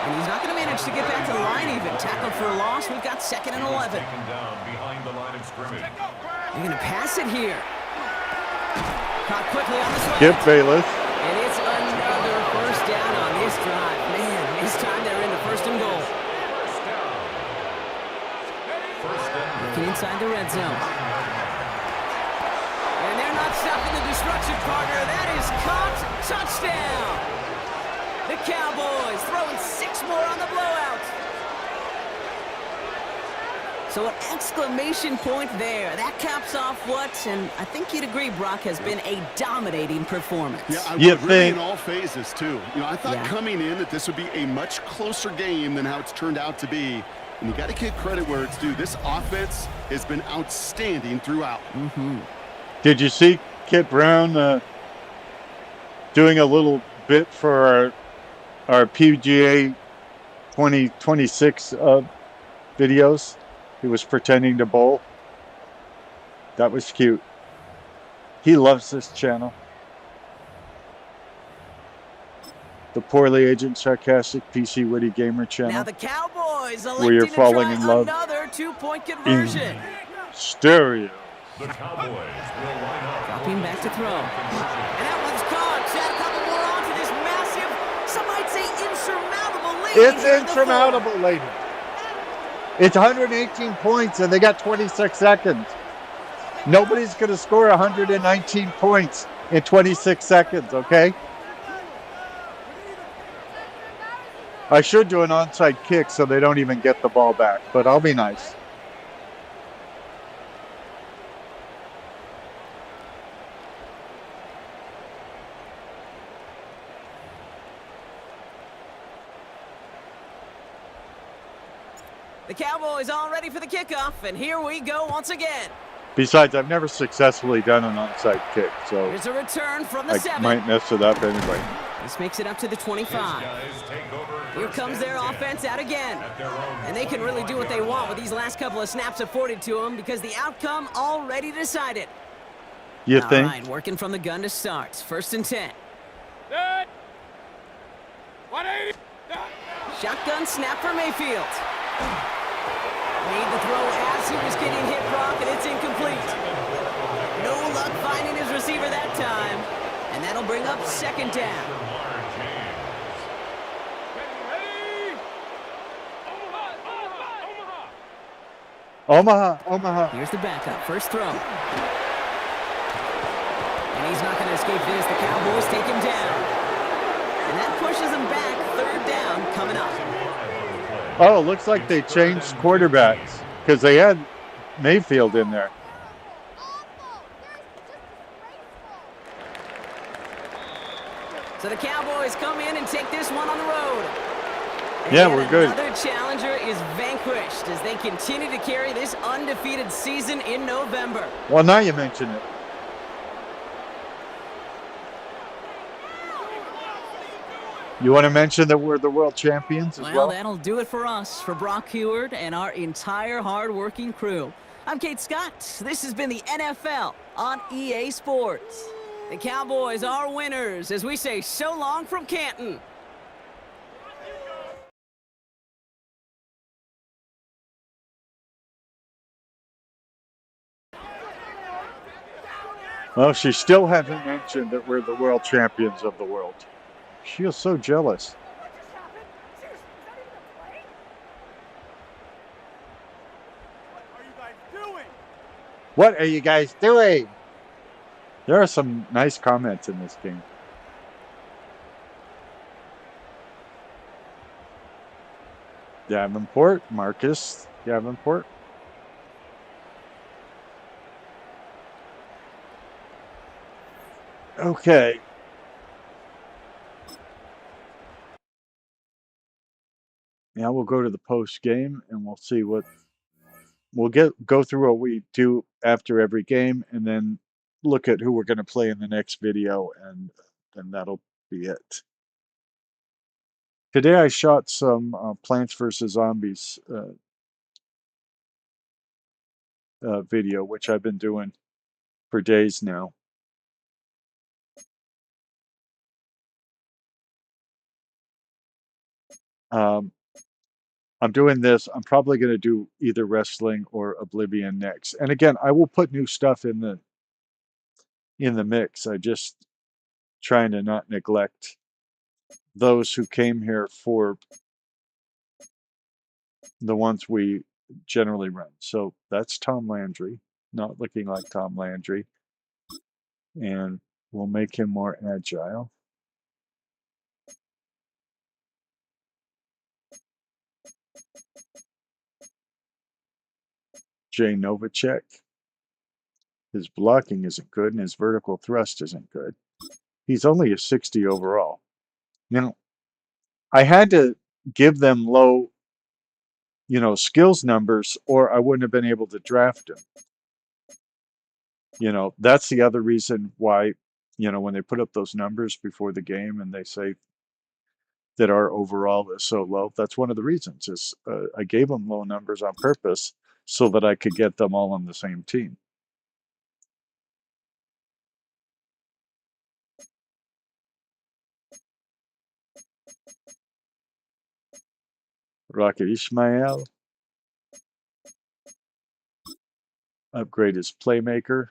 And he's not going to manage to get back to the line even. Tackled for a loss. We've got second and 11. Taken down behind the line of scrimmage. They're going to pass it here. Caught quickly on the slant. Skip Bayless. And it's another first down on this drive. Man, this time they're in the first and goal. First down. Looking inside the red zone. And they're not stopping the destruction, partner. That is caught. Touchdown. The Cowboys throwing 6 more on the blowout. So an exclamation point there. That caps off what, and I think you'd agree, Brock, has been a dominating performance. Yeah, I You would really think- in all phases, too. You know, I thought coming in that this would be a much closer game than how it's turned out to be. And you got to give credit where it's due. This offense has been outstanding throughout. Did you see Kit Brown doing a little bit for our PGA 2026 videos? He was pretending to bowl. That was cute. He loves this channel. The Poorly Agent Sarcastic PC Witty Gamer Now channel. the Cowboys Where you're electing to falling try in love. another 2-point conversion. Stereo. The Cowboys will line up. Dropping back to throw. And that one's caught. Add a couple more onto this massive, some might say insurmountable lead. It's here in the fourth. insurmountable, lady. It's 118 points, and they got 26 seconds. Nobody's going to score 119 points in 26 seconds, okay? I should do an onside kick so they don't even get the ball back, but I'll be nice. The Cowboys all ready for the kickoff, and here we go once again. Besides, I've never successfully done an onside kick, so Here's a return from the I 7. might mess it up anyway. This makes it up to the 25. Guys take over. Here first comes and their 10 offense out again. at their own And they can really do what they 25 want with these last couple of snaps afforded to them because the outcome already decided. You All think? right, working from the gun to start. First and 10. Set. 180. Shotgun snap for Mayfield. Made the throw as he was getting hit, Brock, and it's incomplete. No luck finding his receiver that time. And that'll bring up second down. Ready. Omaha. Omaha. Here's the backup. First throw. And he's not going to escape this. The Cowboys take him down. And that pushes him back. Third down coming up. Oh, looks like they changed quarterbacks because they had Mayfield in there. So the Cowboys come in and take this one on the road. And Yeah, yet we're good. Another challenger is vanquished as they continue to carry this undefeated season in November. Well, now you mention it. You want to mention that we're the world champions as well? That'll do it for us, for Brock Heward and our entire hard-working crew. I'm Kate Scott. This has been the NFL on EA Sports. The Cowboys are winners as we say so long from Canton. Well, she still hasn't mentioned that we're the world champions of the world. She is so jealous. What are you guys doing? What are you guys doing? There are some nice comments in this game. Davenport, Marcus Davenport. Okay. Now we'll go to the post game and we'll see what we'll go through what we do after every game and then look at who we're going to play in the next video, and then that'll be it. Today I shot some Plants vs. Zombies video, which I've been doing for days now. I'm doing this. I'm probably going to do either wrestling or Oblivion next. And again, I will put new stuff in the mix. I just trying to not neglect those who came here for the ones we generally run. So that's Tom Landry, not looking like Tom Landry. And we'll make him more agile. Jay Novacek. His blocking isn't good and his vertical thrust isn't good. He's only a 60 overall. You know, I had to give them low, skills numbers, or I wouldn't have been able to draft him. That's the other reason why, when they put up those numbers before the game and they say that our overall is so low, that's one of the reasons is I gave them low numbers on purpose so that I could get them all on the same team. Rocket Ismael. Upgrade his playmaker.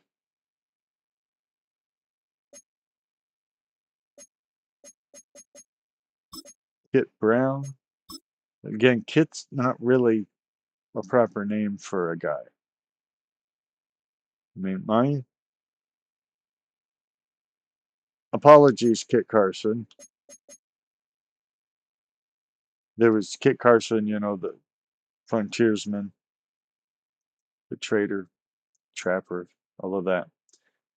Kit Brown. Again, Kit's not really a proper name for a guy. I mean, mine. Apologies, Kit Carson. There was Kit Carson, the frontiersman, the trader, trapper, all of that.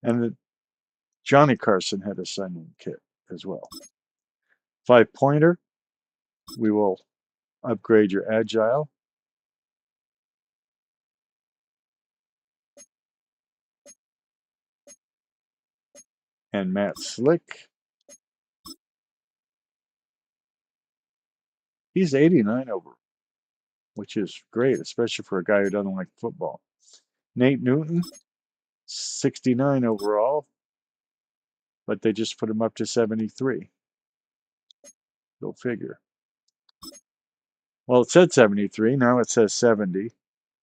And Johnny Carson had a son named Kit as well. 5-pointer. We will upgrade your agile. And Matt Slick. He's 89 over, which is great, especially for a guy who doesn't like football. Nate Newton, 69 overall, but they just put him up to 73. Go figure. Well, it said 73. Now it says 70.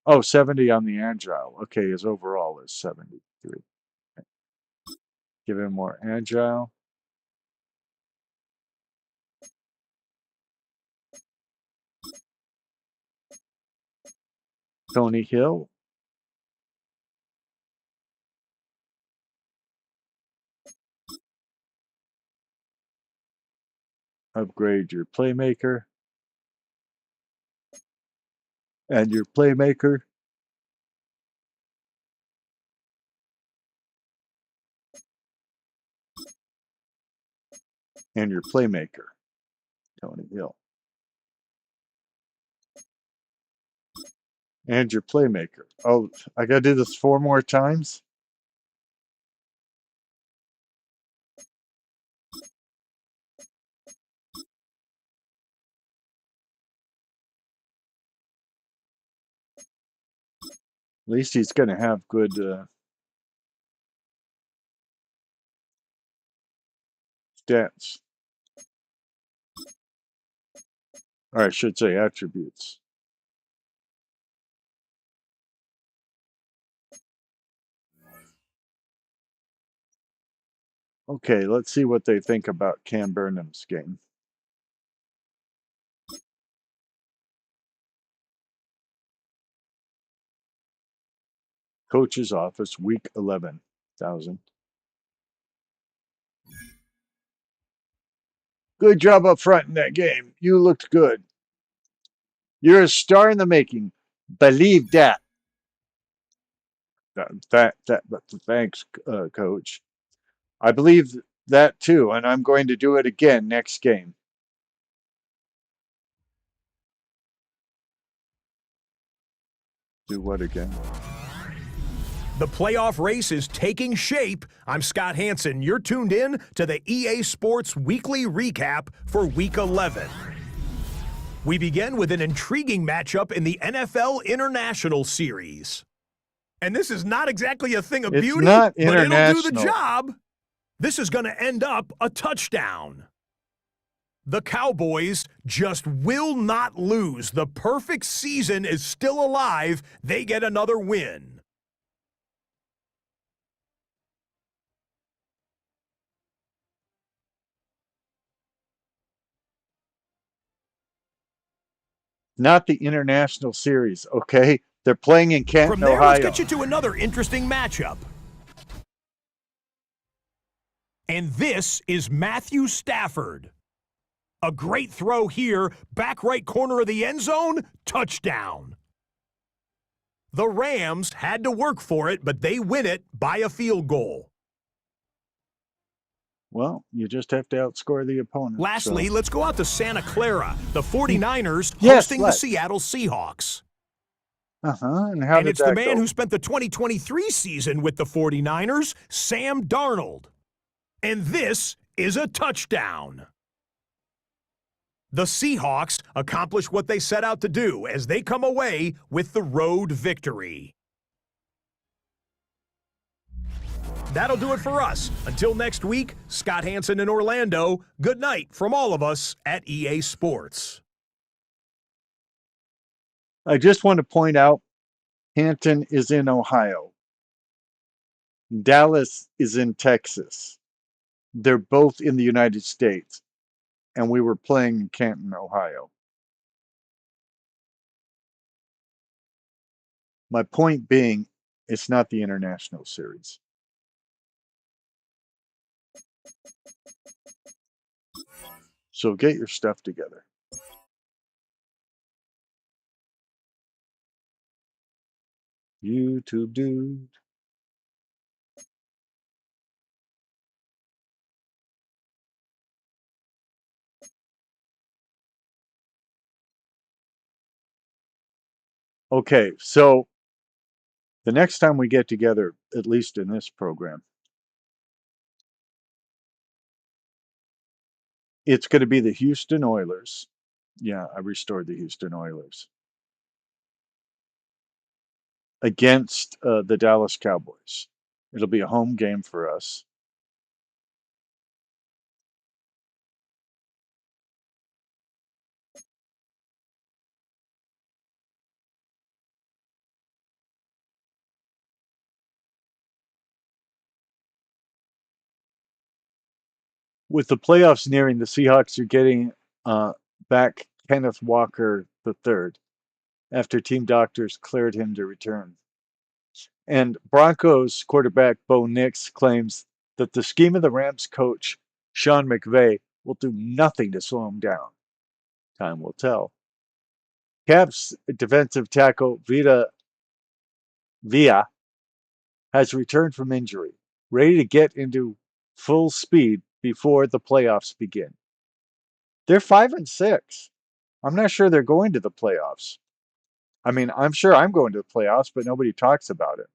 Oh, 70 on the agile. Okay, his overall is 73. Give him more agile. Tony Hill. Upgrade your playmaker. And your playmaker. And your playmaker. Tony Hill. And your playmaker. Oh, I got to do this 4 more times? At least he's going to have good stats. Or I should say attributes. Okay, let's see what they think about Cam Burnham's game. Coach's office, week 11,000. Good job up front in that game. You looked good. You're a star in the making. Believe that. Thanks, Coach. I believe that too, and I'm going to do it again next game. Do what again? The playoff race is taking shape. I'm Scott Hansen. You're tuned in to the EA Sports Weekly Recap for Week 11. We begin with an intriguing matchup in the NFL International Series. And this is not exactly a thing of beauty, not but it'll do the international. job. This is going to end up a touchdown. The Cowboys just will not lose. The perfect season is still alive. They get another win. Not the International Series, okay? They're playing in Canton, From there, Ohio. let's get you to another interesting matchup. And this is Matthew Stafford. A great throw here, back right corner of the end zone, touchdown. The Rams had to work for it, but they win it by a field goal. Well, you just have to outscore the opponent. Lastly, let's go out to Santa Clara. The 49ers Yes, hosting the Seattle Seahawks. And how And did it's that the man go? who spent the 2023 season with the 49ers, Sam Darnold. And this is a touchdown. The Seahawks accomplish what they set out to do as they come away with the road victory. That'll do it for us. Until next week, Scott Hansen in Orlando, good night from all of us at EA Sports. I just want to point out, Canton is in Ohio. Dallas is in Texas. They're both in the United States. And we were playing in Canton, Ohio. My point being, it's not the International Series. So get your stuff together. YouTube dude. Okay, so the next time we get together, at least in this program, it's going to be the Houston Oilers. Yeah, I restored the Houston Oilers against the Dallas Cowboys. It'll be a home game for us. With the playoffs nearing, the Seahawks are getting back Kenneth Walker III after team doctors cleared him to return. And Broncos quarterback Bo Nix claims that the scheme of the Rams coach, Sean McVay, will do nothing to slow him down. Time will tell. Caps defensive tackle Villa has returned from injury, ready to get into full speed before the playoffs begin. They're 5-6. I'm not sure they're going to the playoffs. I mean, I'm sure I'm going to the playoffs, but nobody talks about it.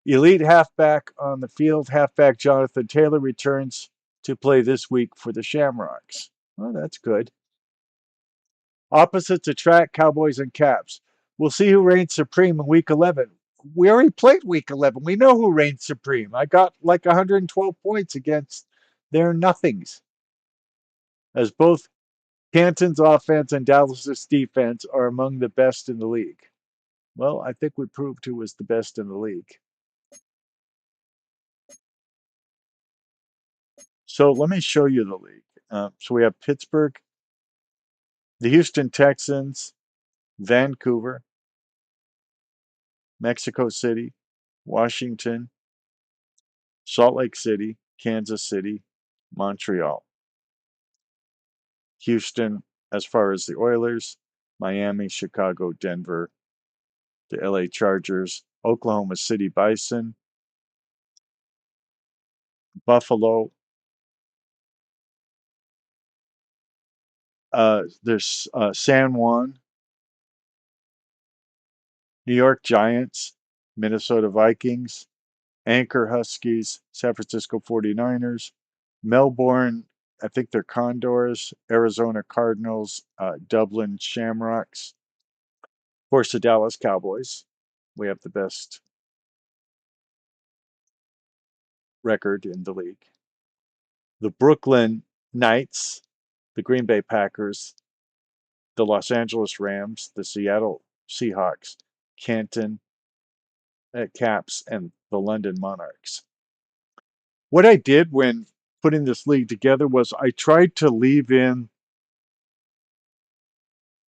Elite halfback on the field, halfback Jonathan Taylor returns to play this week for the Shamrocks. Well, that's good. Opposites attract, Cowboys and Caps. We'll see who reigns supreme in Week 11. We already played Week 11. We know who reigns supreme. I got like 112 points against their nothings. As both Canton's offense and Dallas's defense are among the best in the league. Well, I think we proved who was the best in the league. So let me show you the league. So we have Pittsburgh, the Houston Texans, Vancouver, Mexico City, Washington, Salt Lake City, Kansas City, Montreal. Houston, as far as the Oilers, Miami, Chicago, Denver, the LA Chargers, Oklahoma City Bison, Buffalo. There's San Juan, New York Giants, Minnesota Vikings, Anchor Huskies, San Francisco 49ers, Melbourne, I think they're Condors, Arizona Cardinals, Dublin Shamrocks, of course, the Dallas Cowboys. We have the best record in the league. The Brooklyn Knights, the Green Bay Packers, the Los Angeles Rams, the Seattle Seahawks, Canton Caps, and the London Monarchs. What I did when putting this league together was I tried to leave in.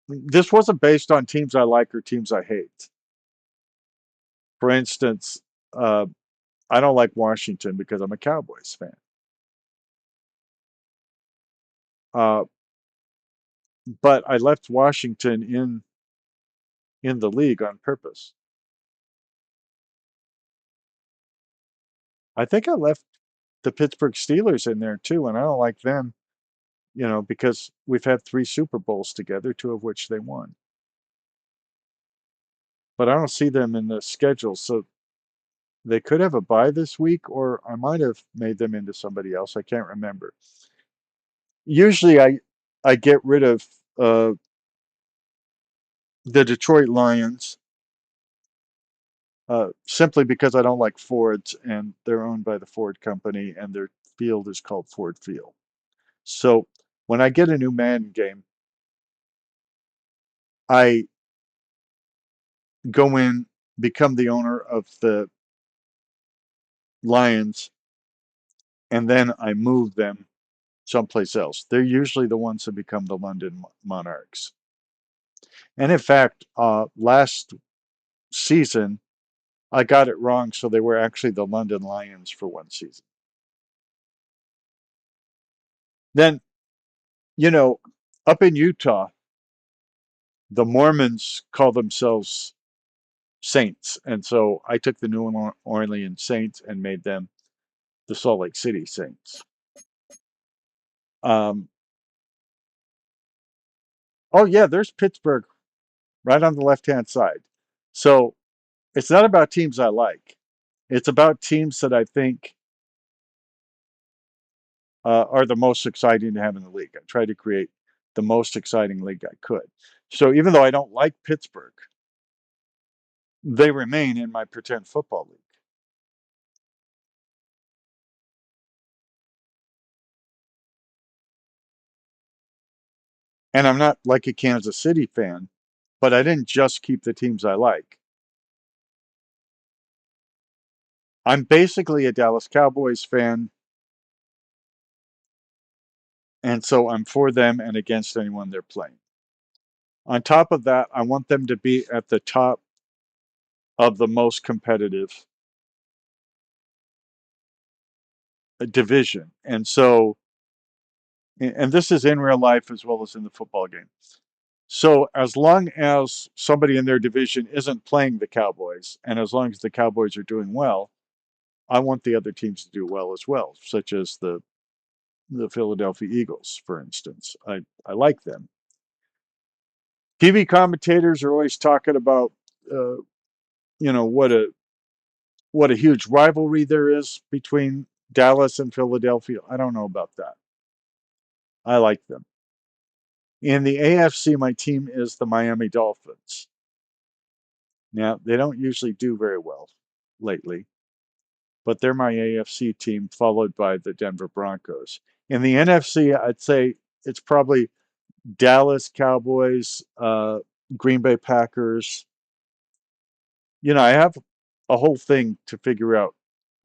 This wasn't based on teams I like or teams I hate. For instance, I don't like Washington because I'm a Cowboys fan. But I left Washington in the league on purpose. I think I left the Pittsburgh Steelers in there too, and I don't like them, because we've had 3 Super Bowls together, 2 of which they won. But I don't see them in the schedule, so they could have a bye this week, or I might have made them into somebody else. I can't remember. Usually I get rid of the Detroit Lions simply because I don't like Fords, and they're owned by the Ford company, and their field is called Ford Field. So when I get a new Madden game, I go in, become the owner of the Lions, and then I move them someplace else. They're usually the ones that become the London Monarchs. And in fact, last season, I got it wrong, so they were actually the London Lions for one season. Then, up in Utah, the Mormons call themselves Saints. And so I took the New Orleans Saints and made them the Salt Lake City Saints. Oh, yeah, there's Pittsburgh right on the left-hand side. So it's not about teams I like. It's about teams that I think are the most exciting to have in the league. I tried to create the most exciting league I could. So even though I don't like Pittsburgh, they remain in my pretend football league. And I'm not like a Kansas City fan, but I didn't just keep the teams I like. I'm basically a Dallas Cowboys fan, and so I'm for them and against anyone they're playing. On top of that, I want them to be at the top of the most competitive division. And so, and this is in real life as well as in the football game. So as long as somebody in their division isn't playing the Cowboys, and as long as the Cowboys are doing well, I want the other teams to do well as well, such as the Philadelphia Eagles, for instance. I like them. TV commentators are always talking about, what a huge rivalry there is between Dallas and Philadelphia. I don't know about that. I like them. In the AFC, my team is the Miami Dolphins. Now, they don't usually do very well lately, but they're my AFC team, followed by the Denver Broncos. In the NFC, I'd say it's probably Dallas Cowboys, Green Bay Packers. I have a whole thing to figure out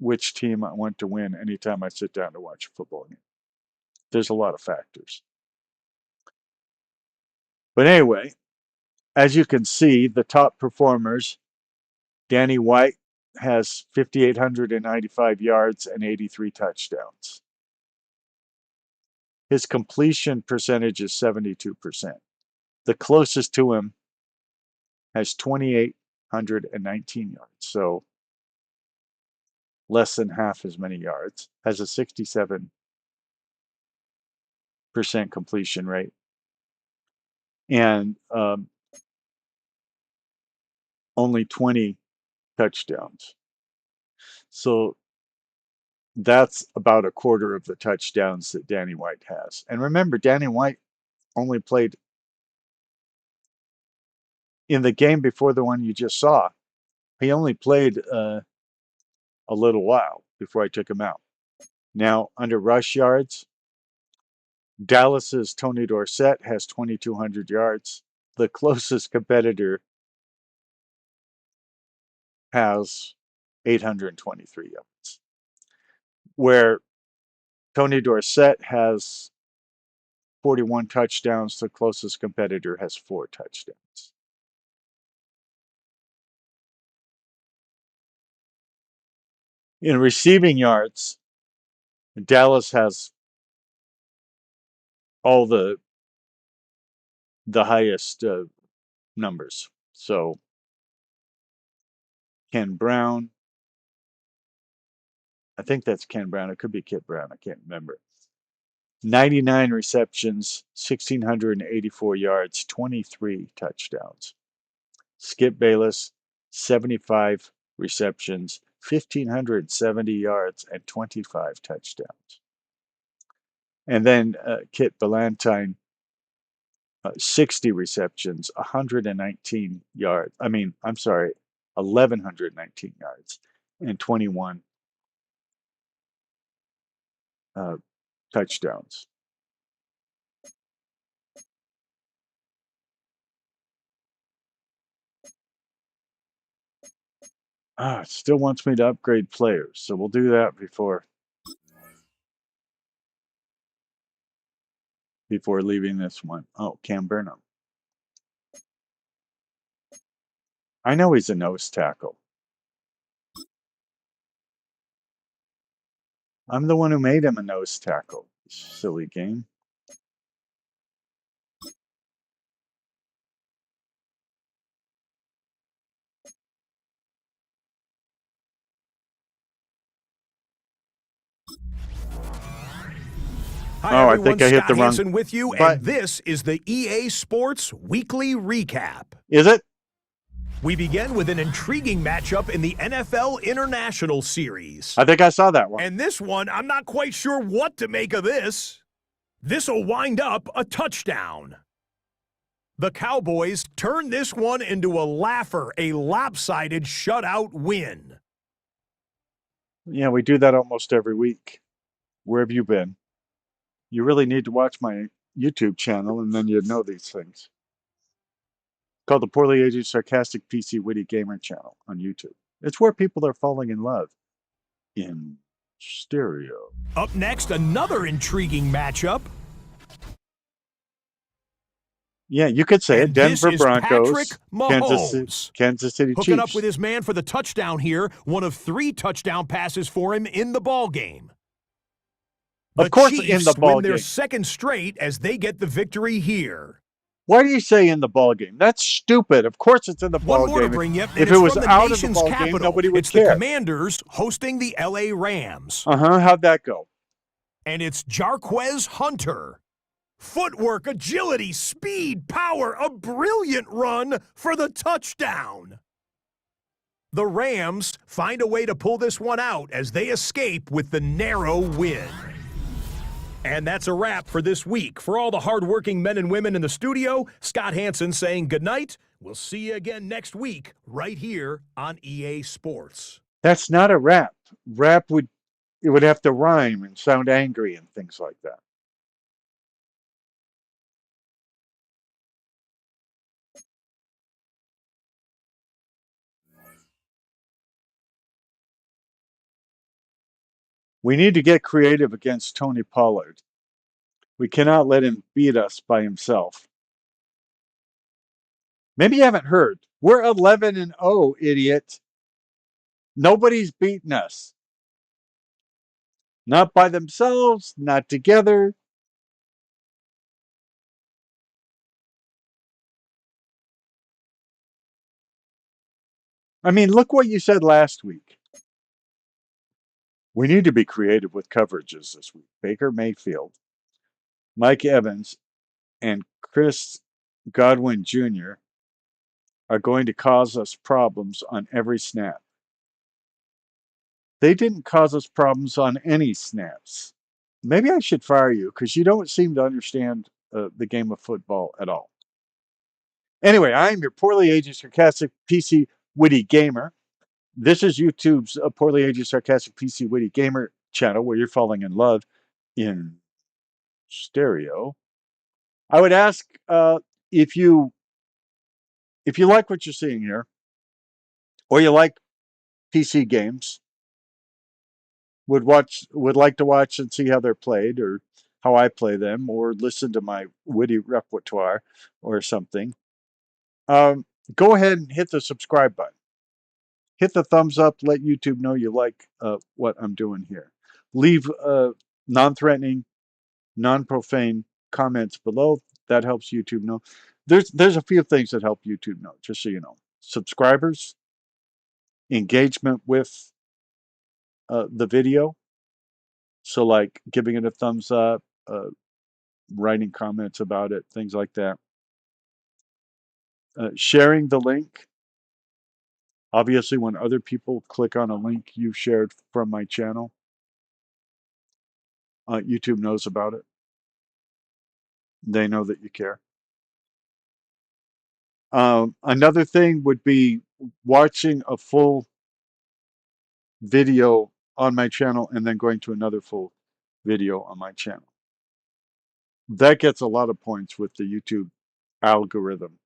which team I want to win anytime I sit down to watch a football game. There's a lot of factors. But anyway, as you can see, the top performers, Danny White has 5,895 yards and 83 touchdowns. His completion percentage is 72%. The closest to him has 2,819 yards. So less than half as many yards, has a 67% completion rate, and only 20 touchdowns. So that's about a quarter of the touchdowns that Danny White has. And remember, Danny White only played in the game before the one you just saw. He only played a little while before I took him out. Now, under rush yards, Dallas's Tony Dorsett has 2,200 yards. The closest competitor has 823 yards, where Tony Dorsett has 41 touchdowns. The closest competitor has 4 touchdowns. In receiving yards, Dallas has all the highest numbers. So Ken Brown, I think that's Ken Brown. It could be Kit Brown. I can't remember. 99 receptions, 1,684 yards, 23 touchdowns. Skip Bayless, 75 receptions, 1,570 yards, and 25 touchdowns. And then Kit Ballantyne, 60 receptions, 119 yards. 1,119 yards and 21 touchdowns. It still wants me to upgrade players, so we'll do that before leaving this one. Oh, Cam Burnham. I know he's a nose tackle. I'm the one who made him a nose tackle. Silly game. Hi, I everyone. think I hit the Scott wrong Hansen with you, button. and this is the EA Sports Weekly Recap. Is it? We begin with an intriguing matchup in the NFL International Series. I think I saw that one. And this one, I'm not quite sure what to make of this. This'll wind up a touchdown. The Cowboys turn this one into a laugher, a lopsided shutout win. Yeah, we do that almost every week. Where have you been? You really need to watch my YouTube channel, and then you'd know these things. Called the Poorly Aged Sarcastic PC Witty Gamer channel on YouTube. It's where people are falling in love in stereo. Up next, another intriguing matchup. Yeah, you could say it. And Denver this is Broncos, Patrick Mahomes. Kansas City Hooking Chiefs. up with his man for the touchdown here. One of 3 touchdown passes for him in the ballgame. Of course, Chiefs in the ball win their game. second straight as they get the victory here. Why do you say in the ball game? That's stupid. Of course, it's in the ball One more game. to bring you, and If it's it was from the out of the nation's ball capital. game, nobody would it's care. the Commanders hosting the LA Rams. How'd that go? And it's Jarquez Hunter. Footwork, agility, speed, power, a brilliant run for the touchdown. The Rams find a way to pull this one out as they escape with the narrow win. And that's a wrap for this week. For all the hardworking men and women in the studio, Scott Hansen saying goodnight. We'll see you again next week right here on EA Sports. That's not a rap. Rap would have to rhyme and sound angry and things like that. We need to get creative against Tony Pollard. We cannot let him beat us by himself. Maybe you haven't heard. We're 11-0, idiot. Nobody's beaten us. Not by themselves, not together. I mean, look what you said last week. We need to be creative with coverages this week. Baker Mayfield, Mike Evans, and Chris Godwin Jr. are going to cause us problems on every snap. They didn't cause us problems on any snaps. Maybe I should fire you because you don't seem to understand the game of football at all. Anyway, I'm your poorly aged, sarcastic, PC, witty gamer. This is YouTube's poorly aged, sarcastic, PC, witty gamer channel where you're falling in love in stereo. I would ask if you like what you're seeing here, or you like PC games, would like to watch and see how they're played, or how I play them, or listen to my witty repertoire or something. Go ahead and hit the subscribe button. Hit the thumbs up. Let YouTube know you like what I'm doing here. Leave non-threatening, non-profane comments below. That helps YouTube know. There's a few things that help YouTube know, just so you know. Subscribers, engagement with the video. So like giving it a thumbs up, writing comments about it, things like that. Sharing the link. Obviously, when other people click on a link you've shared from my channel, YouTube knows about it. They know that you care. Another thing would be watching a full video on my channel and then going to another full video on my channel. That gets a lot of points with the YouTube algorithm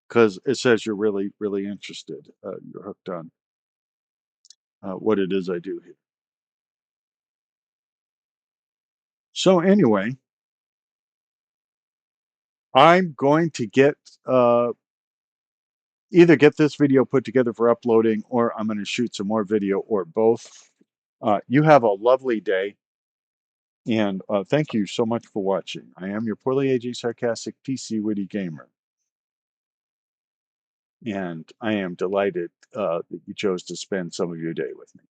because it says you're really, really interested. You're hooked on what it is I do here. So anyway, I'm going to get either get this video put together for uploading, or I'm going to shoot some more video, or both. You have a lovely day, and thank you so much for watching. I am your poorly aged, sarcastic, PC, witty gamer, and I am delighted that you chose to spend some of your day with me.